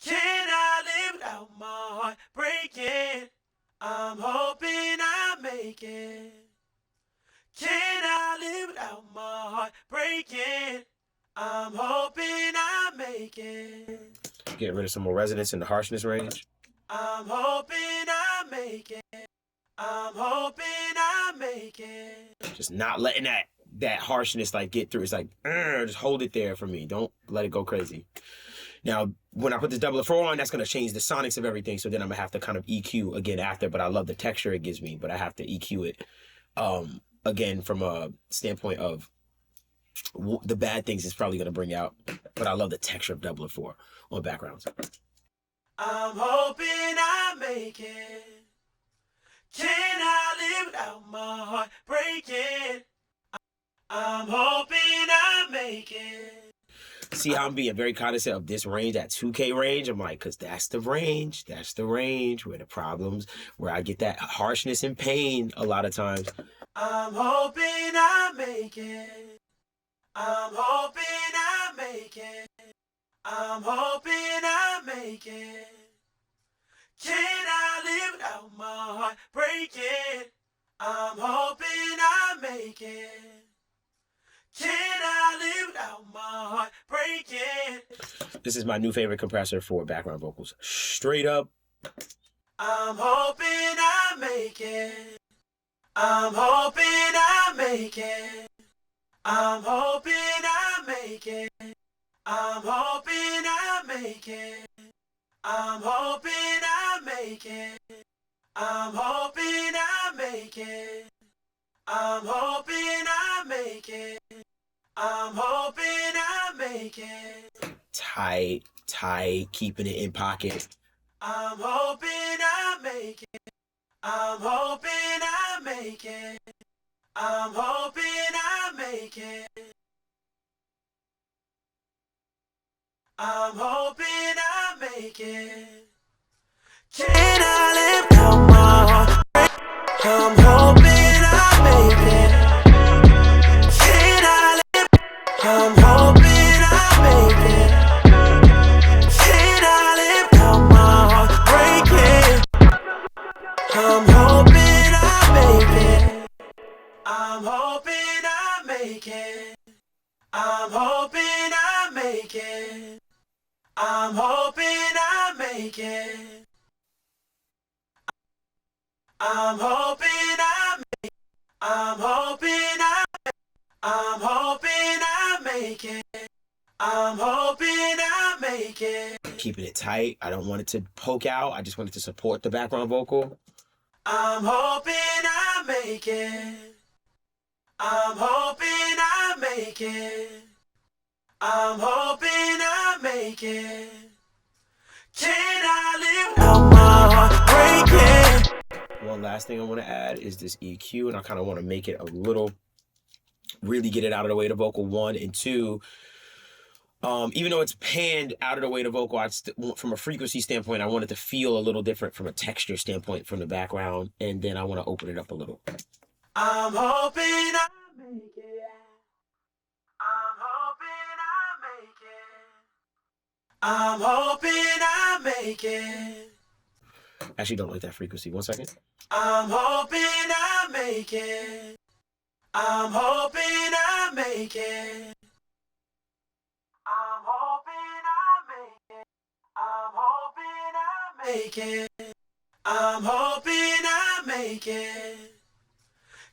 Can I live without my heart breaking? I'm hoping I make it. Can I live without my heart breaking? I'm hoping I make it. Get rid of some more resonance in the harshness range. I'm hoping I make it. I'm hoping I make it. Just not letting that harshness like get through. It's like, just hold it there for me. Don't let it go crazy. Now, when I put this 004 on, that's going to change the sonics of everything. So then I'm going to have to kind of EQ again after. But I love the texture it gives me. But I have to EQ it again from a standpoint of the bad things it's probably going to bring out. But I love the texture of 004 on backgrounds. I'm hoping I make it. Can I live without my heart breaking? I'm hoping I make it. See how I'm being very cognizant of this range, that 2K range? I'm like, because that's the range. That's the range where the problems, where I get that harshness and pain a lot of times. I'm hoping I make it. I'm hoping I make it. I'm hoping I make it. Can I live without my heart breaking? I'm hoping I make it. Can I live without my heart breaking? This is my new favorite compressor for background vocals. Straight up. I'm hoping I make it. I'm hoping I make it. I'm hoping I make it. I'm hoping I make it. I'm hoping I make it. I'm hoping I make it. I'm hoping I make it. I'm hoping I make it. Tight, keeping it in pocket. I'm hoping I make it. I'm hoping I make it. I'm hoping I make it. I'm hoping I make it. Can I live out my heart? I'm hoping I make it. Can I live? I'm hoping I make it. Can I live out my heart breaking? I'm hoping I make it. I'm hoping I make it. I'm hoping I make it. I'm hoping I make it. I'm hoping I make it. I'm hoping I make it. I'm hoping I make it. I'm hoping I make it. Keeping it tight. I don't want it to poke out. I just want it to support the background vocal. I'm hoping I make it. I'm hoping I make it. I'm hoping I make it. Can I live without my heart breaking? One last thing I want to add is this EQ, and I kind of want to make it a little, really get it out of the way of the vocal, 1, and 2. Even though it's panned out of the way of the vocal, from a frequency standpoint, I want it to feel a little different from a texture standpoint from the background, and then I want to open it up a little. I'm hoping I make it. I'm hoping I make it. I'm hoping I make it. Actually, don't like that frequency. 1 second. I'm hoping I make it. I'm hoping I make it. I'm hoping I make it. I'm hoping I make it. I'm hoping I make it.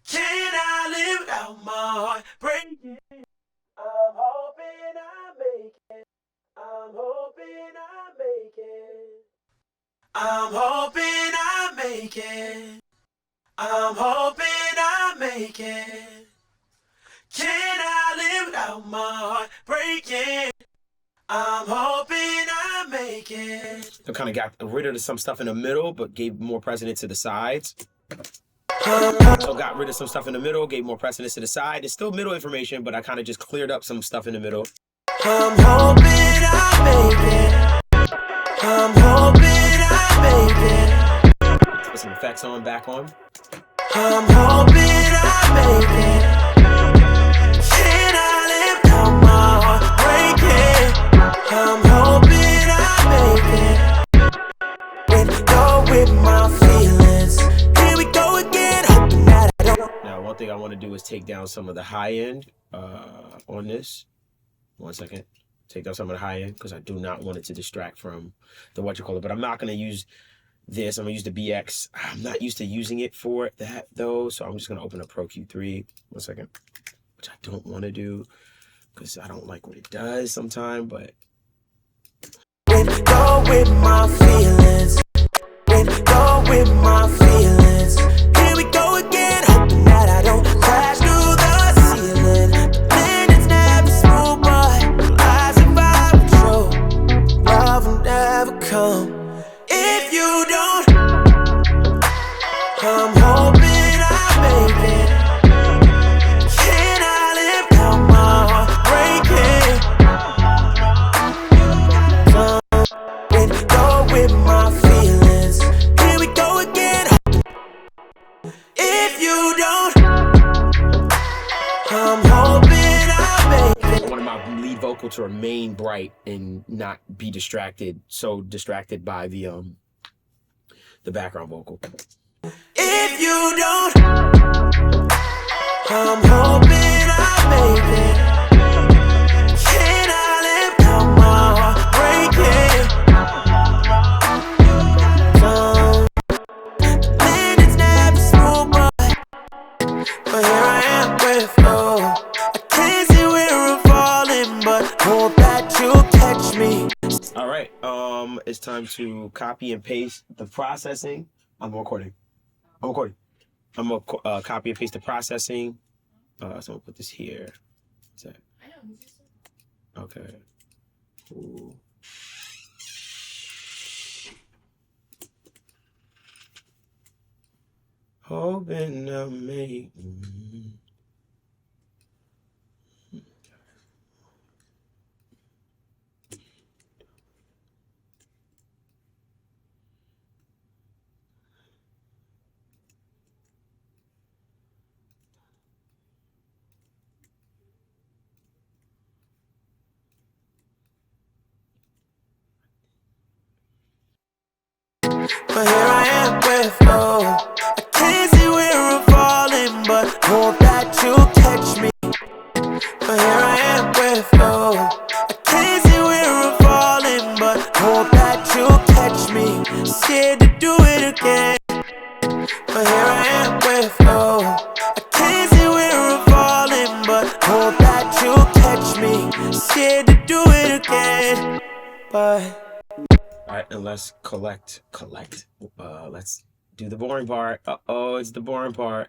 Can I live without my heart breaking? I'm hoping I make it. I'm hoping I make it. I'm hoping I make it. I'm hoping I make it. Can I live without my heart breaking? I'm hoping I make it. I kind of got rid of some stuff in the middle, but gave more precedence to the sides. So got rid of some stuff in the middle, gave more precedence to the side. It's still middle information, but I kind of just cleared up some stuff in the middle. I'm hoping I make it. I'm hoping I make it. Put some effects on, back on. I'm hoping I make it. Can I live out my heart breaking? I'm hoping I make it. want to do is take down some of the high end on this. 1 second. Take down some of the high end because I do not want it to distract from the whatchamacallit. But I'm not going to use this. I'm going to use the BX. I'm not used to using it for that though. So I'm just going to open up Pro Q3. 1 second. Which I don't want to do because I don't like what it does sometimes. But go with my feelings. Go with my feelings. Here we go again, hoping that I don't crash through the ceiling. The plan is never smooth, but lies if I were true, love will never come. If you don't, I'm hoping I make it. Can I live out my heart breaking? Go with my feelings. Here we go again. If you don't, I'm hoping I make it. I wanted my lead vocal to remain bright and not be distracted, so distracted by the background vocal. If you don't, I'm hoping I make it. Can I live out my heart breaking? The plan is never smooth, but here I am with you. I can't see where I'm falling, but hope that you'll catch me. All right, it's time to copy and paste the processing. I'm recording. I'm gonna copy and paste the processing. So I'm gonna put this here. What's that? Okay. Ooh. Hoping to make. But here I am with you. I can't see where I'm falling, but hope that you'll catch me. But here I am with you. I can't see where I'm falling, but hope that you'll catch me. Scared to do it again. But here I am with you. I can't see where I'm falling, but hope that you'll catch me. Scared to do it again. But All right, and let's collect. Let's do the boring part. It's the boring part.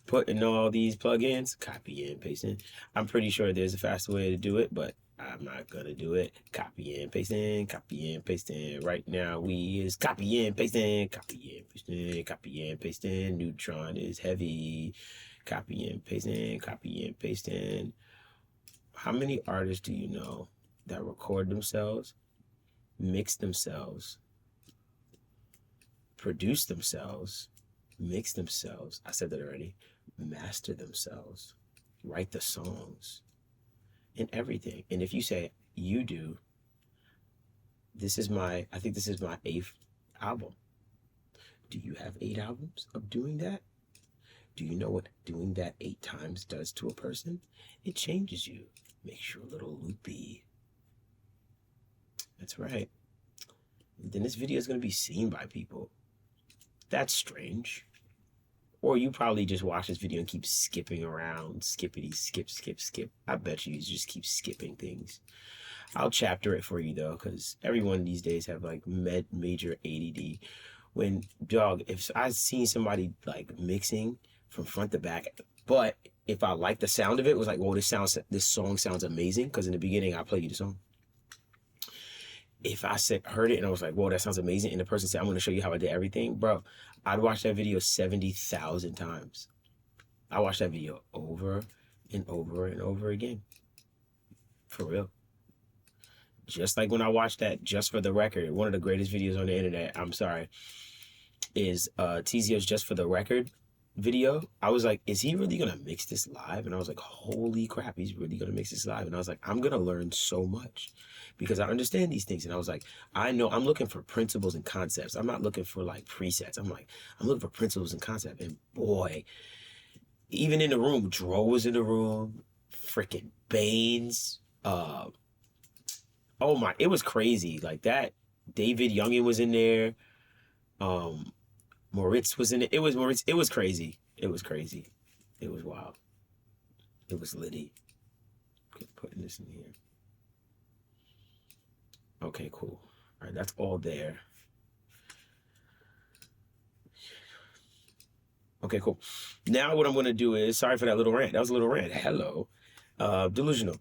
Putting all these plugins, copy and pasting. I'm pretty sure there's a faster way to do it, but I'm not gonna do it. Copy and pasting, copy and pasting. Right now we is copy and pasting, copy and pasting, copy and pasting. Neutron is heavy. Copy and pasting, copy and pasting. How many artists do you know that record themselves, mix themselves, produce themselves, mix themselves, I said that already, master themselves, write the songs, and everything? And if you say you do, I think this is my 8th album. Do you have 8 albums of doing that? Do you know what doing that 8 times does to a person? It changes you, makes you a little loopy. That's right. Then this video is going to be seen by people. That's strange. Or you probably just watch this video and keep skipping around. Skippity, skip, skip, skip. I bet you just keep skipping things. I'll chapter it for you though, because everyone these days have like major ADD. When, dog, if I've seen somebody like mixing from front to back, but if I like the sound of it, it was like, whoa, this song sounds amazing. Because in the beginning, I played you the song. If I heard it and I was like, whoa, that sounds amazing, and the person said, I'm going to show you how I did everything, bro, I'd watch that video 70,000 times. I watched that video over and over and over again. For real. Just like when I watched that Just for the Record, one of the greatest videos on the internet, I'm sorry, is Tizio's Just for the Record video. I was like, is he really gonna mix this live? And I was like, holy crap, he's really gonna mix this live. And I was like, I'm gonna learn so much because I understand these things. And I was like, I know I'm looking for principles and concepts. I'm not looking for like presets. I'm looking for principles and concepts. And boy, even in the room, Dro was in the room, freaking Baines. Oh my, it was crazy. Like that. David Youngin was in there. Moritz was in it. It was Moritz. It was crazy. It was crazy. It was wild. It was litty. Putting this in here. Okay, cool. All right, that's all there. Okay, cool. Now what I'm going to do is, sorry for that little rant. That was a little rant. Hello. Delusional.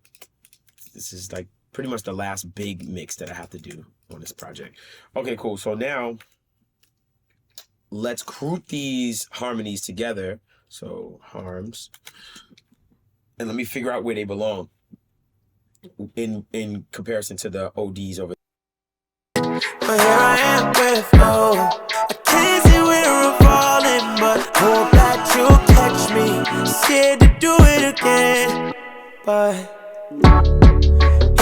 This is like pretty much the last big mix that I have to do on this project. Okay, cool. So now let's group these harmonies together. So harms. And let me figure out where they belong in comparison to the ODs over there. But here I am with flow. I can't see where I'm falling, but hope that you'll catch me. Scared to do it again, but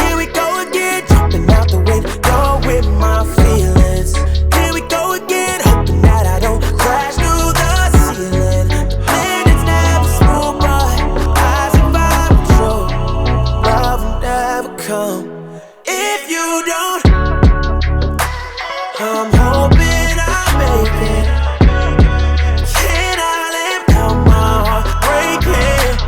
here we go again, jumping out the window with my feelings. Here we go again, hoping that I don't crash through the ceiling. The planet's never smooth, but I survive control. Love will never come if you don't. I'm hoping I make it. Can I live down my heart breaking?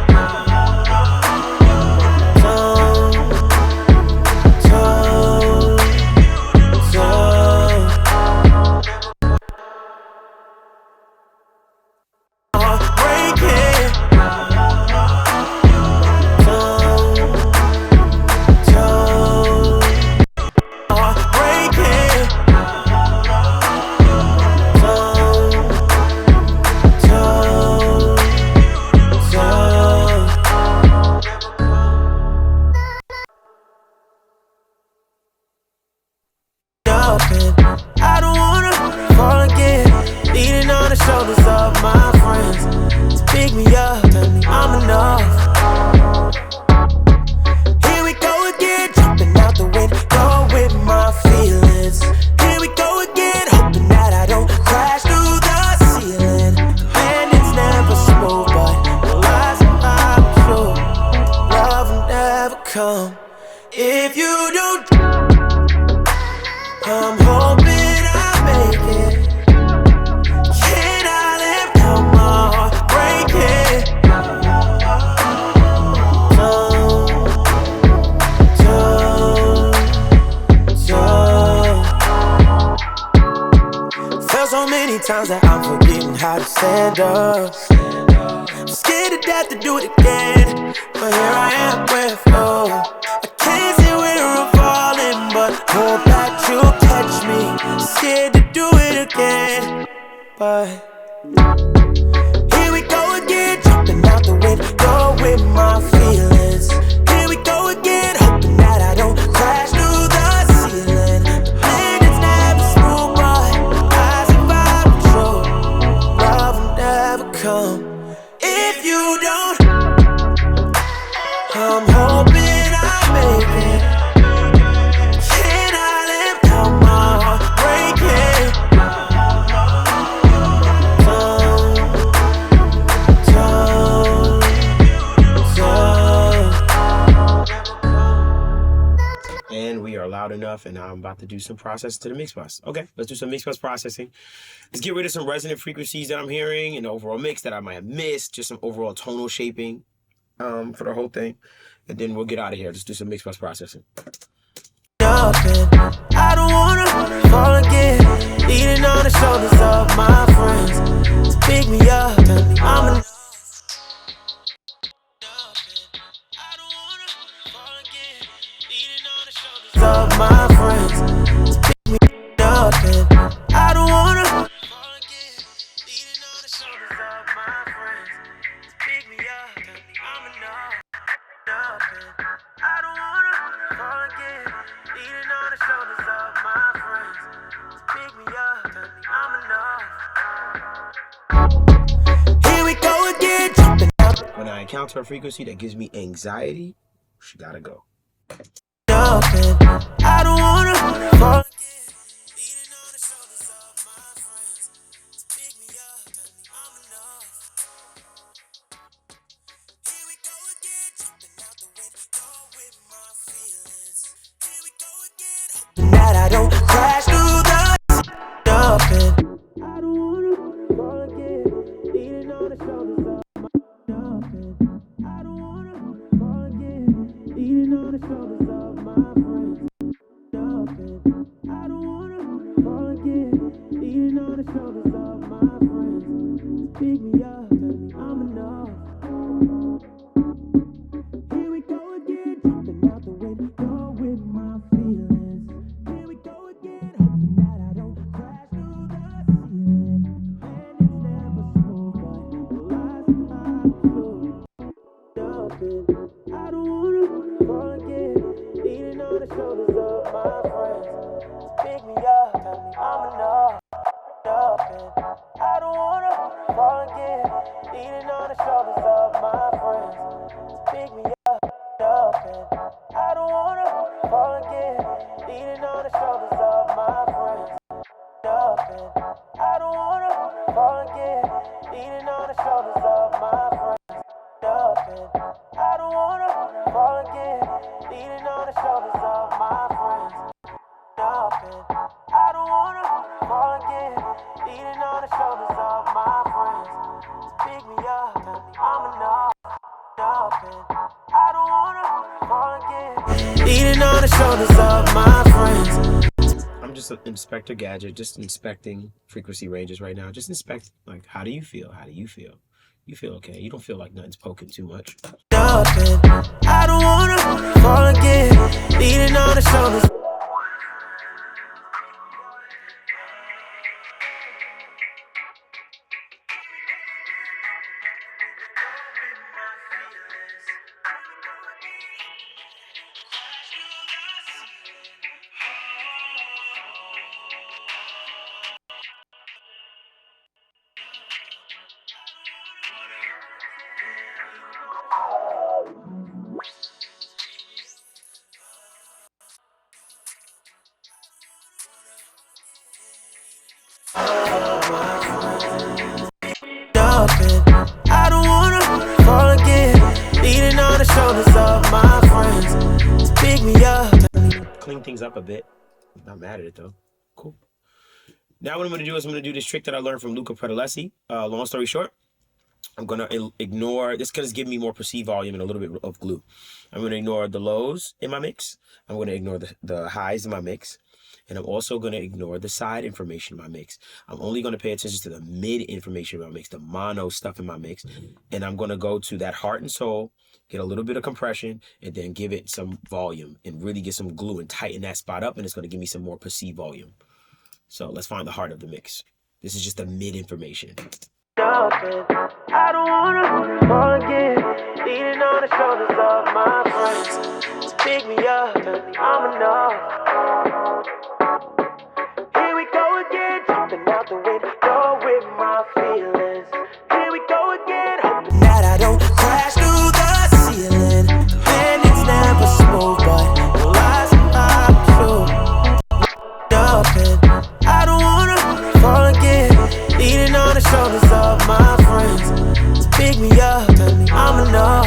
I don't wanna fall again, leaning on the shoulders of my friends to pick me up, tell me I'm enough. Here we go again, jumping out the window with my feelings. Here we go again, hoping that I don't crash through the ceiling. The landing's never smooth, but the lies I'm true. Love will never come if you don't. I'm hoping I make it. Can I live down my heart breaking? Felt so many times that I'm forgetting how to stand up. I'm scared to death to do it again, but here I am with flow. I can't see where I'm falling, but hope that you'll catch me. Scared to do it again, but here we go again, jumping out the window with my feelings. Here we go again, hoping that I don't crash through the ceiling. The planet's never smooth, but I survive control. Love will never come if you don't. I'm hoping I make it. Can I live down my heart breaking? And we are loud enough, and I'm about to do some processing to the mix bus. Okay, let's do some mix bus processing. Let's get rid of some resonant frequencies that I'm hearing in the overall mix that I might have missed, just some overall tonal shaping for the whole thing. And then we'll get out of here. Let's do some mix bus processing. I don't wanna fall again, leaning on the shoulders of my friends to pick me up, tell me I'm enough. I don't wanna fall again, leaning on the shoulders of my friends to pick me up. And I don't wanna fall again, leaning on the shoulders of my friends to pick me up, tell me I'm enough. I don't wanna fall again, leaning on the shoulders of my friends to pick me up, tell me I'm enough. Here we go again, jumping out. When I encounter a frequency that gives me anxiety, she gotta go. I don't wanna fall again, leaning on the shoulders of my friends to pick me up, tell me I'm enough. don't crash through the dumping. I don't wanna fall again, leaning on the shoulders of my dumping. I don't wanna fall again, leaning on the shoulders of my friends. Dumping. I don't wanna fall again, leaning on the shoulders of my friends. Pick me up, tell me I'm enough. Here we go again, jumping out the window with my feelings. Here we go again, hoping that I don't crash through the ceiling. And it's never smooth, but the lies I'm true. Dumping. I don't wanna fall again, leaning on the shoulders of my friends. Pick me up, tell me I'm enough. Dumping. I don't wanna fall again, leaning on the shoulders of my friends. Pick me up, dumping. I don't wanna fall again, leaning on the shoulders of my friends. Dumping. I don't wanna fall again, leaning on the shoulders of my friends. Dumping. I don't wanna fall again, leaning on the shoulders of my friends. Dumping. I don't wanna fall again, leaning on the shoulders of my friends. Pick me up, tell me I'm enough. Dumping. I don't wanna fall again, leaning on the shoulders of my friends. I'm just an Inspector Gadget, just inspecting frequency ranges right now. Just inspect, like, how do you feel? How do you feel? You feel okay. You don't feel like nothing's poking too much. Dumping. I don't wanna fall again, leaning on the shoulders. Dumping. I don't wanna fall again, leaning on the shoulders of my friends. Pick me up. Clean things up a bit. Not mad at it though. Cool. Now what I'm gonna do is I'm gonna do this trick that I learned from Luca Predalesi. Long story short, I'm gonna ignore this because give me more perceived volume and a little bit of glue. I'm gonna ignore the lows in my mix. I'm gonna ignore the highs in my mix. And I'm also going to ignore the side information in my mix. I'm only going to pay attention to the mid information in my mix, the mono stuff in my mix. And I'm going to go to that heart and soul, get a little bit of compression, and then give it some volume and really get some glue and tighten that spot up. And it's going to give me some more perceived volume. So let's find the heart of the mix. This is just the mid information. Dumping. I don't wanna fall again, leaning on the shoulders of my friends. Pick me up, tell me I'm enough. Here we go again, jumping out the window with my feelings. Here we go again, hoping that I don't crash through the ceiling. And it's never smooth, but the lies are true. Dumping. I don't wanna fall again, leaning on the shoulders of my friends. Pick me up, tell me I'm enough.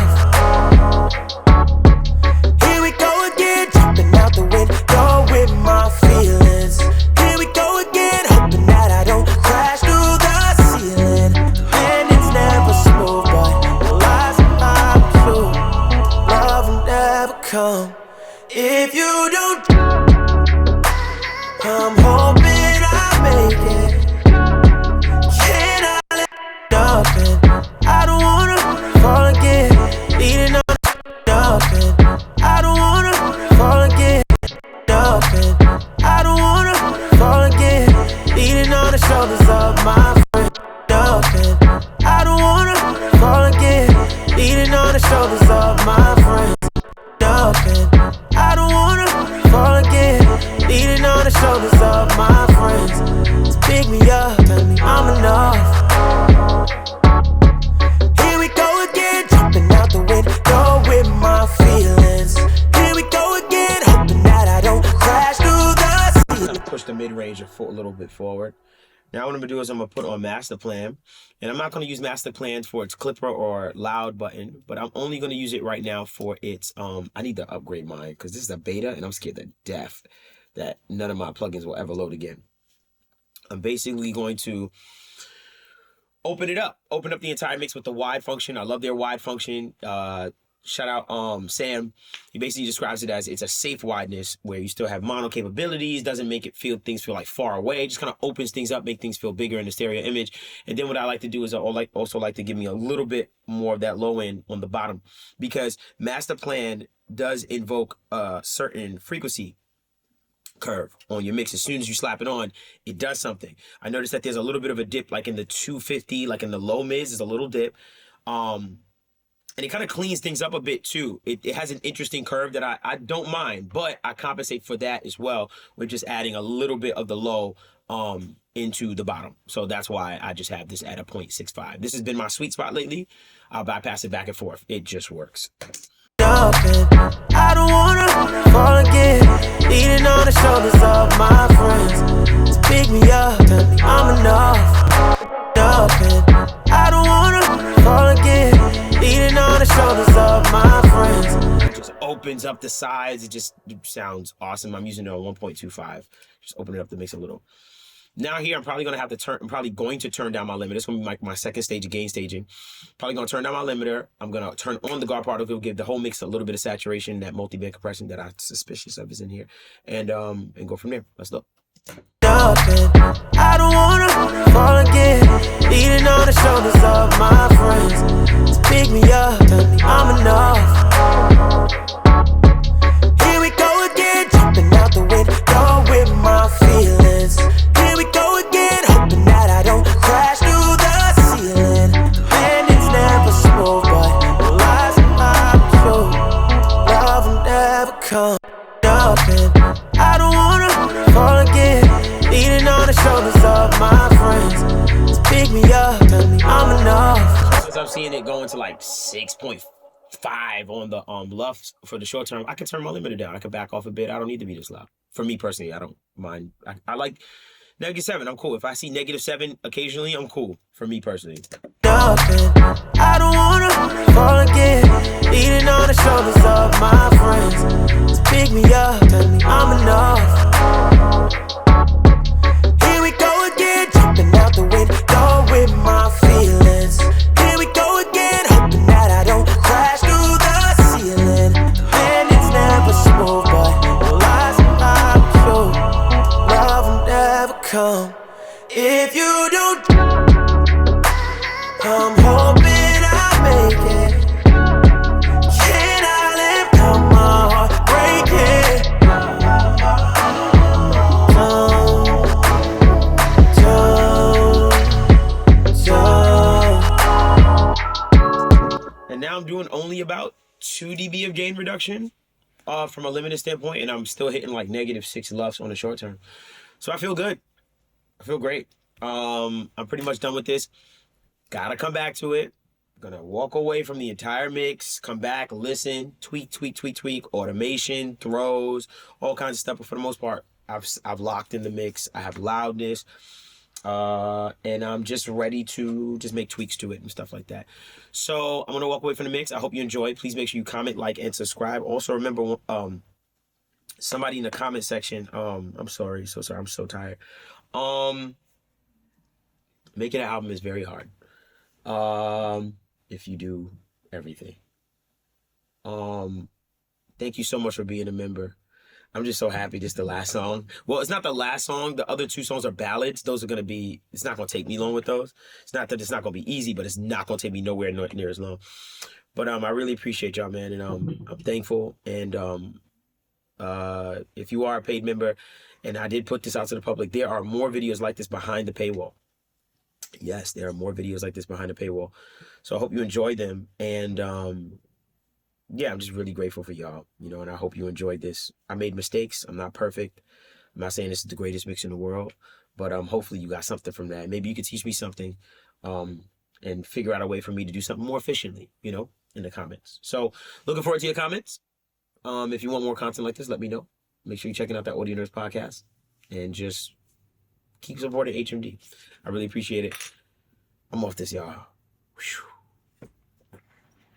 Here we go again, jumping out the window with my feelings. Here we go again, hoping that I don't crash through the ceiling. And it's never smooth, but the lies are true. Love will never come if you don't. I'm hoping I make it. Can I let dumping? I don't wanna fall again, leaning on dumping. I don't wanna fall again, dumping. I don't wanna fall again, leaning on the shoulders of my friend. Dumping. I don't wanna fall again, leaning on the shoulders of my friends. Dumping. I don't wanna fall again, leaning on the shoulders of my friends. Pick me up, tell me I'm enough. Here we go again, jumping out the window with my feelings. Here we go again, hoping that I don't crash through the I'm gonna push the mid-range a little bit forward. Now what I'm gonna do is I'm gonna put on master plan, and I'm not gonna use master plan for its clipper or loud button, but I'm only gonna use it right now for its I need to upgrade mine because this is a beta and I'm scared to death that none of my plugins will ever load again. I'm basically going to open up the entire mix with the wide function. I love their wide function. Shout out Sam. He basically describes it as it's a safe wideness where you still have mono capabilities, doesn't make things feel like far away, just kind of opens things up, make things feel bigger in the stereo image. And then what I like to do is I also like to give me a little bit more of that low end on the bottom, because Master Plan does invoke a certain frequency curve on your mix. As soon as you slap it on, it does something. I noticed that there's a little bit of a dip, like in the 250, like in the low mids, there's a little dip. And it kind of cleans things up a bit too. It has an interesting curve that I don't mind, but I compensate for that as well with just adding a little bit of the low into the bottom. So that's why I just have this at a 0.65. This has been my sweet spot lately. I'll bypass it back and forth. It just works. I don't wanna fall again, leaning on the shoulders of my friends to pick me up, tell me I'm enough. I don't wanna fall again, leaning on the shoulders of my friends. It just opens up the sides. It just sounds awesome. I'm using it on 1.25. Just open it up to mix a little. Now here, I'm probably going to turn down my limiter. It's going to be my second stage of gain staging. Probably going to turn down my limiter. I'm going to turn on the guard particle, give the whole mix a little bit of saturation, that multi-band compression that I'm suspicious of is in here, and go from there. Let's look. I don't wanna fall again, leaning on the shoulders of my friends to pick me up, tell me I'm enough. Here we go again, jumping out the window with my feelings. Here we go again, hoping that I don't crash through the ceiling. The landing's never smooth, but the lies I'm true. Love will never come. I don't wanna fall again, leaning on the shoulders of my friends to pick me up, tell me I'm enough. Since I'm seeing it going to like 6.5 on the LUFs for the short term, I can turn my limiter down. I can back off a bit. I don't need to be this loud. For me personally, I don't mind. I like -7. I'm cool. If I see -7 occasionally, I'm cool. For me personally. I don't wanna fall again, leaning on the shoulders of my friends to pick me up, tell me I'm enough. Here we go again, jumping out the window with my feelings. Here we go again, hoping that I don't crash through the ceiling. The landing's never smooth, but the lies are true. Love will never come if you don't. I'm hoping I make it. Can I live down my heart breaking? And now I'm doing only about 2 dB of gain reduction from a limited standpoint, and I'm still hitting like -6 LUFs on the short term. So I feel good. I feel great. I'm pretty much done with this. Gotta come back to it. Gonna walk away from the entire mix, come back, listen, tweak, automation, throws, all kinds of stuff. But for the most part, I've locked in the mix. I have loudness, and I'm just ready to just make tweaks to it and stuff like that. So I'm gonna walk away from the mix. I hope you enjoy. Please make sure you comment, like, and subscribe. Also remember, somebody in the comment section, I'm sorry, so sorry, I'm so tired. Making an album is very hard. If you do everything. Thank you so much for being a member. I'm just so happy this is the last song. Well, it's not the last song. The other 2 songs are ballads. Those are going to be, it's not going to take me long with those. It's not that it's not going to be easy, but it's not going to take me nowhere near as long. But I really appreciate y'all, man. And I'm thankful. And if you are a paid member, and I did put this out to the public, there are more videos like this behind the paywall. Yes, there are more videos like this behind the paywall. So I hope you enjoy them. And yeah, I'm just really grateful for y'all, you know, and I hope you enjoyed this. I made mistakes. I'm not perfect. I'm not saying this is the greatest mix in the world, but hopefully you got something from that. Maybe you could teach me something and figure out a way for me to do something more efficiently, you know, in the comments. So looking forward to your comments. If you want more content like this, let me know. Make sure you're checking out that Audio Nerds podcast and just keep supporting HMD. I really appreciate it. I'm off this, y'all. Whew.